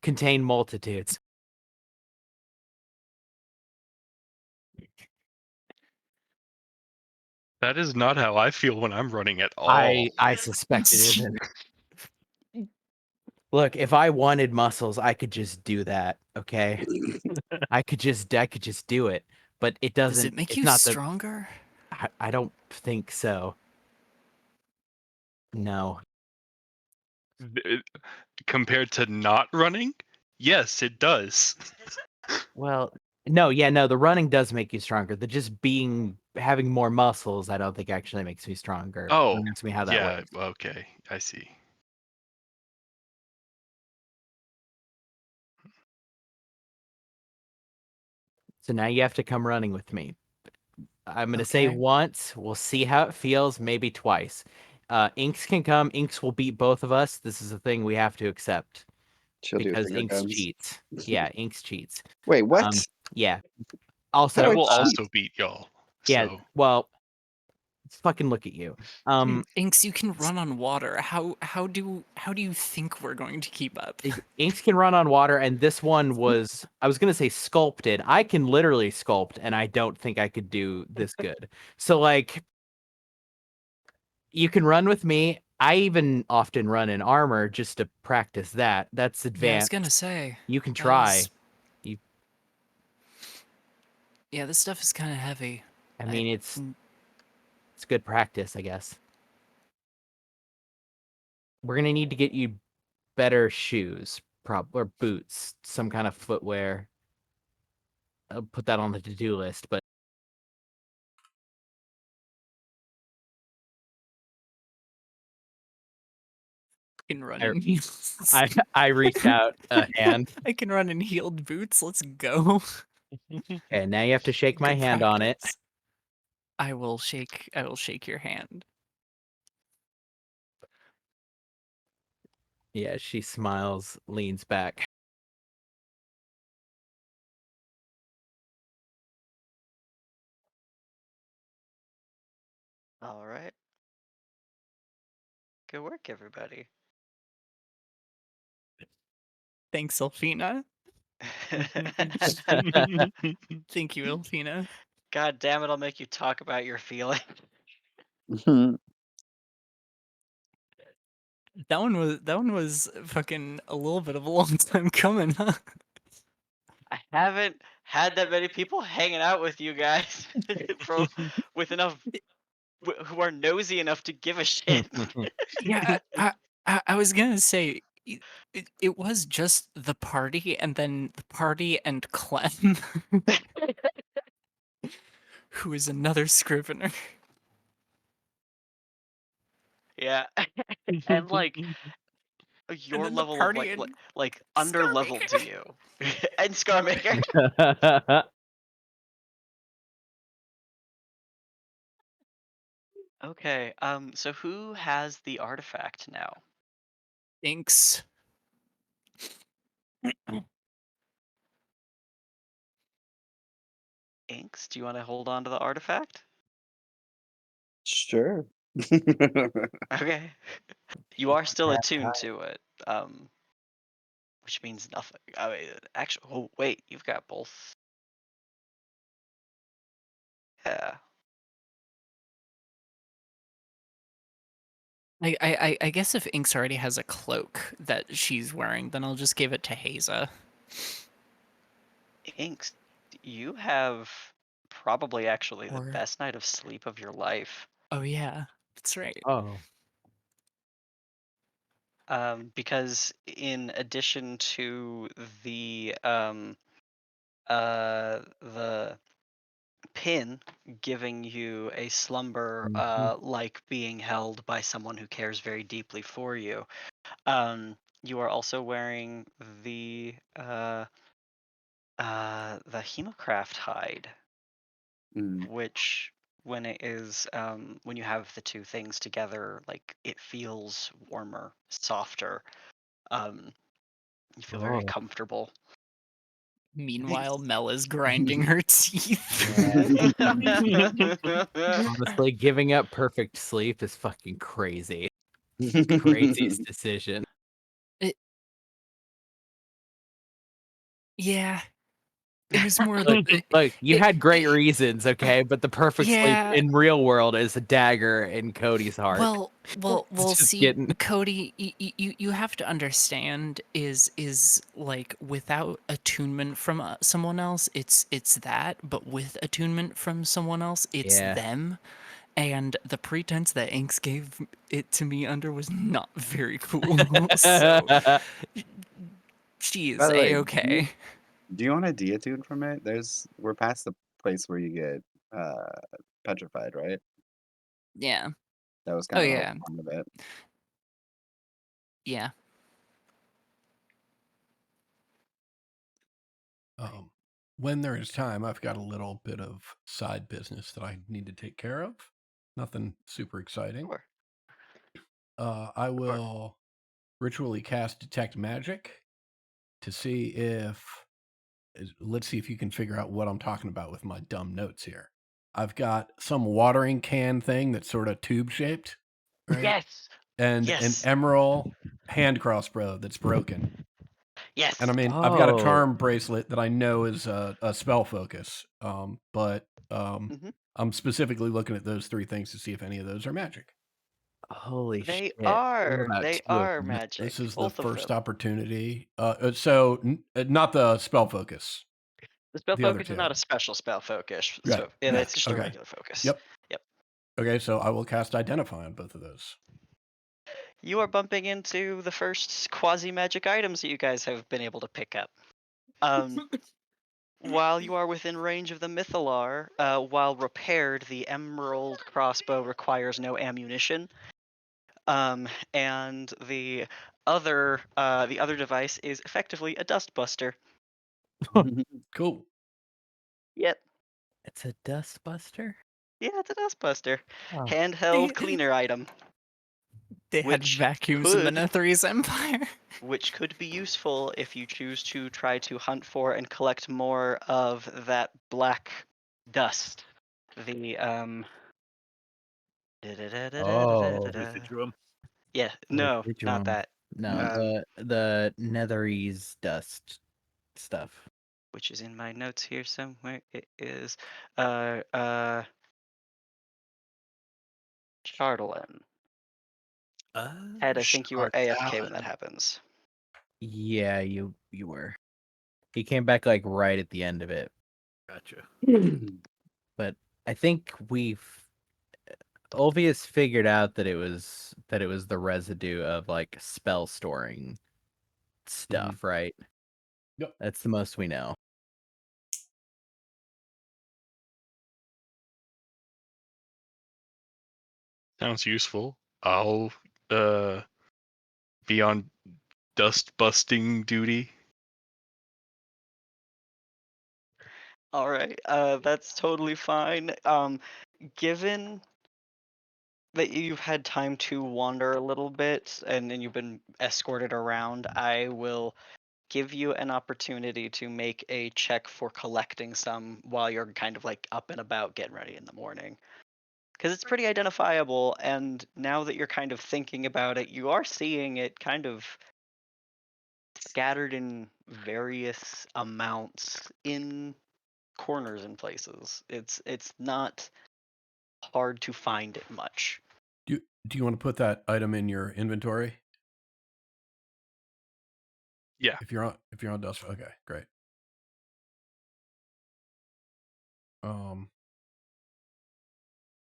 contain multitudes. That is not how I feel when I'm running at all. I suspect it isn't. Look, if I wanted muscles, I could just do that, okay? I could just do it. But it Does doesn't it make it's you not stronger? I don't think so. No. Compared to not running, yes, it does. Well, no, the running does make you stronger. The just having more muscles, I don't think actually makes me stronger. Oh, Don't ask me how that yeah, works. okay, I see. So now you have to come running with me. I'm gonna say Okay. once. We'll see how it feels. Maybe twice. Inks can come. Inks will beat both of us. This is a thing we have to accept She'll do because finger Inks guns. cheats. Yeah, Inks cheats. Wait, what? Yeah. How Also, do I I will cheat? also beat y'all. yeah. So Well, let's fucking look at you. Inks, you can run on water. How do you think we're going to keep up? Inks can run on water, and this one was, I was gonna say sculpted. I can literally sculpt, and I don't think I could do this good. So like, you can run with me. I even often run in armor just to practice that. That's Yeah, I was advanced. gonna say. You can that try. is- Yeah, this stuff is kind of heavy. I mean, mm, it's good practice, I guess. We're gonna need to get you better shoes, or boots, some kind of footwear. I'll put that on the to-do list, but can run I- in heels. I reached out a hand. I can run in heeled boots. Let's go. Okay, now you have to shake my Good hand on it. practice. I will shake your hand. Yeah, she smiles, leans back. All right. Good work, everybody. Thanks, Elfina. Thank you, Elfina. God damn it! I'll make you talk about your feeling. That one was fucking a little bit of a long time coming, huh? I haven't had that many people hanging out with you guys for with enough who are nosy enough to give a shit. Yeah, I was gonna say it was just the party and then the party and Clem, who is another scrivener. Yeah, and like And your then the level of party and like under level to Scarmaker. you, and Scarmaker. Okay, so who has the artifact now? Thanks. Inks, do you want to hold on to the artifact? Sure. Okay. You are still attuned to it, which means nothing. I mean, actually, oh wait, you've got both. Yeah. I guess if Inks already has a cloak that she's wearing, then I'll just give it to Haza. Inks, you have probably actually the Or best night of sleep of your life. oh yeah, that's right. Oh. Because in addition to the the pin giving you a slumber like being held by someone who cares very deeply for you, you are also wearing the hemocraft hide, Mm. which when it is when you have the two things together, like it feels warmer, softer. You feel very Oh. comfortable. Meanwhile, Mel is grinding her teeth. Honestly, giving up perfect sleep is fucking crazy. Craziest decision. Yeah, it was more Look, like look, you had great reasons, okay? But the perfect sleep yeah. in real world is a dagger in Cody's heart. Well, It's just see, getting- Cody, you have to understand is like without attunement from someone else, it's that, but with attunement from someone else, it's Yeah. them. And the pretense that Inks gave it to me under was not very cool. So she is By the way, a-okay. do you want a deattune from it? We're past the place where you get petrified, right? Yeah. That was Oh kind of the yeah. whole point of it. Yeah. When there is time, I've got a little bit of side business that I need to take care of. Nothing super exciting. Sure. I will ritually cast Detect Magic to see if. Let's see if you can figure out what I'm talking about with my dumb notes here. I've got some watering can thing that's sort of tube shaped, right? Yes. And Yes. an emerald hand crossbow that's broken. Yes. And I mean, I've got a Oh. charm bracelet that I know is a spell focus, but Mhm. I'm specifically looking at those three things to see if any of those are magic. Holy They shit. What are. about They two of are them? magic. This is the Both of first them. opportunity. So not the spell focus. The spell the other focus is two. not a special spell focus. Right, So right, it's just a okay. regular focus. Yep. Yep. Okay, so I will cast Identify on both of those. You are bumping into the first quasi magic items that you guys have been able to pick up. While you are within range of the Mythalar, while repaired, the emerald crossbow requires no ammunition. And the other device is effectively a dustbuster. Cool. Yep. It's a dustbuster? Yeah, it's a dustbuster. Oh. Handheld cleaner item. They had Which vacuums in could- Manethri's empire. Which could be useful if you choose to try to hunt for and collect more of that black dust. The Oh, Residuum. Yeah, no, not residuum. that. No, Um, the netherese dust stuff. which is in my notes here somewhere. It is uh Chardolin. Ed, I think you were AFK when that happens. Yeah, you were. He came back like right at the end of it, Gotcha. but I think Ulvius figured out that it was the residue of like spell storing stuff, right? Yep. That's the most we know. Sounds useful. I'll be on dust busting duty. All right, that's totally fine. Given that you've had time to wander a little bit and then you've been escorted around, I will give you an opportunity to make a check for collecting some while you're kind of like up and about getting ready in the morning. Because it's pretty identifiable, and now that you're kind of thinking about it, you are seeing it kind of scattered in various amounts in corners and places. It's not hard to find it much. Do you want to put that item in your inventory? Yeah. If you're on dust, okay, great.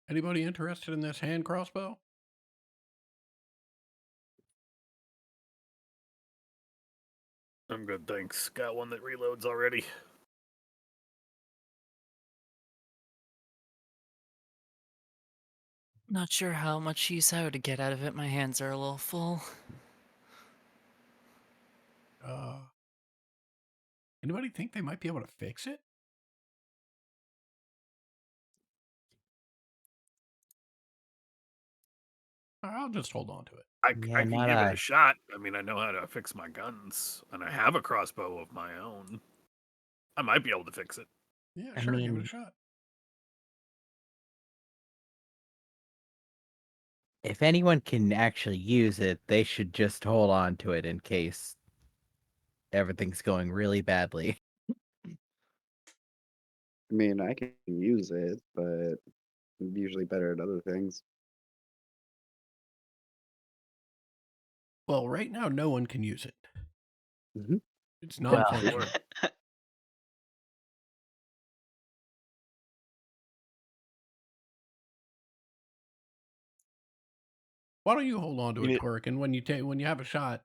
Anybody interested in this hand crossbow? I'm good, thanks. Got one that reloads already. Not sure how much use I would get out of it. My hands are a little full. Anybody think they might be able to fix it? I'll just hold on to it. I Yeah, can not give it I. a shot. I mean, I know how to fix my guns, and I have a crossbow of my own. I might be able to fix it. Yeah, I sure, give it a mean, shot. if anyone can actually use it, they should just hold on to it in case everything's going really badly. I mean, I can use it, but I'm usually better at other things. Well, right now, no one can use it. Mhm. It's Well, non-functional. Why don't you hold on to You it, need- Quirk, and when you have a shot,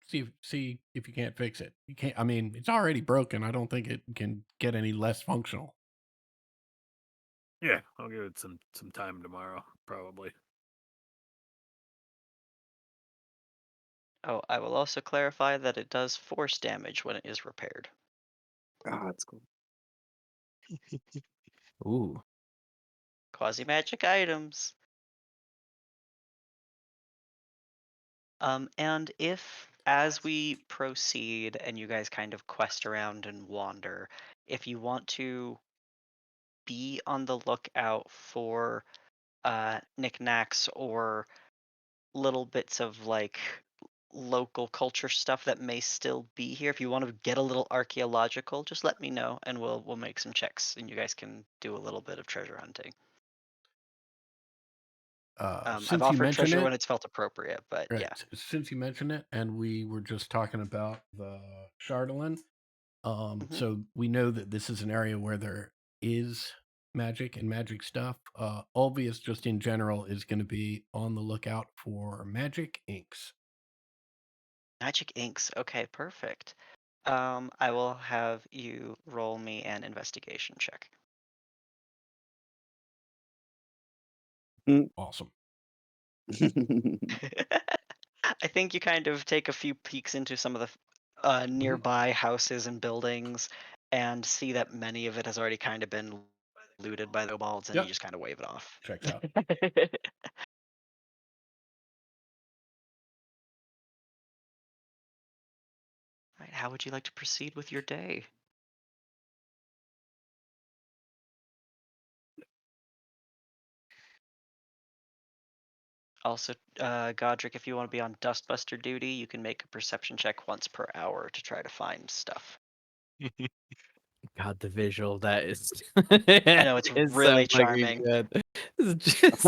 see if you can't fix it. You can't. I mean, it's already broken. I don't think it can get any less functional. Yeah, I'll give it some time tomorrow, probably. Oh, I will also clarify that it does force damage when it is repaired. Ah, that's cool. ooh. Quasi magic items. And if, as we proceed and you guys kind of quest around and wander, if you want to be on the lookout for knickknacks or little bits of like local culture stuff that may still be here, if you want to get a little archaeological, just let me know and we'll make some checks and you guys can do a little bit of treasure hunting. I've Since you offered mentioned treasure it, when it's felt appropriate, but right? yeah. Since you mentioned it, and we were just talking about the Chardolin, Mhm. so we know that this is an area where there is magic and magic stuff. Obvious, just in general, is going to be on the lookout for magic inks. Magic inks. Okay, perfect. I will have you roll me an investigation check. Awesome. I think you kind of take a few peeks into some of the nearby houses and buildings and see that many of it has already kind of been looted by the kobolds and you Yep. just kind of wave it off. Checks out. Right, how would you like to proceed with your day? Also, Godric, if you want to be on Dustbuster duty, you can make a perception check once per hour to try to find stuff. God, the visual of that is. I know it's is really so fucking charming. good. It's just.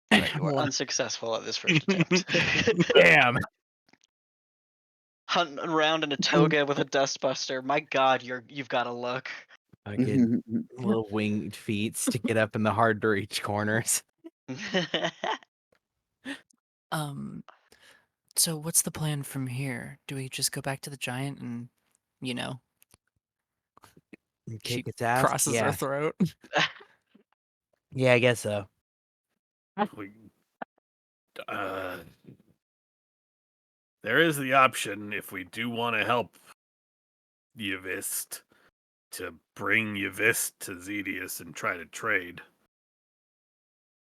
But you are unsuccessful at this first attempt. Damn. Hunting around in a toga with a dustbuster. My God, you've got to look. Fucking little winged feet to get up in the hard to reach corners. So what's the plan from here? Do we just go back to the giant and, you know, she Kick its ass. crosses Yeah. her throat? Yeah, I guess so. We, there is the option, if we do want to help Yvist, to bring Yvist to Zedius and try to trade.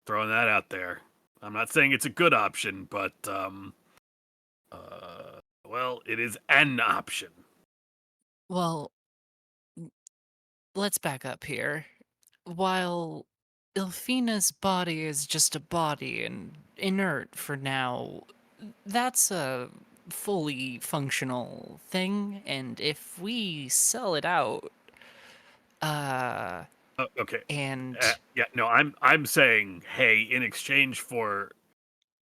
Throwing that out there. I'm not saying it's a good option, but well, it is an option. Well, let's back up here. While Ilfina's body is just a body and inert for now, that's a fully functional thing, and if we sell it out, Okay. and Yeah, no, I'm saying, hey, in exchange for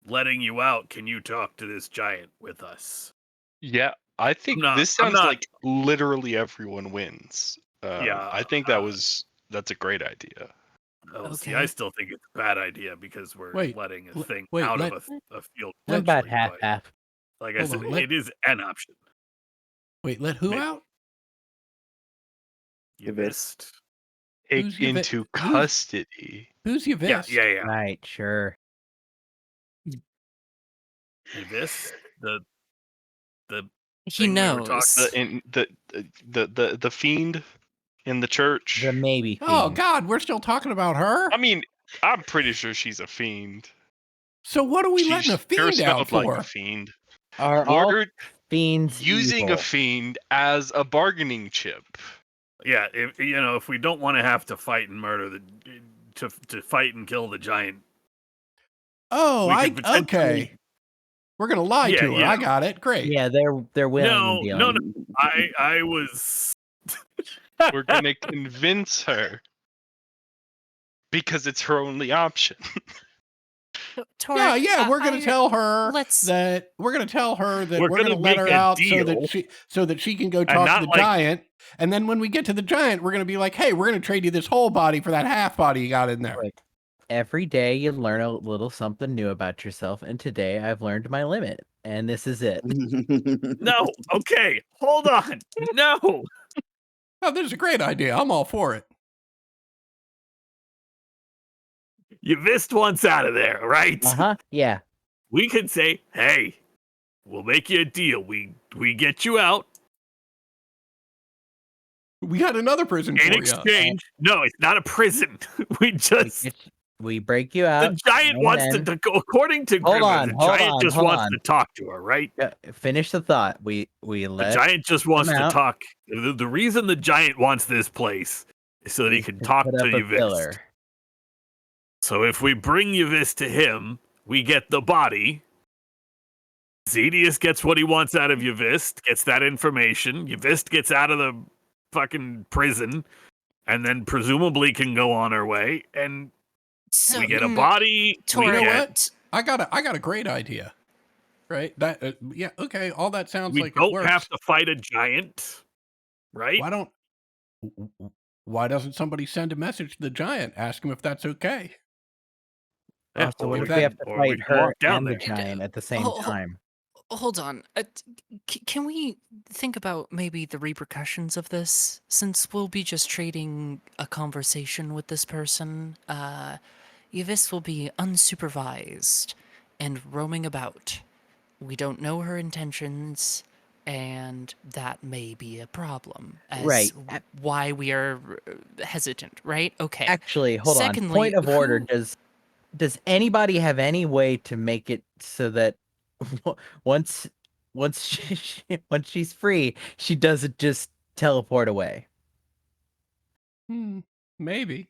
letting you out, can you talk to this giant with us? Yeah, I think not- this I'm sounds not- like literally everyone wins. Yeah, I think that's a great idea. Oh, see, Okay. I still think it's a bad idea because we're Wait, letting a le- thing wait, out let- of a field. I'm about potentially, half but half. like I Hold said, on, let- it is an option. Wait, let who Maybe. out? Yvist. Take Who's Yvette- into who's- custody. Who's Yeah, Yvist? yeah. Right, sure. Yvist, the he thing we were knows. The fiend in the church. The maybe. Oh fiend. God, we're still talking about her. I mean, I'm pretty sure she's a fiend. So what are we letting a Sure fiend out smelled like for? a fiend. Are all We're fiends using evil? a fiend as a bargaining chip. yeah. If we don't want to have to fight and murder to fight and kill the giant, Oh, we could potentially- okay. We're gonna lie Yeah, to her. yeah. I got it. Great. Yeah, they're willing No, and dealing. no. I was. We're gonna convince her because it's her only option. Torek, Yeah. We're gonna tell her let's- that we're gonna We're let gonna her make a out deal. so that she can go talk to not the like- giant. And then when we get to the giant, we're gonna be like, hey, we're gonna trade you this whole body for that half body you got in there. Right. Every day you learn a little something new about yourself, and today I've learned my limit, and this is it. No. Okay. Hold on. No. Oh, this is a great idea. I'm all for it. Yvist wants out of there, right? Yeah. We could say, hey, we'll make you a deal. We get you out We got another prison in for you. exchange. No, it's not a prison. We just We break you the out. giant and wants then- to go according to Hold Grimmer, on, the hold giant on, just hold wants on. to talk to her, right? Finish the thought. We The let giant just wants him to out. talk. The reason the giant wants this place is so that he can talk put to up a Yvist. pillar. So if we bring Yvist to him, we get the body. Zedius gets what he wants out of Yvist, gets that information. Yvist gets out of the fucking prison, and then presumably can go on her way. And So, we get a body. Torek, we You know get, what? I got a great idea. Right? That yeah, okay, all that sounds we like it don't works. have to fight a giant, right? Why doesn't somebody send a message to the giant, ask him if that's okay? Yeah, So or what we if we can- have to or we fight can her walk down and the there. giant at the same Oh, time? hold on. Can we think about maybe the repercussions of this? Since we'll be just trading a conversation with this person, Yvis will be unsupervised and roaming about. We don't know her intentions, and that may be a problem. As Right. Why we are hesitant, right? Okay. Actually, hold Secondly, on. Point of order. who- Does anybody have any way to make it so that once she's free, she doesn't just teleport away? Maybe.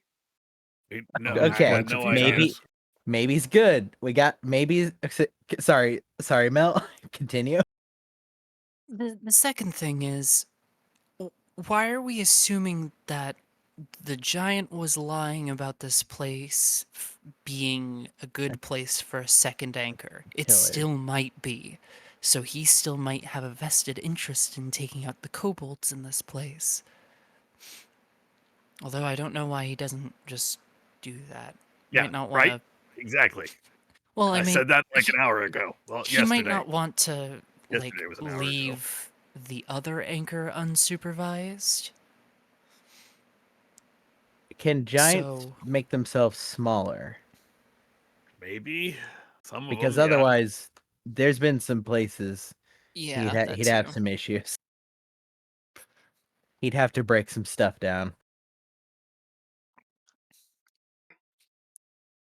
No, Okay, I have no maybe- ideas. Maybe's good. We got maybe. Sorry, Mel. Continue. The second thing is, why are we assuming that the giant was lying about this place being a good place for a second anchor? It Killer. still might be. So he still might have a vested interest in taking out the kobolds in this place. Although I don't know why he doesn't just do that. Yeah, Might not want right? to. Exactly. Well, I I mean, said that like he- an hour ago. Well, he yesterday. might not want to like Yesterday was an hour ago. leave the other anchor unsupervised. Can giants So- make themselves smaller? Maybe some of Because them. otherwise, there's been some places Yeah, he'd have some issues. He'd have to break some stuff down.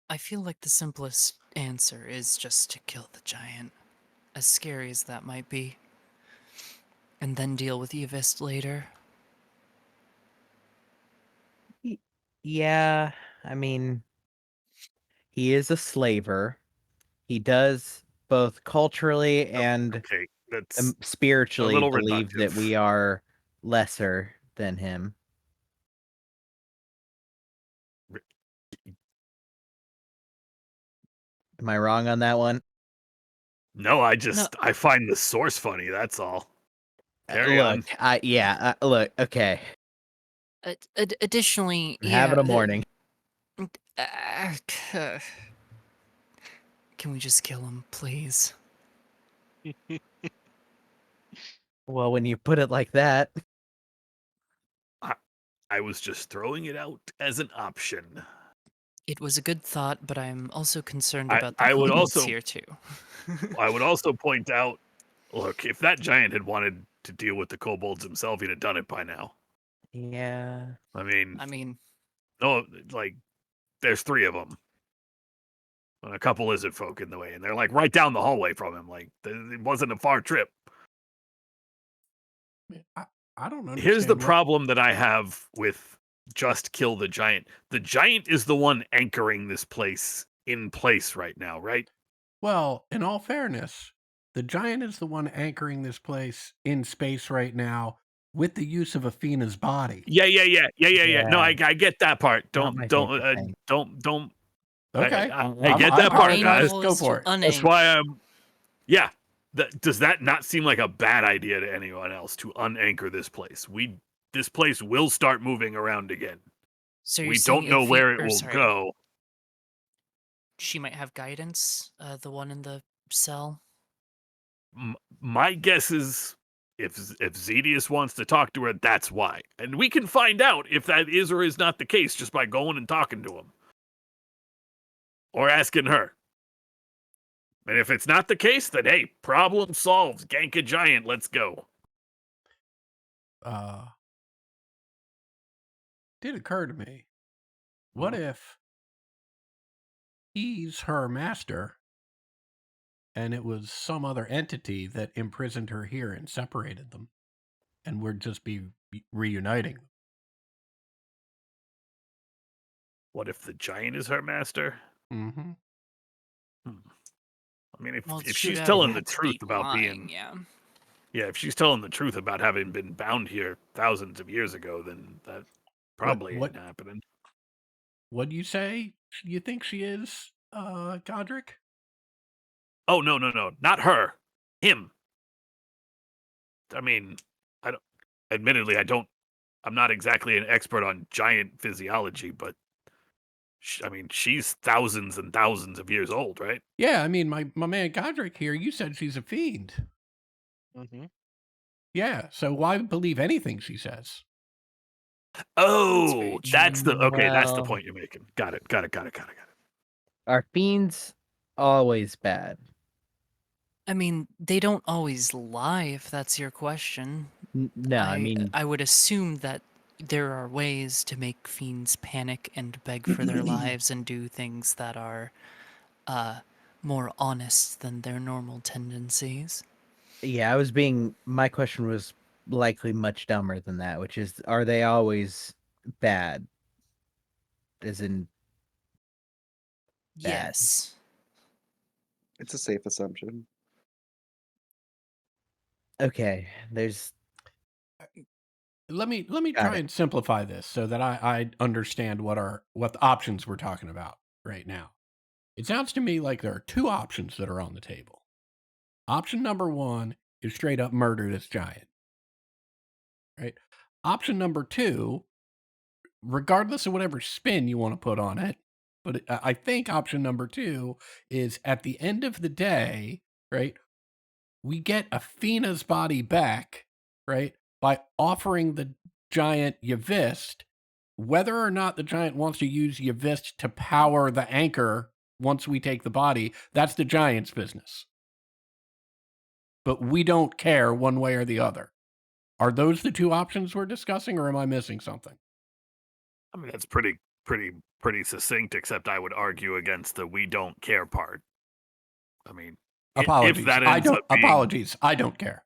I feel like the simplest answer is just to kill the giant, as scary as that might be, and then deal with Yvist later. Yeah, I mean, he is a slaver. He does both culturally and Okay, that's spiritually little believe that reductive. we are lesser than him. Am I wrong on that one? no. I find the source funny. That's all. Carry on. Look, okay. Additionally, I'm having a the- morning. Can we just kill him, please? Well, when you put it like that, I was just throwing it out as an option. It was a good thought, but I'm also concerned I- about the I would kobolds also- here too. I would also point out, look, if that giant had wanted to deal with the kobolds himself, he'd have done it by now. yeah. I mean, I mean, no, like, there's 3 of them. And a couple lizard folk in the way, and they're like right down the hallway from him. Like, it wasn't a far trip. I don't understand. Here's the what- problem that I have with just kill the giant. The giant is the one anchoring this place in place right now, right? Well, in all fairness, the giant is the one anchoring this place in space right now with the use of Athena's body. Yeah. No, I get that part. Not my favorite thing. Don't. Okay. I get that part, main guys. goal Go is to for it. That's unanch- why I'm. Yeah. Does that not seem like a bad idea to anyone else to unanchor this place? This place will start moving around again. So you're We saying don't know if where it or will sorry, go. She might have guidance. The one in the cell. My guess is if Zedius wants to talk to her, that's why. And we can find out if that is or is not the case just by going and talking to him. Or asking her. And if it's not the case, then hey, problem solved. Gank a giant, let's go. Did occur to me. What if he's her master and it was some other entity that imprisoned her here and separated them and we'd just be reuniting them? What if the giant is her master? Mm-hmm. I mean, Well, if she she's would telling the have to truth be about lying, being... yeah. Yeah, if she's telling the truth about having been bound here thousands of years ago, then that probably what- ain't happening. What do you say you think she is, Godric? Oh, no. Not her. Him. I mean, admittedly, I'm not exactly an expert on giant physiology, but she's thousands and thousands of years old, right? Yeah, I mean, my man Godric here, you said she's a fiend. Mm-hmm. Yeah, so why believe anything she says? Oh, that's the Well- point you're making. Got it. Are fiends always bad? I mean, they don't always lie, if that's your question. No, I mean, I would assume that there are ways to make fiends panic and beg for their lives and do things that are more honest than their normal tendencies. yeah, my question was likely much dumber than that, which is, are they always bad? As in, bad. Yes. It's a safe assumption. Okay, there's Let me got try it. and simplify this so that I understand what the options we're talking about right now. It sounds to me like there are two options that are on the table. Option number one is straight up murder this giant, right? Option number two, regardless of whatever spin you want to put on it, but I think option number two is at the end of the day, right? We get Athena's body back, right? By offering the giant Yavist, whether or not the giant wants to use Yavist to power the anchor once we take the body, that's the giant's business. But we don't care one way or the other. Are those the two options we're discussing, or am I missing something? I mean, that's pretty succinct. Except I would argue against the "we don't care" part. I mean, if Apologies. that I ends don't. up being Apologies. I don't care.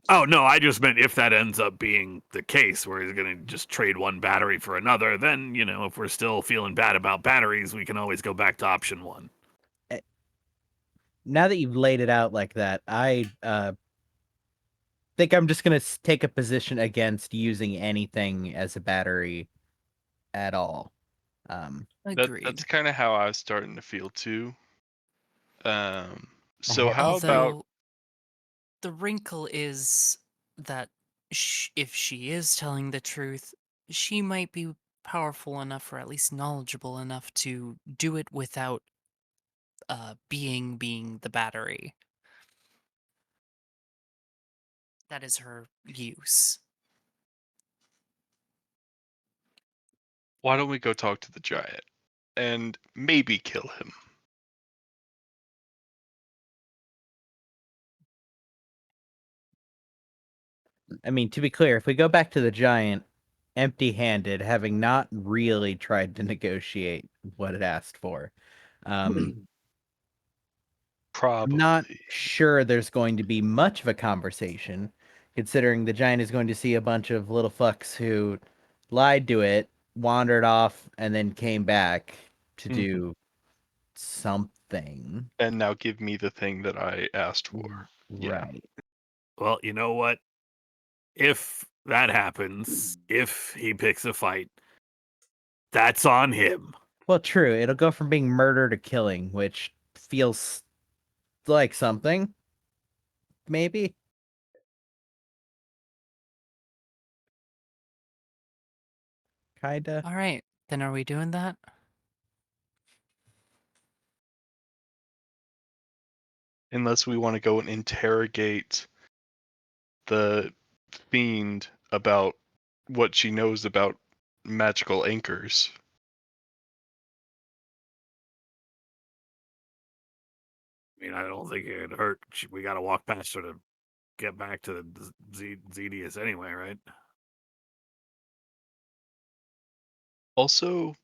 oh no, I just meant if that ends up being the case, where he's going to just trade one battery for another, then if we're still feeling bad about batteries, we can always go back to option one. Now that you've laid it out like that, I think I'm just gonna take a position against using anything as a battery at all. That's Agreed. kind of how I was starting to feel too. So ha- how about Although the wrinkle is that if she is telling the truth, she might be powerful enough or at least knowledgeable enough to do it without being the battery. That is her use. why don't we go talk to the giant and maybe kill him? I mean, to be clear, if we go back to the giant empty-handed, having not really tried to negotiate what it asked for, I'm Probably. not sure there's going to be much of a conversation, considering the giant is going to see a bunch of little fucks who lied to it, wandered off, and then came back to Mhm. do something. And now give me the thing that I asked for. Yeah. Right. Well, you know what? If that happens, if he picks a fight, that's on him. Well, true. It'll go from being murder to killing, which feels like something. Maybe. Kinda. All right, then are we doing that? Unless we want to go and interrogate the fiend about what she knows about magical anchors. I mean, I don't think it'd hurt. We got to walk past her to get back to the Zedius anyway, right? Also,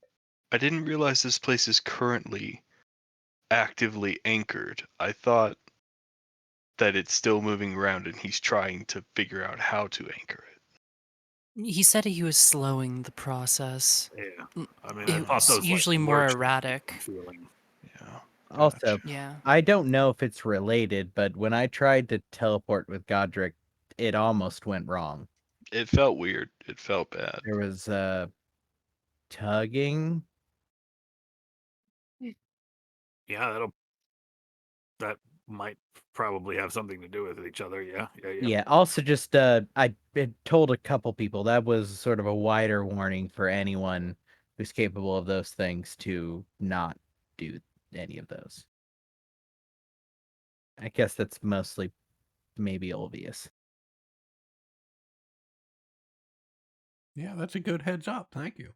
I didn't realize this place is currently actively anchored. I thought that it's still moving around and he's trying to figure out how to anchor it. He said he was slowing the process. Yeah. Mm, I mean, I thought It's those usually like more lurches erratic. feeling. Yeah. Also, Gotcha. Yeah. I don't know if it's related, but when I tried to teleport with Godric, it almost went wrong. It felt weird. It felt bad. There was tugging. Yeah, that might probably have something to do with each other. Yeah. Yeah, also just I had told a couple people that was sort of a wider warning for anyone who's capable of those things to not do any of those. I guess that's mostly maybe obvious. Yeah, that's a good heads up. Thank you.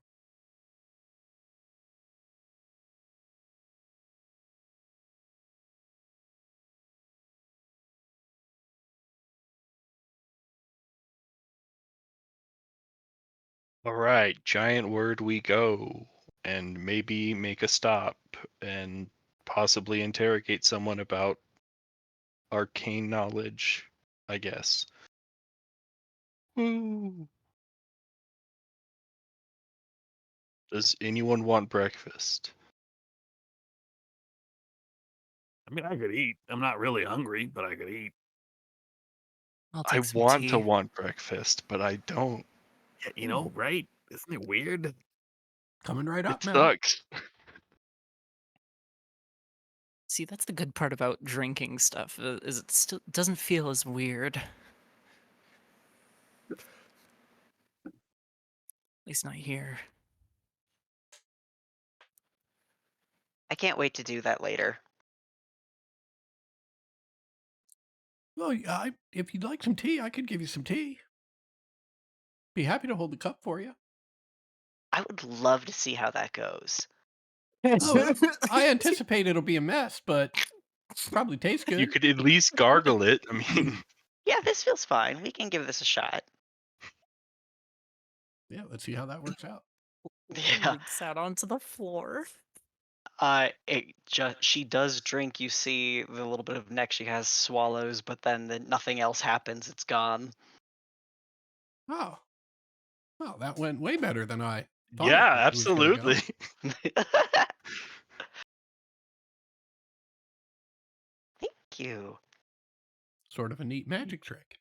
All right, giant word we go, and maybe make a stop and possibly interrogate someone about arcane knowledge, I guess. Woo. Does anyone want breakfast? I mean, I could eat. I'm not really hungry, but I could eat. I'll I take some want to tea. want breakfast, but I don't. Yeah, you know, right? Isn't it weird? Coming right up, It Mel. sucks. See, that's the good part about drinking stuff, is it still doesn't feel as weird. At least not here. I can't wait to do that later. Well, if you'd like some tea, I could give you some tea. Be happy to hold the cup for you. I would love to see how that goes. Oh, I anticipate it'll be a mess, but probably tastes good. You could at least gargle it. I mean, Yeah, this feels fine. We can give this a shot. Yeah, let's see how that works out. Yeah. Lord sat onto the floor. She does drink. You see the little bit of neck she has swallows, but then nothing else happens. It's gone. Oh, well, that went way better than I thought. yeah, it was gonna go. absolutely. Thank you. Sort of a neat magic trick.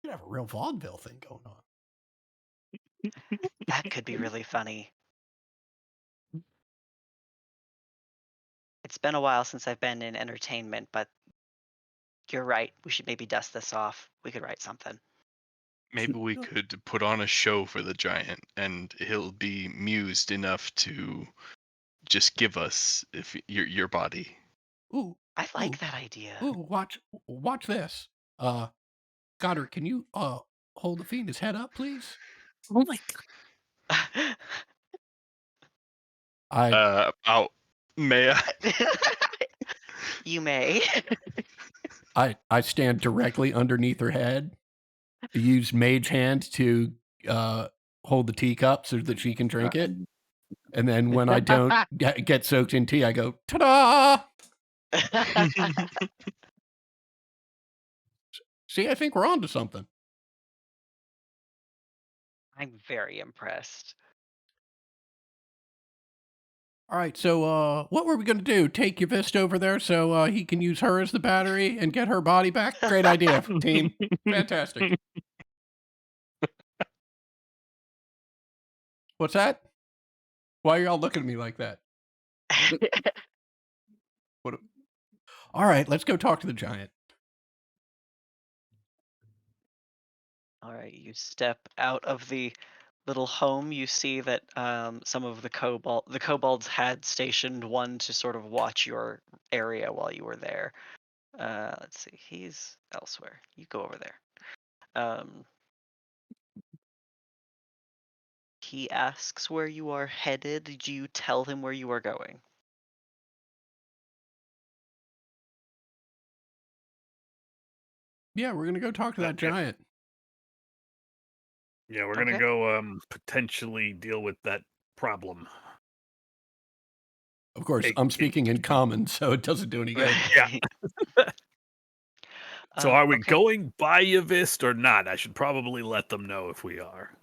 You have a real vaudeville thing going on. That could be really funny. It's been a while since I've been in entertainment, but you're right. We should maybe dust this off. We could write something. Maybe we could put on a show for the giant, and he'll be mused enough to just give us if your body. Ooh, I like Ooh. that idea. ooh, watch this. Goddard, can you hold the fiend head up, please? Oh my god. May I? You may. I stand directly underneath her head. Use mage hand to hold the teacup so that she can drink it. And then when I don't get soaked in tea, I go, ta-da! See, I think we're on to something. I'm very impressed. All right, so what were we going to do? Take Yvist over there so he can use her as the battery and get her body back? Great idea, team. Fantastic. What's that? Why are y'all looking at me like that? What? All right, let's go talk to the giant. All right, you step out of the little home. You see that some of the kobolds had stationed one to sort of watch your area while you were there. Let's see, he's elsewhere. You go over there. He asks where you are headed. Do you tell him where you are going? Yeah, we're gonna go talk to that Yeah. giant. Yeah, we're gonna Okay. go potentially deal with that problem. Of course, Hey, I'm speaking in common, so it doesn't do any good. Yeah. So are we Okay. going by Yvist or not? I should probably let them know if we are.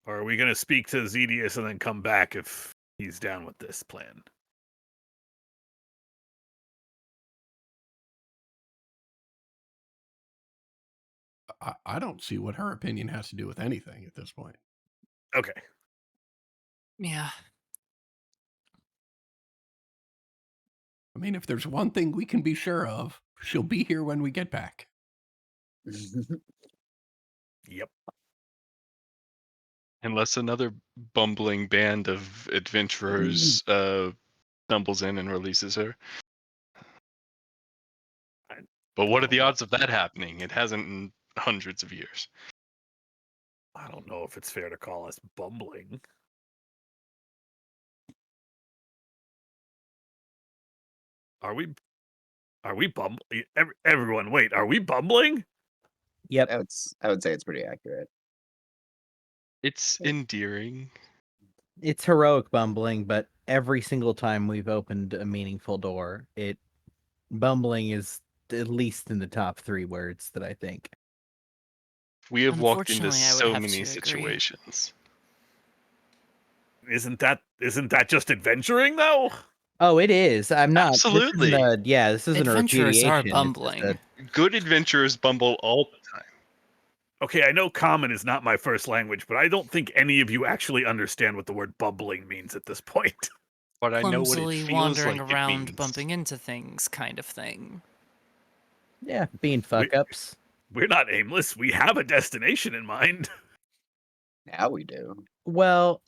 Or are we gonna speak to Zedius and then come back if he's down with this plan? I don't see what her opinion has to do with anything at this point. Okay. Yeah. I mean, if there's one thing we can be sure of, she'll be here when we get back. Yep. Unless another bumbling band of adventurers stumbles in and releases her. But what are the odds of that happening? It hasn't in hundreds of years. I don't know if it's fair to call us bumbling. Are we bumbling? Everyone, wait, are we bumbling? Yep. I would say it's pretty accurate. It's endearing. It's heroic bumbling, but every single time we've opened a meaningful door, bumbling is at least in the top 3 words that I think. We have walked into Unfortunately, I would so have many to agree. situations. Isn't that just adventuring though? Oh, it is. I'm not. Absolutely. This isn't a Adventurers are repudiation. It's just bumbling. Good adventurers bumble all the time. Okay, I know common is not my first language, but I don't think any of you actually understand what the word bumbling means at this point. But I know what it Clumsily feels wandering like. It around, means. bumping into things, kind of thing. yeah, being fuck ups. We're not aimless. We have a destination in mind. Now we do. Well,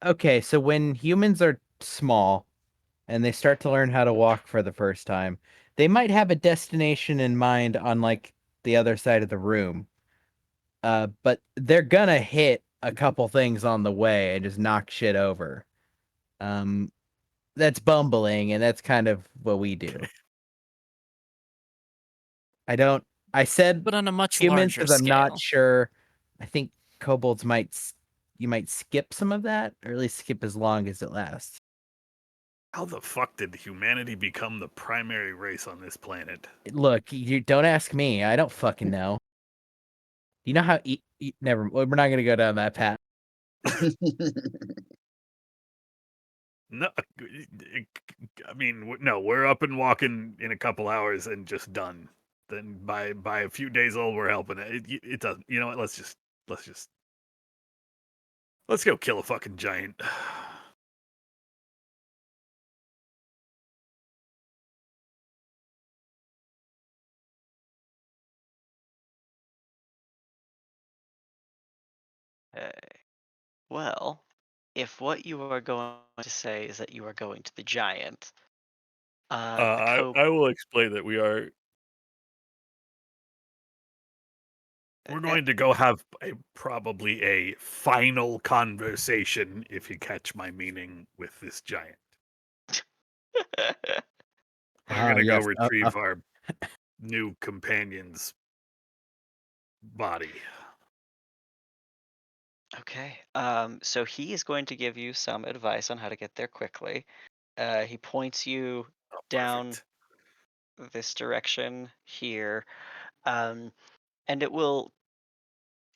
okay, so when humans are small and they start to learn how to walk for the first time, they might have a destination in mind on like the other side of the room. But they're gonna hit a couple things on the way and just knock shit over. That's bumbling, and that's kind of what we do. I said But on a much humans larger because I'm not scale. sure. I think kobolds you might skip some of that, or at least skip as long as it lasts. How the fuck did humanity become the primary race on this planet? Look, you don't ask me. I don't fucking know. You know how? Never. We're not gonna go down that path. No, I mean, no, we're up and walking in a couple hours and just done. Then by a few days old, we're helping it. It doesn't. You know what? Let's go kill a fucking giant. Okay. Well, if what you are going to say is that you are going to the giant, the I will explain that we're going to go have probably a final conversation, if you catch my meaning, with this giant. We're gonna go Yes, retrieve our new companion's body. Okay. So he is going to give you some advice on how to get there quickly. He points you Oh, down perfect. this direction here, and it will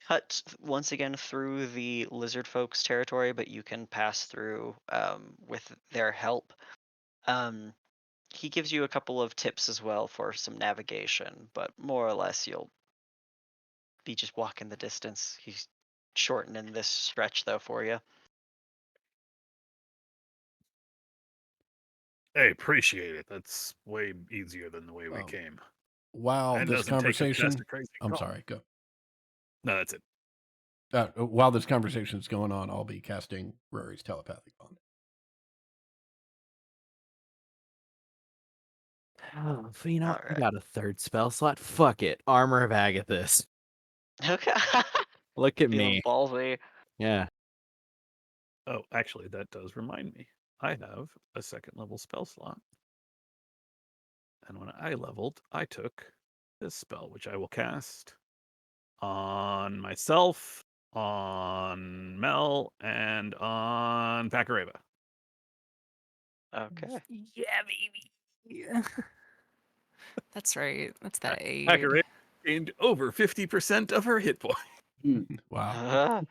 cut once again through the lizard folks territory, but you can pass through with their help. Um, he gives you a couple of tips as well for some navigation, but more or less you'll be just walking the distance. He's shortening this stretch though for you. Hey, appreciate it. That's way easier than the way we came. While And this doesn't take us past conversation, a crazy I'm call. sorry, go. No, that's it. While this conversation is going on, I'll be casting Rory's telepathic bond. Oh, so you know, I Alright. got a third spell slot. Fuck it. Armor of Agathis. Okay. Look at Feeling me. ballsy. Yeah. Oh, actually, that does remind me. I have a second level spell slot. And when I leveled, I took this spell, which I will cast on myself, on Mel, and on Pakareva. Okay. Yeah, baby. That's right. That's that aid. Pakareva gained over 50% of her hit points. Wow.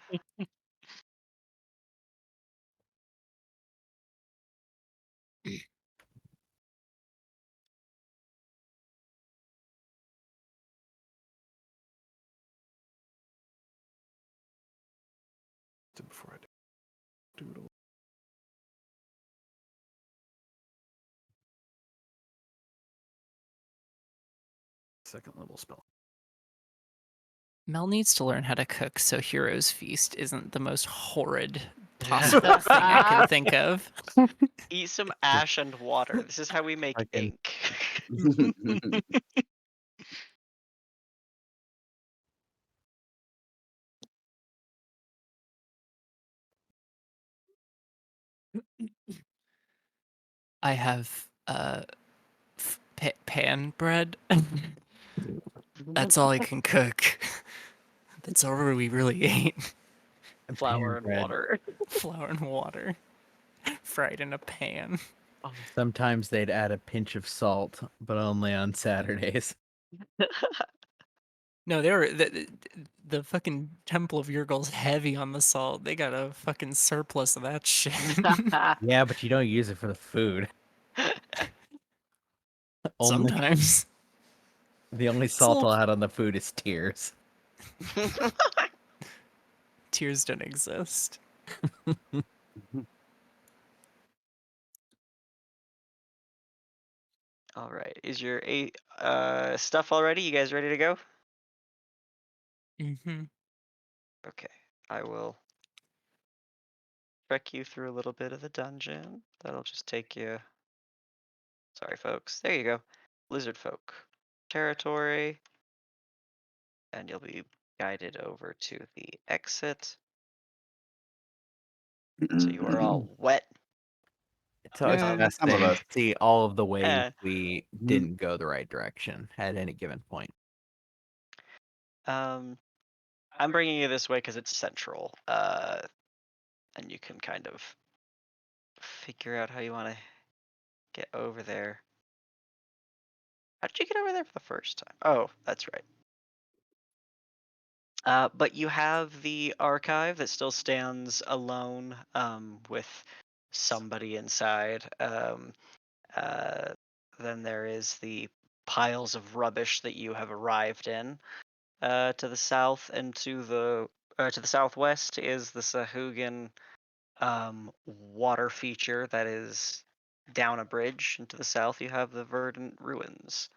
Before I do it all. Second level spell. Mel needs to learn how to cook so Hero's Feast isn't the most horrid possible thing I can think of. Eat some ash and water. This is how we make Fucking- ink. I have pan bread. That's all I can cook. That's all we really ate. Flour and bread. water. Flour and water. Fried in a pan. Sometimes they'd add a pinch of salt, but only on Saturdays. No, they were the fucking Temple of Yurgle's heavy on the salt. They got a fucking surplus of that shit. Yeah, but you don't use it for the food. Only Sometimes. the only It's a salt little- I'll add on the food is tears. Tears don't exist. All right. Is your stuff all ready? You guys ready to go? Mm-hmm. Okay. I will trek you through a little bit of the dungeon. That'll just take you. Sorry, folks. There you go. Lizard folk territory. And you'll be guided over to the exit. So you are all wet. It's always Yeah, some of fascinating us. to see all of the ways Eh. we Mhm. didn't go the right direction at any given point. I'm bringing you this way because it's central, and you can kind of figure out how you want to get over there. How did you get over there for the first time? Oh, that's right. But you have the archive that still stands alone, with somebody inside. Then there is the piles of rubbish that you have arrived in. To the south and to the southwest is the Sahuagin water feature that is down a bridge, and to the south you have the verdant ruins.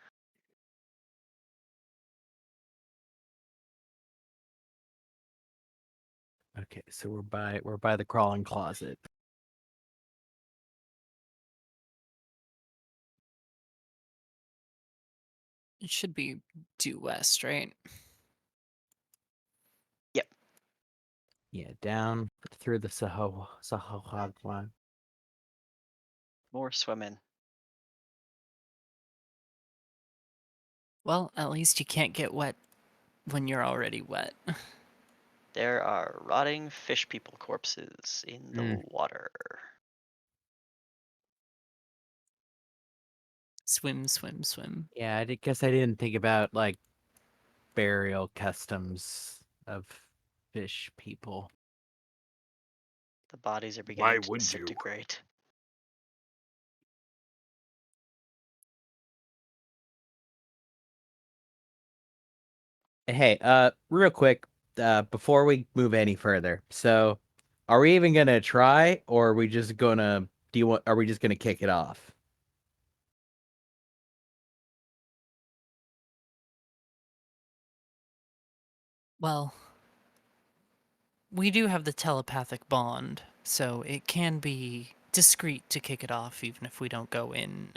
Okay, so we're by the crawling closet. It should be due west, right? Yeah, down through the Sahoagwan. More swimming. Well, at least you can't get wet when you're already wet. There are rotting fish people corpses in the water. Swim, swim, swim. Yeah, guess I didn't think about like burial customs of fish people. The bodies are Why beginning to would you? disintegrate. Hey, real quick, before we move any further, so are we even gonna try, or are we just gonna are we just gonna kick it off? Well, we do have the telepathic bond, so it can be discreet to kick it off even if we don't go in,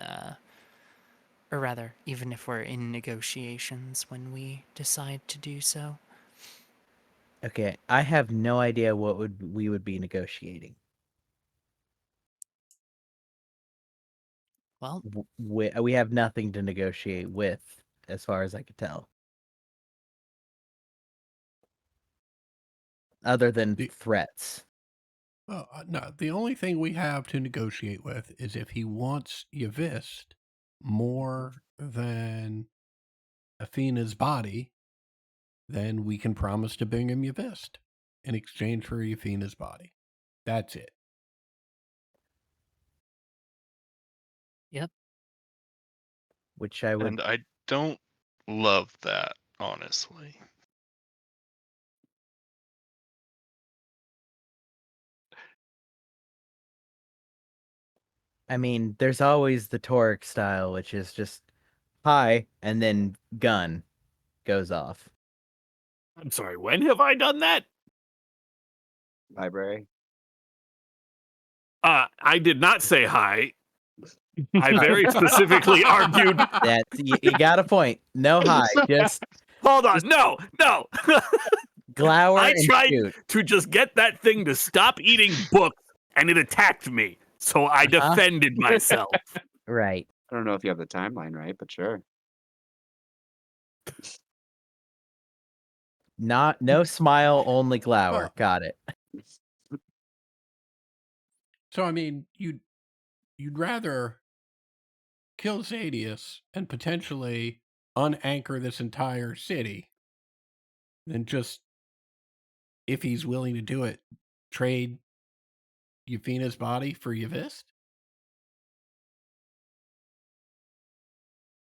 or rather, even if we're in negotiations when we decide to do so. Okay, I have no idea what we would be negotiating. Well, We have nothing to negotiate with, as far as I could tell, other than The- threats. Well, no, the only thing we have to negotiate with is if he wants Yavist more than Athena's body, then we can promise to bring him Yavist in exchange for Athena's body. That's it. yep. Which I would. And I don't love that, honestly. I mean, there's always the Torek style, which is just hi, and then gun goes off. I'm sorry, when have I done that? Library. I did not say hi. I very specifically argued. That you got a point. No hi, just Hold on, no. glower I and tried shoot. to just get that thing to stop eating books, and it attacked me. So I defended myself. Right. I don't know if you have the timeline right, but sure. No smile, only glower. Well- Got it. So I mean, you'd rather kill Zadius and potentially unanchor this entire city then just, if he's willing to do it, trade Euphina's body for Yavist?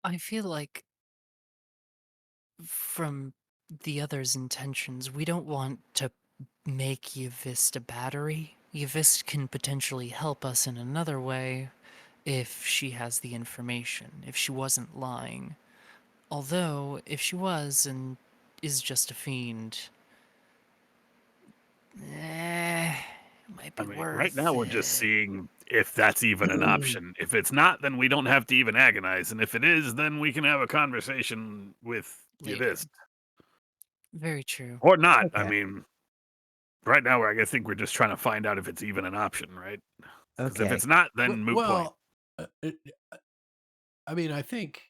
I feel like from the other's intentions, we don't want to make Yavist a battery. Yavist can potentially help us in another way if she has the information, if she wasn't lying. Although, if she was and is just a fiend, might I be mean, worth right now we're just it. seeing if that's even an option. If it's not, then we don't have to even agonize. And if it is, then we can have a conversation with Later. Yavist. Very true. Or not. I Okay. mean, right now I think we're just trying to find out if it's even an option, right? Because if Okay. it's not, then moot point. Well, I mean, I think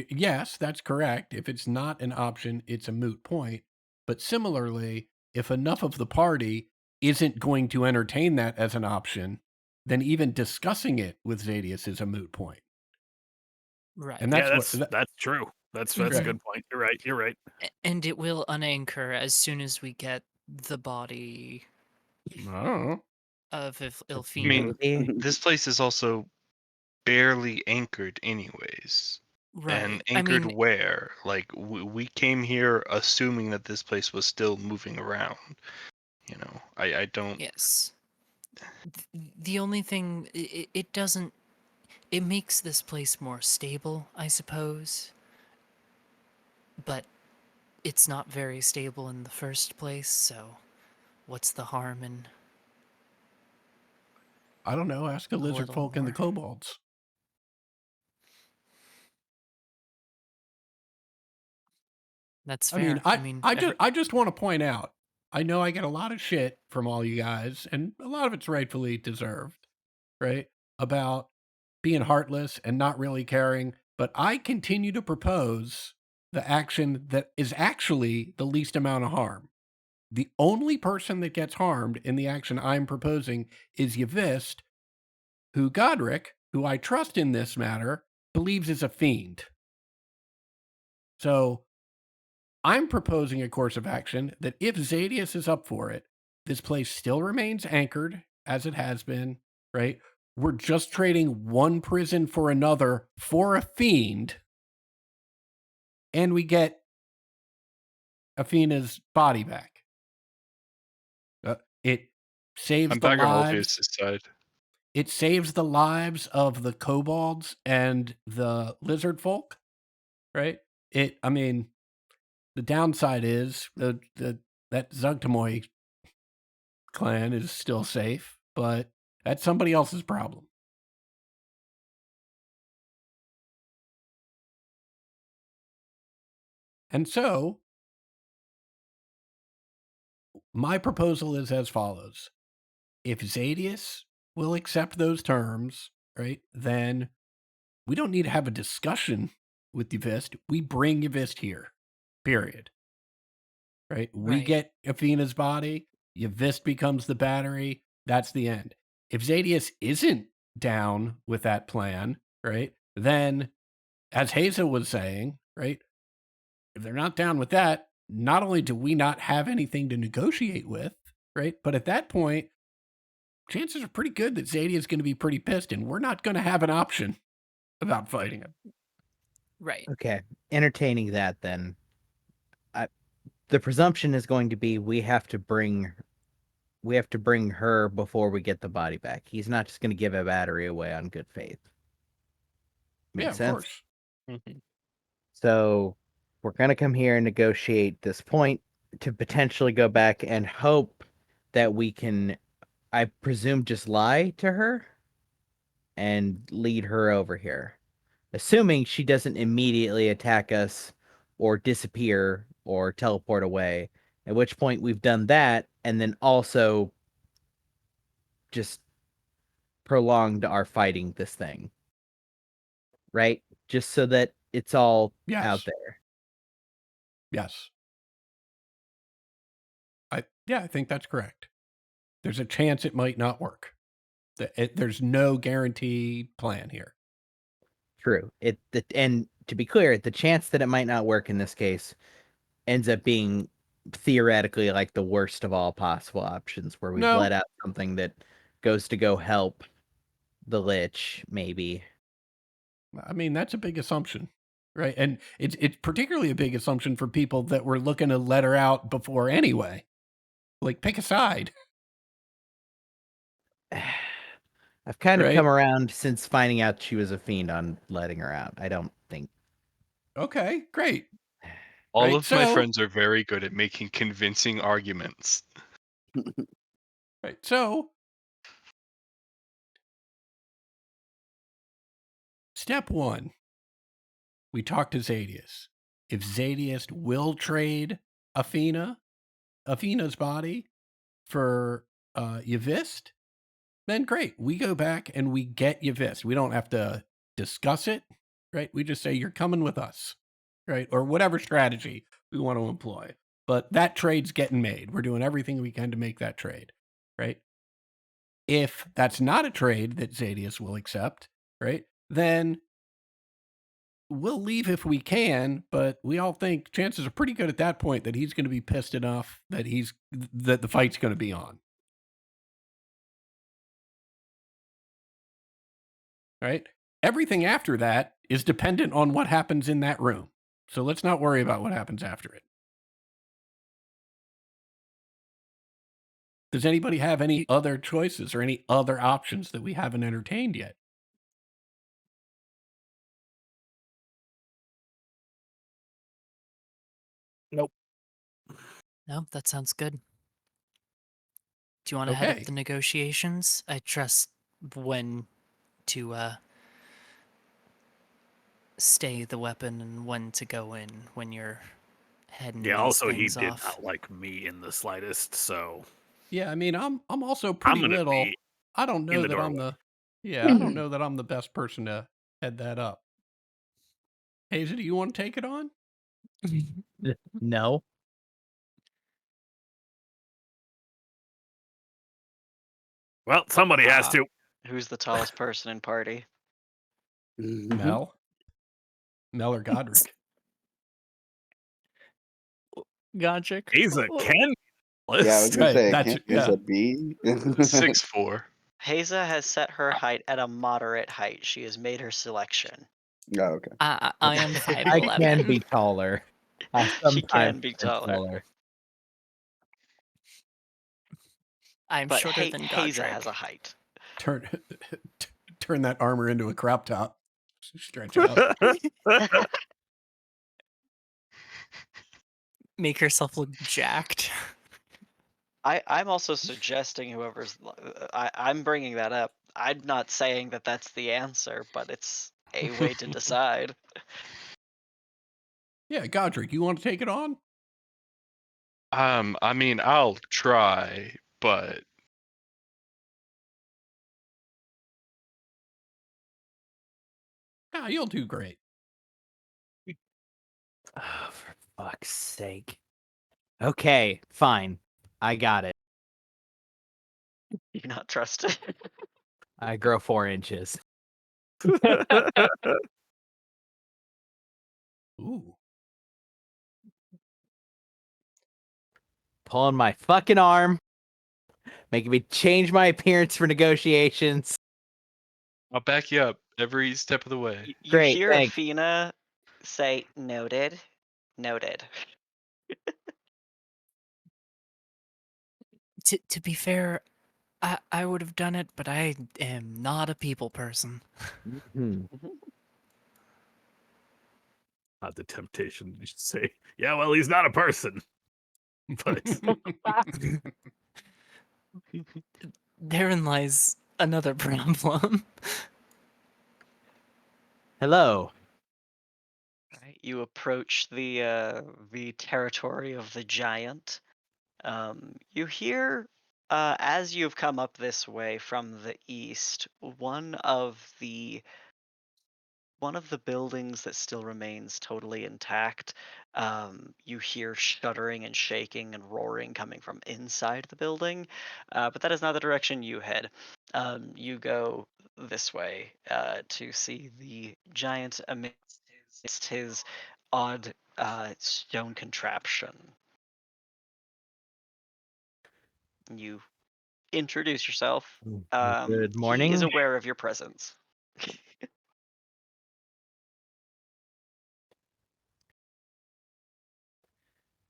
yes, that's correct. If it's not an option, it's a moot point. But similarly, if enough of the party isn't going to entertain that as an option, then even discussing it with Zadius is a moot point. Right. And Yeah, that's that's true. That's a Right. good point. You're right. You're right. And it will unanchor as soon as we get the body I don't know. of I Ilfina. mean, Maybe. this place is also barely anchored, anyways. And Right. I anchored mean, where? Like, we came here assuming that this place was still moving around. You know, I don't. yes. The only thing, it doesn't, it makes this place more stable, I suppose. But it's not very stable in the first place, so what's the harm in I don't know. Ask the a lizard little folk and the more? kobolds. That's I mean, fair. I mean, I just want to point out, I know I get a lot of shit from all you guys, and a lot of it's rightfully deserved, right? About being heartless and not really caring, but I continue to propose the action that is actually the least amount of harm. The only person that gets harmed in the action I'm proposing is Yavist, who Godric, who I trust in this matter, believes is a fiend. So I'm proposing a course of action that if Zadius is up for it, this place still remains anchored as it has been, right? We're just trading one prison for another for a fiend, and we get Athena's body back. It saves I'm the back on lives. Orpheus' side. It saves the lives of the kobolds and the lizard folk, right? I mean, the downside is that Zugtamoy clan is still safe, but that's somebody else's problem. And so, my proposal is as follows. If Zadius will accept those terms, right, then we don't need to have a discussion with Yavist. We bring Yavist here, period. Right? We Right. get Athena's body, Yavist becomes the battery, that's the end. If Zadius isn't down with that plan, right, then, as Hazel was saying, right, if they're not down with that, not only do we not have anything to negotiate with, right, but at that point, chances are pretty good that Zadia is going to be pretty pissed, and we're not going to have an option about fighting him. right. Okay. Entertaining that, then. The presumption is going to be we have to bring her before we get the body back. He's not just going to give a battery away on good faith. Make Yeah, sense? of course. Mhm. So we're going to come here and negotiate this point to potentially go back and hope that we can, I presume, just lie to her and lead her over here. Assuming she doesn't immediately attack us or disappear or teleport away, at which point we've done that and then also just prolonged our fighting this thing. Right? Just so that it's all Yes. out there. Yes. I think that's correct. There's a chance it might not work. There's no guaranteed plan here. True. And to be clear, the chance that it might not work in this case ends up being theoretically like the worst of all possible options, where we've No. let out something that goes to go help the Lich, maybe. I mean, that's a big assumption, right? And it's particularly a big assumption for people that were looking to let her out before anyway. Like, pick a side, I've kind of right? come around since finding out she was a fiend on letting her out. I don't think. Okay, great. All Right, of my so- friends are very good at making convincing arguments. Right. So, step one, we talk to Zadius. If Zadius will trade Athena's body for Yavist, then great. We go back and we get Yavist. We don't have to discuss it, right? We just say, you're coming with us, right? Or whatever strategy we want to employ. But that trade's getting made. We're doing everything we can to make that trade, right? If that's not a trade that Zadius will accept, right, then we'll leave if we can, but we all think chances are pretty good at that point that he's going to be pissed enough that that the fight's going to be on. Right? Everything after that is dependent on what happens in that room. So let's not worry about what happens after it. Does anybody have any other choices or any other options that we haven't entertained yet? No, that sounds good. Do you want to head Okay. up the negotiations? I trust when to stay the weapon and when to go in when you're heading Yeah. these Also, he things did off. not like me in the slightest, so Yeah, I mean, I'm also I'm pretty gonna little. be I don't know the that I'm doorway. I don't know that I'm the best person to head that up. Hazel, do you want to take it on? No. Well, somebody has to. Who's the tallest person in party? Mel or Godric? Godric. He's a can. Yeah, I was gonna Right, say, that's- can't is yeah. a B. 6'4". Haza has set her height at a moderate height. She has made her selection. Oh, okay. I am I 5'11". can be taller. I She can sometimes be am taller. I'm But shorter than Haza Godric. has a height. Turn that armor into a crop top. Stretch out. Make herself look jacked. I'm also suggesting I'm bringing that up. I'm not saying that that's the answer, but it's a way to decide. Yeah, Godric, you want to take it on? I mean, I'll try, but Yeah, you'll do great. Oh, for fuck's sake. Okay, fine. I got it. You not trust it. I grow 4 inches. Ooh. Pulling my fucking arm. Making me change my appearance for negotiations. I'll back you up every step of the way. You Great, hear thanks. Athena say, "Noted, noted." To be fair, I would have done it, but I am not a people person. Hmm. Not the temptation to say, yeah, well, he's not a person. But Therein lies another problem. Hello. Right? You approach the territory of the giant. You hear, as you've come up this way from the east, one of the buildings that still remains totally intact. You hear shuddering and shaking and roaring coming from inside the building, but that is not the direction you head. You go this way to see the giant amidst his odd stone contraption. You introduce yourself. Good He morning. is aware of your presence.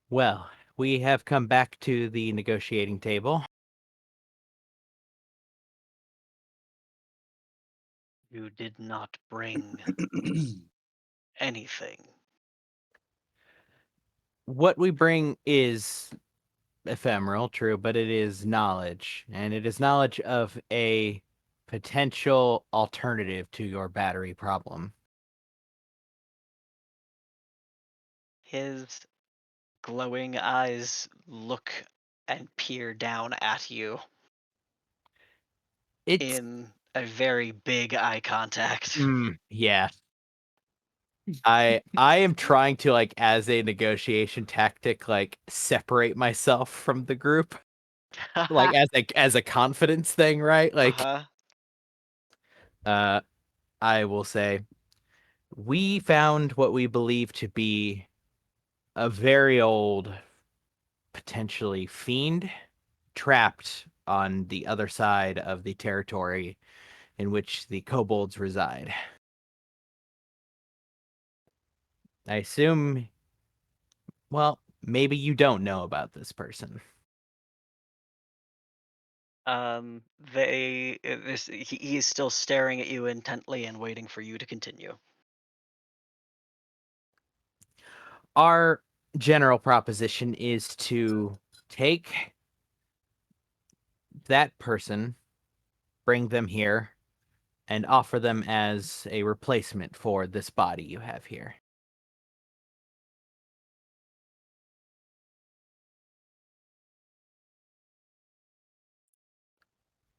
Well, we have come back to the negotiating table. You did not bring anything. What we bring is ephemeral, true, but it is knowledge, and it is knowledge of a potential alternative to your battery problem. His glowing eyes look and peer down at you It's in a very big eye contact. yeah. I am trying to, like, as a negotiation tactic, like, separate myself from the group, like, as a confidence thing, right? Like, Uh-huh. I will say we found what we believe to be a very old, potentially fiend, trapped on the other side of the territory in which the kobolds reside. I assume, well, maybe you don't know about this person. He is still staring at you intently and waiting for you to continue. Our general proposition is to take that person, bring them here, and offer them as a replacement for this body you have here.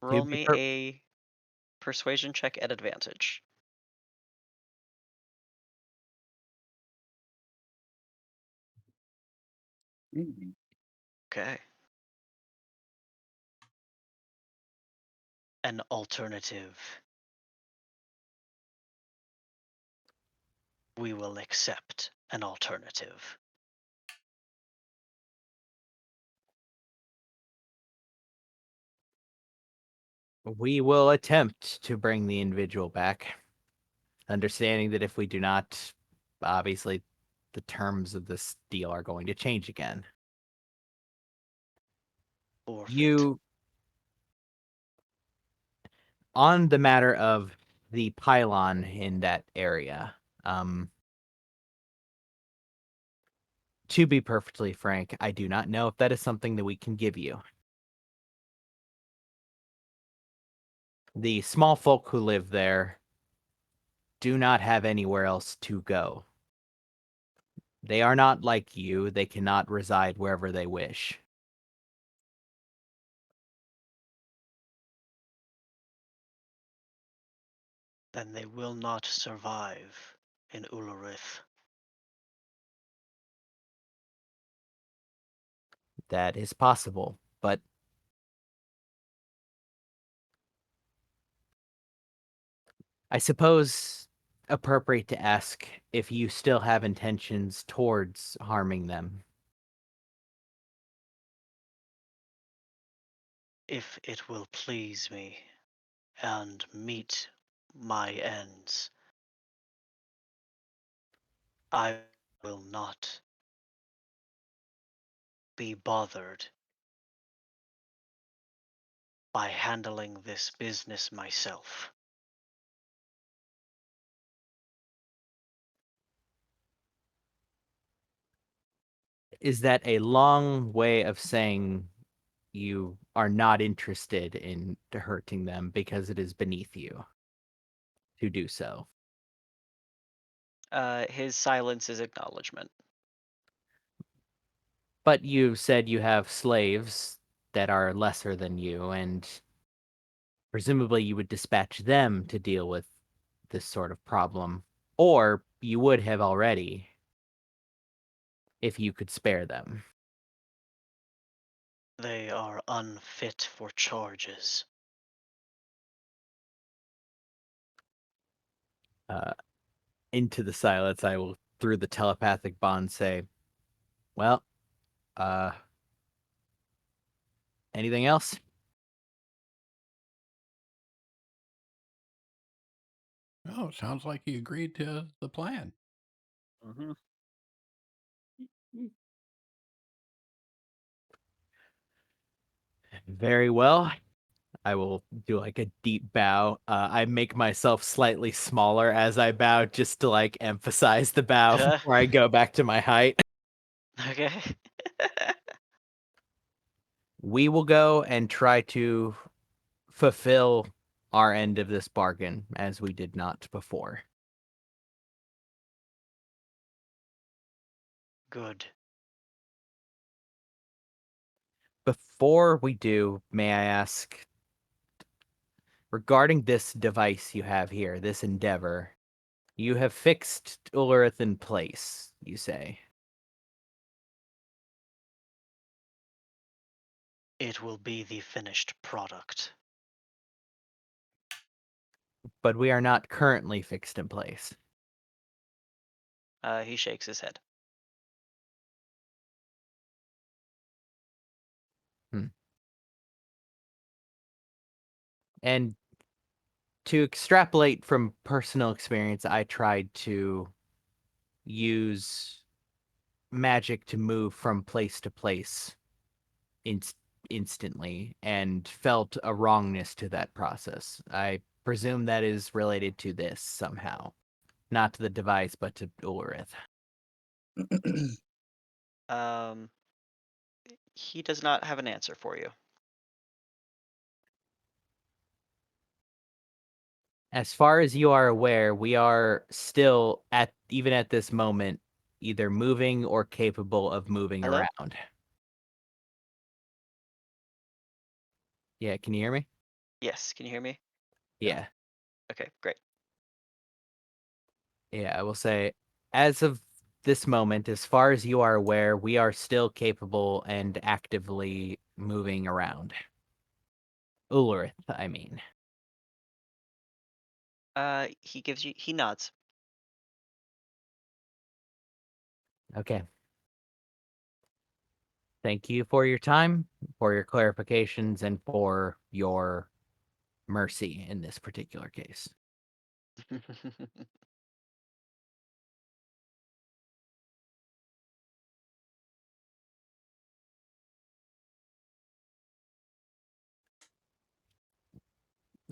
To Roll be me per- a persuasion check at advantage. Mm. Okay. An alternative. We will accept an alternative. we will attempt to bring the individual back, understanding that if we do not, obviously, the terms of this deal are going to change again. Forfeit. You, on the matter of the pylon in that area, to be perfectly frank, I do not know if that is something that we can give you. The small folk who live there do not have anywhere else to go. They are not like you, they cannot reside wherever they wish. Then they will not survive in Ulurith. That is possible, but I suppose appropriate to ask if you still have intentions towards harming them. If it will please me and meet my ends, I will not be bothered by handling this business myself. Is that a long way of saying you are not interested in hurting them because it is beneath you to do so? His silence is acknowledgement. But you said you have slaves that are lesser than you, and presumably you would dispatch them to deal with this sort of problem. Or you would have already, if you could spare them. They are unfit for charges. Into the silence, I will through the telepathic bond say, well, anything else? Oh, sounds like he agreed to the plan. Mm-hmm. Very well. I will do like a deep bow. I make myself slightly smaller as I bow just to like emphasize the bow before I go back to my height. Okay. We will go and try to fulfill our end of this bargain as we did not before. Good. Before we do, may I ask, regarding this device you have here, this endeavor, you have fixed Ulrith in place, you say. It will be the finished product. But we are not currently fixed in place. He shakes his head. And to extrapolate from personal experience, I tried to use magic to move from place to place instantly and felt a wrongness to that process. I presume that is related to this somehow. Not to the device, but to Ulrith. He does not have an answer for you. As far as you are aware, we are still even at this moment either moving or capable of moving Hello? around. Yeah, can you hear me? Yes. Can you hear me? Yeah. Okay. Great. Yeah, I will say, as of this moment, as far as you are aware, we are still capable and actively moving around. Ulrith, I mean. He nods. Okay. Thank you for your time, for your clarifications, and for your mercy in this particular case.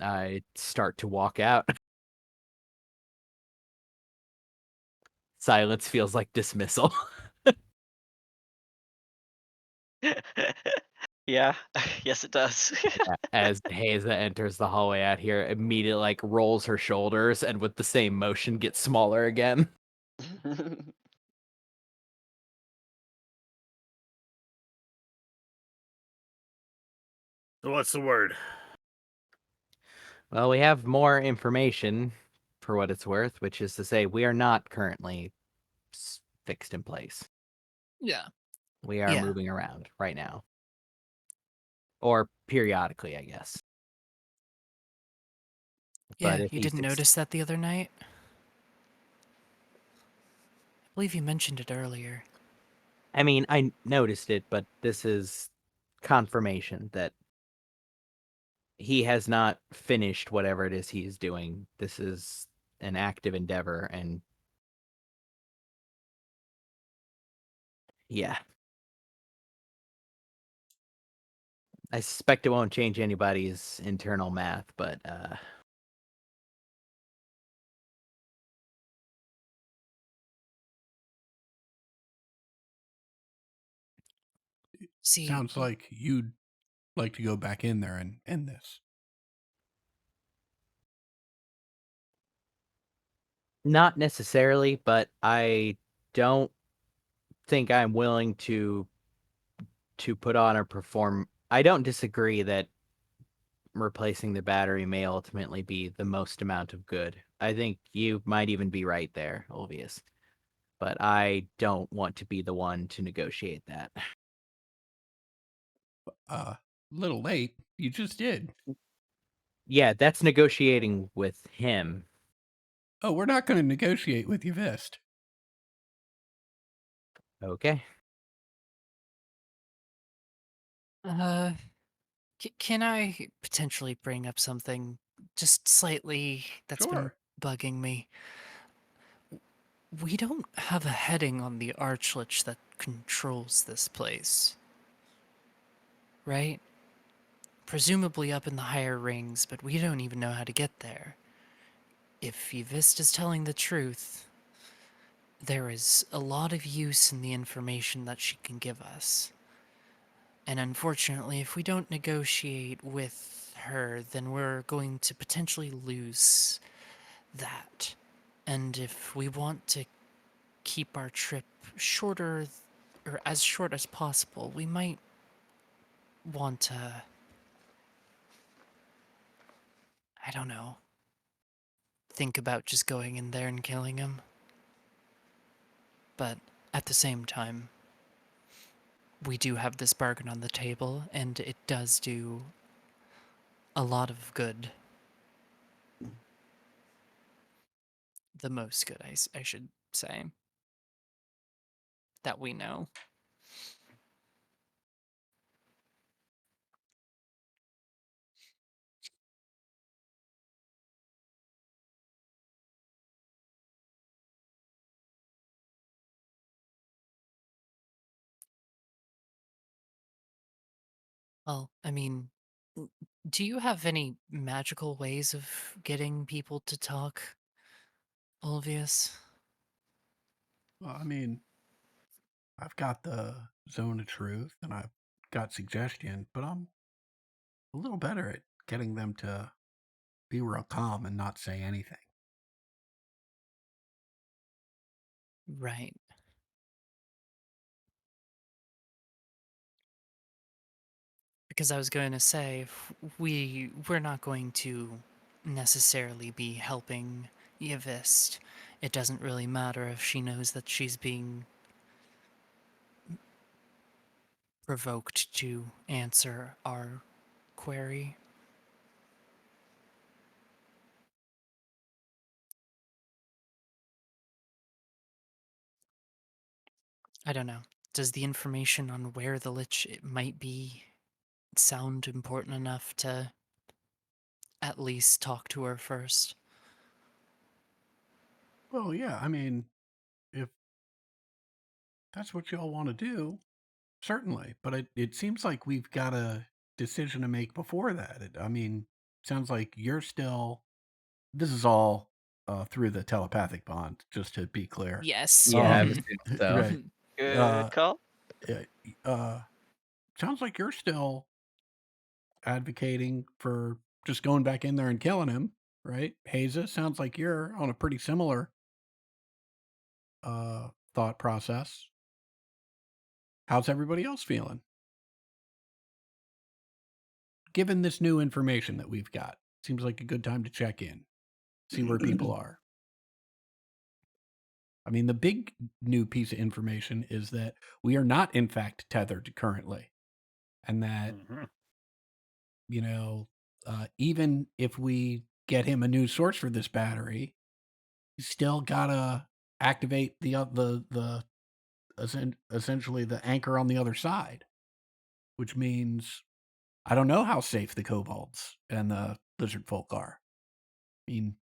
I start to walk out. Silence feels like dismissal. Yeah. Yes, it does. As Haza enters the hallway out here, immediately like rolls her shoulders and with the same motion gets smaller again. So what's the word? Well, we have more information for what it's worth, which is to say we are not currently fixed in place. Yeah. We are Yeah. moving around right now. Or periodically, I guess. Yeah, But if you he didn't notice that the other night? I believe you mentioned it earlier. I mean, I noticed it, but this is confirmation that he has not finished whatever it is he is doing. This is an active endeavor, and yeah. I suspect it won't change anybody's internal math, but See, Sounds like you'd like to go back in there and end this. not necessarily, but I don't think I'm willing to put on or perform. I don't disagree that replacing the battery may ultimately be the most amount of good. I think you might even be right there, Ulvius. But I don't want to be the one to negotiate that. Little late. You just did. Yeah, that's negotiating with him. Oh, we're not going to negotiate with Yvist. Okay. Uh, can I potentially bring up something just slightly that's been Sure. bugging me? We don't have a heading on the Archlich that controls this place, right? Presumably up in the higher rings, but we don't even know how to get there. If Yvist is telling the truth, there is a lot of use in the information that she can give us. And unfortunately, if we don't negotiate with her, then we're going to potentially lose that. And if we want to keep our trip shorter, or as short as possible, we might want to, I don't know, think about just going in there and killing him. But at the same time, we do have this bargain on the table, and it does do a lot of good. The most good, I should say. That we know. Well, I mean, n- do you have any magical ways of getting people to talk, Olvius? Well, I mean, I've got the zone of truth and I've got suggestion, but I'm a little better at getting them to be real calm and not say anything. Right. Because I was going to say, if we're not going to necessarily be helping Yavist. It doesn't really matter if she knows that she's being provoked to answer our query. I don't know. Does the information on where the Lich it might be sound important enough to at least talk to her first? Well, yeah, I mean, if that's what y'all want to do, certainly. But it seems like we've got a decision to make before that. I mean, sounds like you're still, this is all through the telepathic bond, just to be clear. Yes. Yeah, I've Um, assumed so. right. Good call. Uh, uh, sounds like you're still advocating for just going back in there and killing him, right? Haza, sounds like you're on a pretty similar thought process. How's everybody else feeling? Given this new information that we've got, seems like a good time to check in, see where people are. I mean, the big new piece of information is that we are not, in fact, tethered currently. And that, Mhm. you know, even if we get him a new source for this battery, he's still gotta activate essentially the anchor on the other side, which means I don't know how safe the kobolds and the lizard folk are. I mean,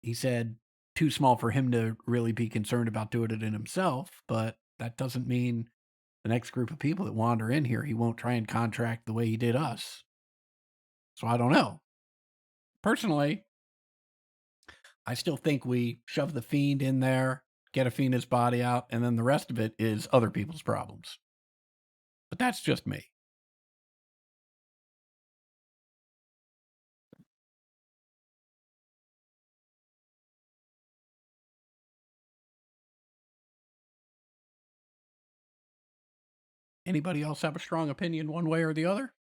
he said too small for him to really be concerned about doing it in himself, but that doesn't mean the next group of people that wander in here, he won't try and contract the way he did us. So I don't know. Personally, I still think we shove the fiend in there, get Athena's body out, and then the rest of it is other people's problems. But that's just me. Anybody else have a strong opinion one way or the other?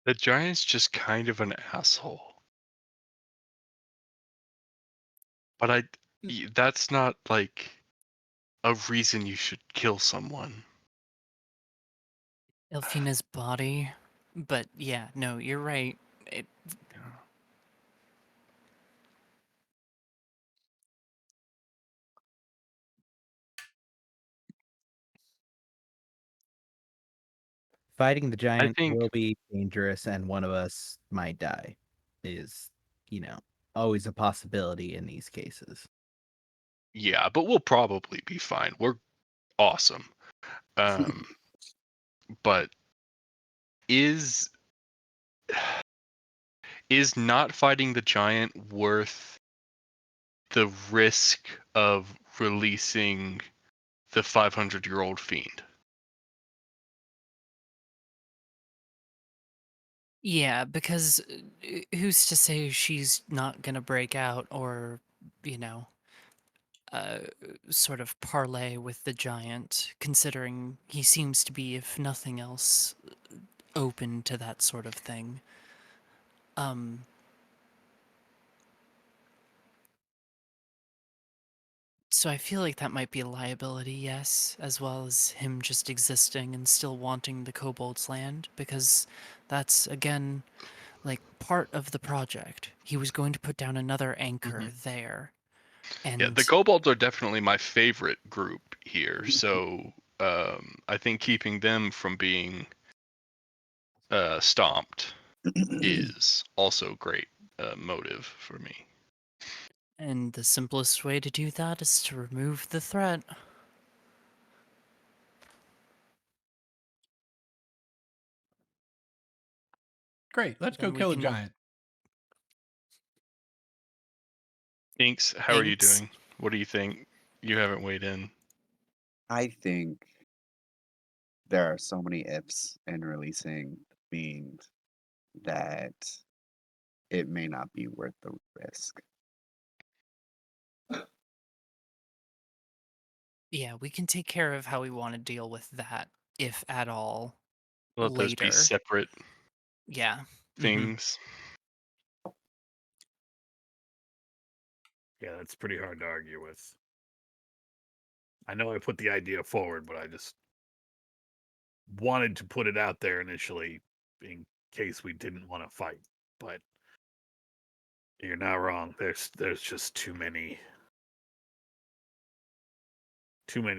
The giant's just kind of an asshole. But that's not like a reason you should kill someone. Elfina's body. But yeah, no, you're right. It, Fighting the giant think- will be dangerous, and one of us might die. Is always a possibility in these cases. Yeah, but we'll probably be fine. We're awesome. But is not fighting the giant worth the risk of releasing the 500-year-old fiend? Yeah, because who's to say she's not gonna break out or, you know, uh, sort of parlay with the giant, considering he seems to be, if nothing else, open to that sort of thing. So I feel like that might be a liability, yes, as well as him just existing and still wanting the kobold's land, because that's, again, like, part of the project. He was going to put down another anchor there. And Yeah, the kobolds are definitely my favorite group here. So I think keeping them from being stomped is also great motive for me. and the simplest way to do that is to remove the threat. Great. Let's go Then we kill a can- giant. Inks, how are you Inks? doing? What do you think? You haven't weighed in. I think there are so many ifs in releasing the fiend that it may not be worth the risk. Yeah, we can take care of how we want to deal with that, if at all. Let those be Later. separate Yeah. things. Yeah, that's pretty hard to argue with. I know I put the idea forward, but I just wanted to put it out there initially in case we didn't want to fight. But you're not wrong. There's just too many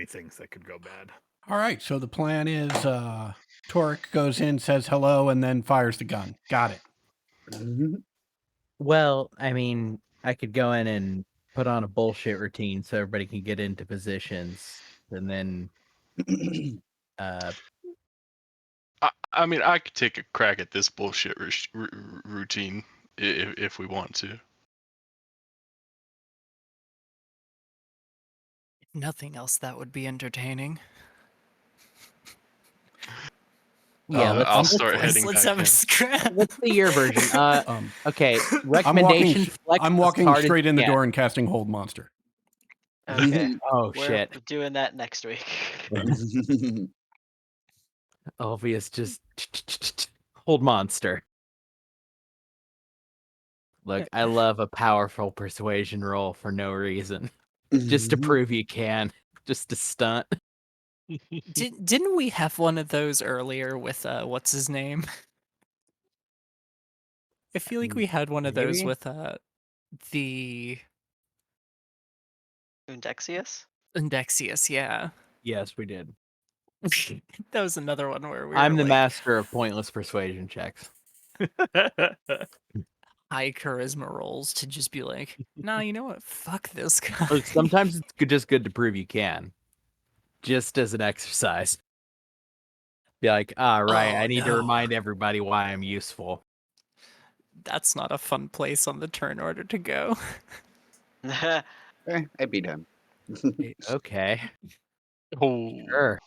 things that could go bad. All right. So the plan is Torek goes in, says hello, and then fires the gun. Got it. Well, I mean, I could go in and put on a bullshit routine so everybody can get into positions, and then I mean, I could take a crack at this bullshit routine if we want to. If nothing else, that would be entertaining. yeah, I'll let's start Let's, heading let's back have a in. scrap. let's see your version. Okay, I'm recommendation. walking, flex I'm as walking hard as straight you in the can. door and casting Hold Monster. Okay. Oh We're shit! doing that next week. Obvious, just hold monster. Look, I love a powerful persuasion roll for no reason, just to prove you can, just to stunt. Didn't we have one of those earlier with what's his name? I feel like we had one of those Maybe? with the Undexius? Indexius, yeah. Yes, we did. That was another one where we I'm were the like, master of pointless persuasion checks. high charisma rolls to just be like, nah, you know what? Fuck this guy. Look, sometimes it's just good to prove you can, just as an exercise. Be like, right, Oh, I need to no. remind everybody why I'm useful. That's not a fun place on the turn order to go. I beat him. Okay, Oh, sure.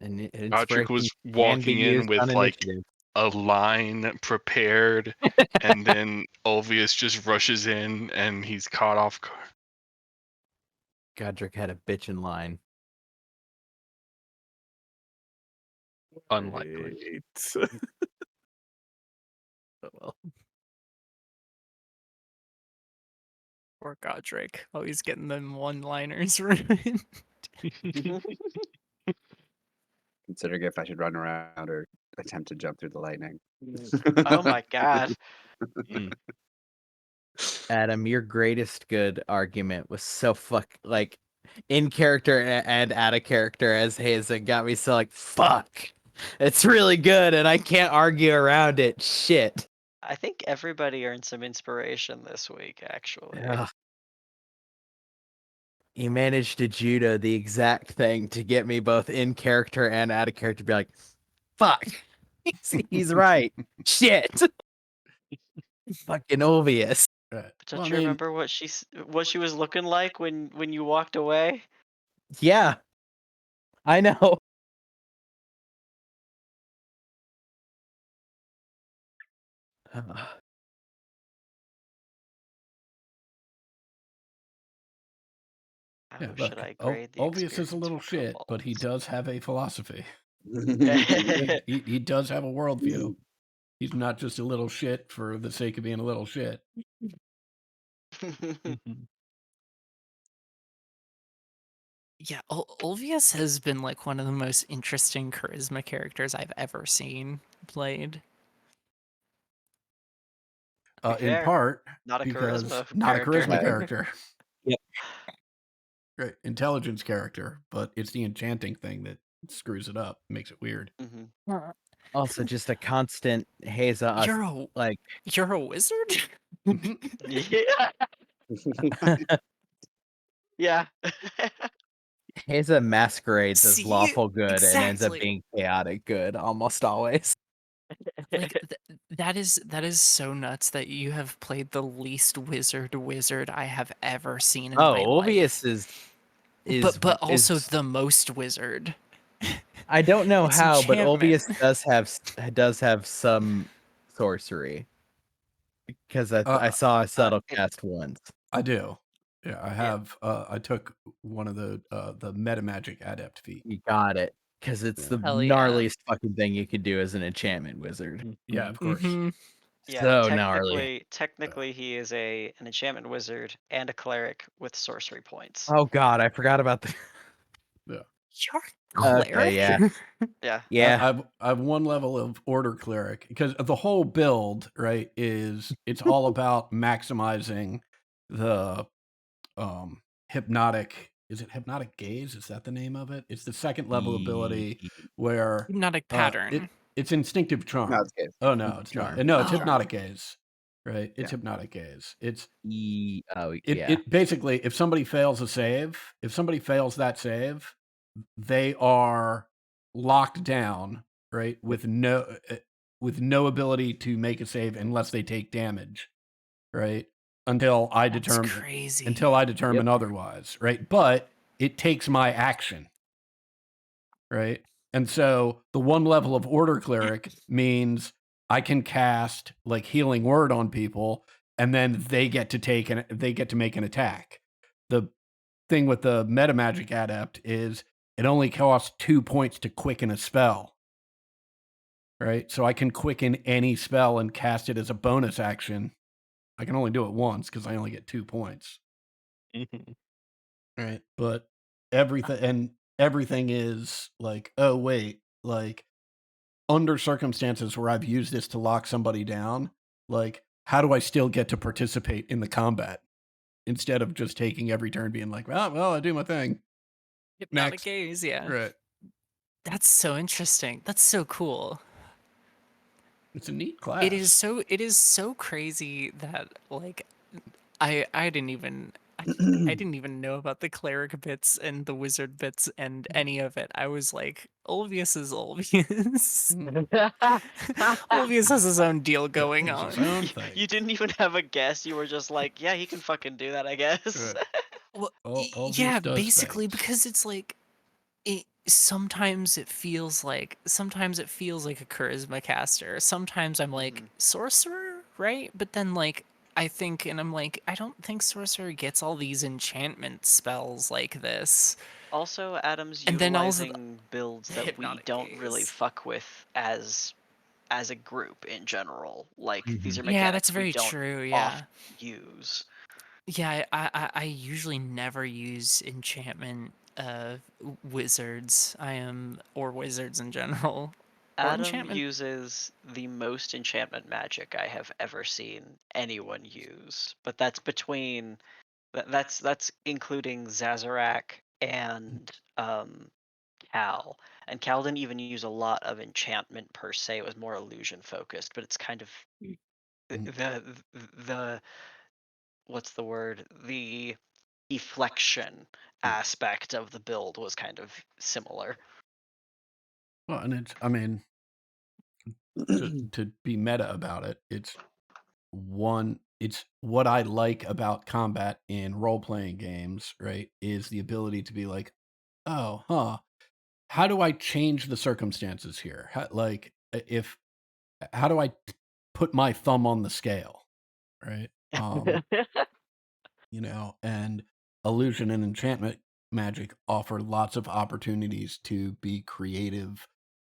And Patrick inspiration was can be walking in used on with like initiative. a line prepared, and then Ulvius just rushes in and he's caught off guard. Godric had a bitch in line. Unlikely. Right. Oh, well. Poor Godric. Always getting them one-liners ruined. Considering if I should run around or attempt to jump through the lightning. Oh my god. Adam, your greatest good argument was so like in character and out of character as Hazen got me so like, fuck. It's really good and I can't argue around it. Shit. I think everybody earned some inspiration this week, actually. Ugh. He managed to judo the exact thing to get me both in character and out of character. Be like, fuck, he's right. Shit, fucking obvious. Right. But don't Well, I you mean, remember what she was looking like when you walked away? Yeah, I know. yeah, How look, should I grade the Obvious is a little experience shit, for but he does have a philosophy. Balls? He does have a worldview. He's not just a little shit for the sake of being a little shit. Yeah, Ulvius has been like one of the most interesting charisma characters I've ever seen played. To be In fair, part not a because charisma not a character. charisma character. Yep. Right, intelligence character, but it's the enchanting thing that screws it up, makes it weird. Mhm. Also, just a constant haze us. Like, You're a wizard? Yeah. Yeah. Haza masquerades as See? lawful good and ends up Exactly. being chaotic good almost always. Like that is so nuts that you have played the least wizard I have ever seen in my Oh, life. Obvious is But also is- the most wizard. I don't know It's how, but enchantment. Obvious does have some sorcery because I saw a subtle cast once. I do. Yeah, I have. I took one of the meta magic adept feat. You got it because it's the Hell yeah. gnarliest fucking thing you could do as an enchantment wizard. Yeah, of course. Mhm. Yeah, So gnarly. technically he is an enchantment wizard and a cleric with sorcery points. Oh god, I forgot about the. You're a cleric? Okay, yeah, Yeah. yeah. I have one level of order cleric because the whole build, right, is it's all about maximizing the hypnotic. Is it hypnotic gaze? Is that the name of it? It's the second level ability where Hypnotic pattern. it's instinctive charm. No, it's gaze. Oh no, it's Charm. not. No, it's Oh. hypnotic gaze. Right? It's Yeah. hypnotic gaze. It's Oh it, yeah. it basically if somebody fails a save, if somebody fails that save, they are locked down, right? With no ability to make a save unless they take damage, right? Until I That's determine crazy. otherwise, right? But it takes my action, right? And so the one level of order cleric means I can cast like healing word on people, and then they get to make an attack. The thing with the meta magic adept is it only costs 2 points to quicken a spell. Right? So I can quicken any spell and cast it as a bonus action. I can only do it once because I only get 2 points. Right. But everything is like, oh wait, like under circumstances where I've used this to lock somebody down, like how do I still get to participate in the combat instead of just taking every turn being like, well, I do my thing. Hypnotic Next. gaze, yeah. Right. That's so interesting. That's so cool. It's a neat class. It is so crazy that like I didn't even I didn't even know about the cleric bits and the wizard bits and any of it. I was like, Ulvius is Ulvius. Ulvius has his own deal going It's on. his own thing. You didn't even have a guess. You were just like, yeah, he can fucking do that, I guess. Right. Well, Ulvius yeah, does basically things. because it's like sometimes it feels like a charisma caster. Sometimes I'm like sorcerer, right? But then like I think and I'm like I don't think sorcerer gets all these enchantment spells like this. Also, Adam's And then also utilizing builds the that we hypnotic don't really gaze. fuck with as a group in general. Like these are Yeah, mechanics that's very we don't true. Yeah. often use. Yeah, I usually never use enchantment wizards. Or wizards in general. Or Adam enchantment. uses the most enchantment magic I have ever seen anyone use, but that's between That's including Zazarak and Cal. And Cal didn't even use a lot of enchantment per se. It was more illusion focused, but it's kind of the what's the word? The deflection aspect of the build was kind of similar. Well, and it's, I mean, to be meta about it, it's what I like about combat in role playing games, right? Is the ability to be like, oh, huh, how do I change the circumstances here? How do I put my thumb on the scale, right? And illusion and enchantment magic offer lots of opportunities to be creative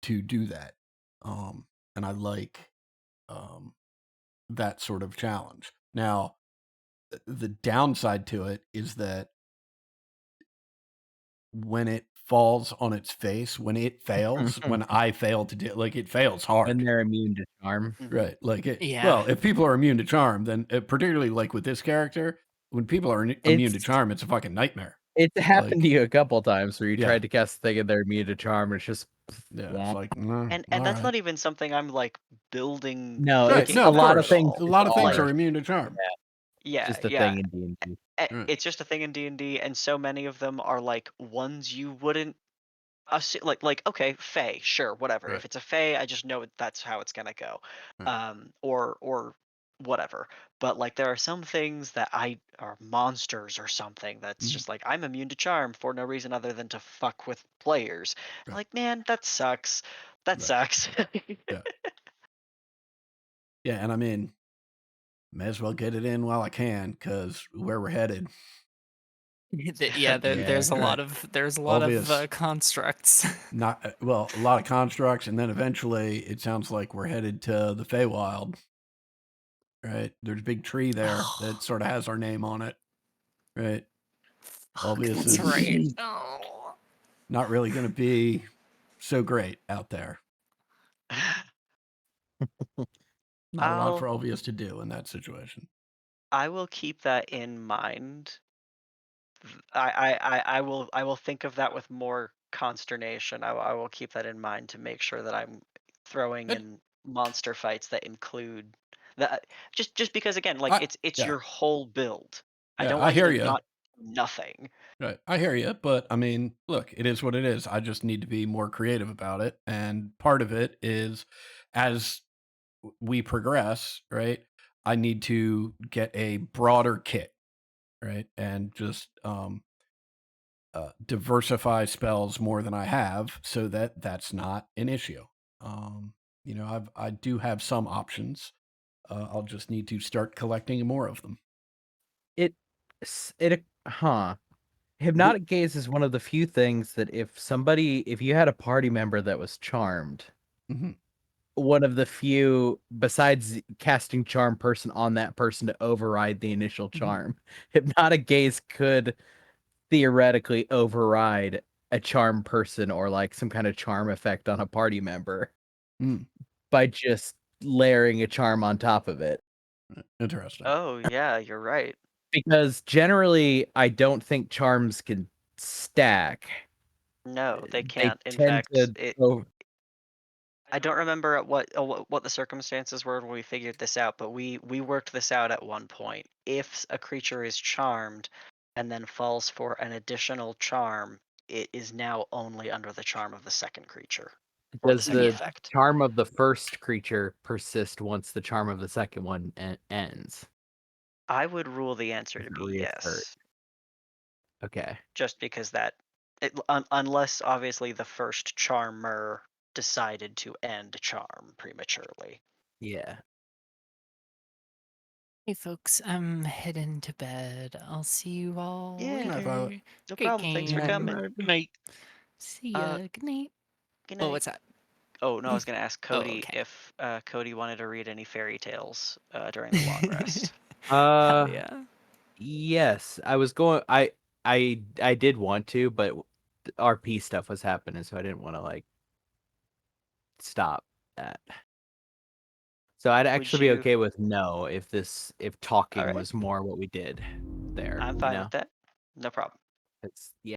to do that. And I like that sort of challenge. Now, the downside to it is that when it falls on its face, when it fails, when I fail to do it fails When hard. they're immune to charm. Right. Yeah. Well, if people are immune to charm, then particularly like with this character, when people are immune to It's charm, it's a fucking nightmare. it's happened to Like, you a couple times where you yeah, tried to cast the thing and they're immune to charm and it's just yeah, it's womp. like, And all that's right. not even something I'm like building. No, Right. it's thinking No, a of about lot at of course. things. all. A lot of all things are are immune to charm. Yeah, just a yeah. thing in D&D. Right. It's just a thing in D&D, and so many of them are like ones you wouldn't like okay, Fae, sure, whatever. Right. If it's a Fae, I just know that's how it's gonna go. Right. Or whatever. But like there are some things that are monsters or something that's Mhm. just like I'm immune to charm for no reason other than to fuck with players. Right. Like, man, that sucks. That Right. sucks. Yeah. Yeah, and I mean, may as well get it in while I can, because where we're headed. Yeah, there's a lot of Obvious. constructs. Not a lot of constructs, and then eventually it sounds like we're headed to the Feywild. Right? There's a big tree there that sort of has our name on it. Right? Fuck, Obvious that's is right. Oh. not really going to be so great out there. Not a lot for Obvious to do in that situation. I will keep that in mind. I will think of that with more consternation. I will keep that in mind to make sure that I'm throwing It- in monster fights that include that. Just because again, like I- it's yeah. your whole build. I Yeah, don't I want you hear to ya. not do nothing. Right. I hear you, but I mean, look, it is what it is. I just need to be more creative about it. And part of it is as we progress, right? I need to get a broader kit, right? And just diversify spells more than I have so that that's not an issue. I do have some options. I'll just need to start collecting more of them. Hypnotic gaze is one of the few things that if you had a party member that was charmed, Mhm. one of the few, besides casting charm person on that person to override the initial charm, hypnotic gaze could theoretically override a charm person or like some kind of charm effect on a party member by just layering a charm on top of it. Interesting. Oh yeah, you're right. Because generally, I don't think charms can stack. No, they They can't. In tend fact, to I don't remember at what the circumstances were when we figured this out, but we worked this out at one point. If a creature is charmed and then falls for an additional charm, it is now only under the charm of the second creature or the Does second the effect. charm of the first creature persist once the charm of the second one ends? I would rule the answer to Does it be reassert? yes, Okay. just because unless obviously the first charmer decided to end charm prematurely. Yeah. Hey folks, I'm heading to bed. I'll see you all Yeah. Night, Violet. later. No Great problem. Thanks for game. coming. Good night. See ya. Good night. Good Oh, night. what's that? Oh no, I was gonna ask Cody okay. if Cody wanted to read any fairy tales during the long rest. Hell yeah. Yes, I was going. I did want to, but RP stuff was happening, so I didn't want to like stop that. So I'd actually be you- okay with no if talking Alright. was more what we did. there. I'm you fine know? with that. No problem. It's yeah.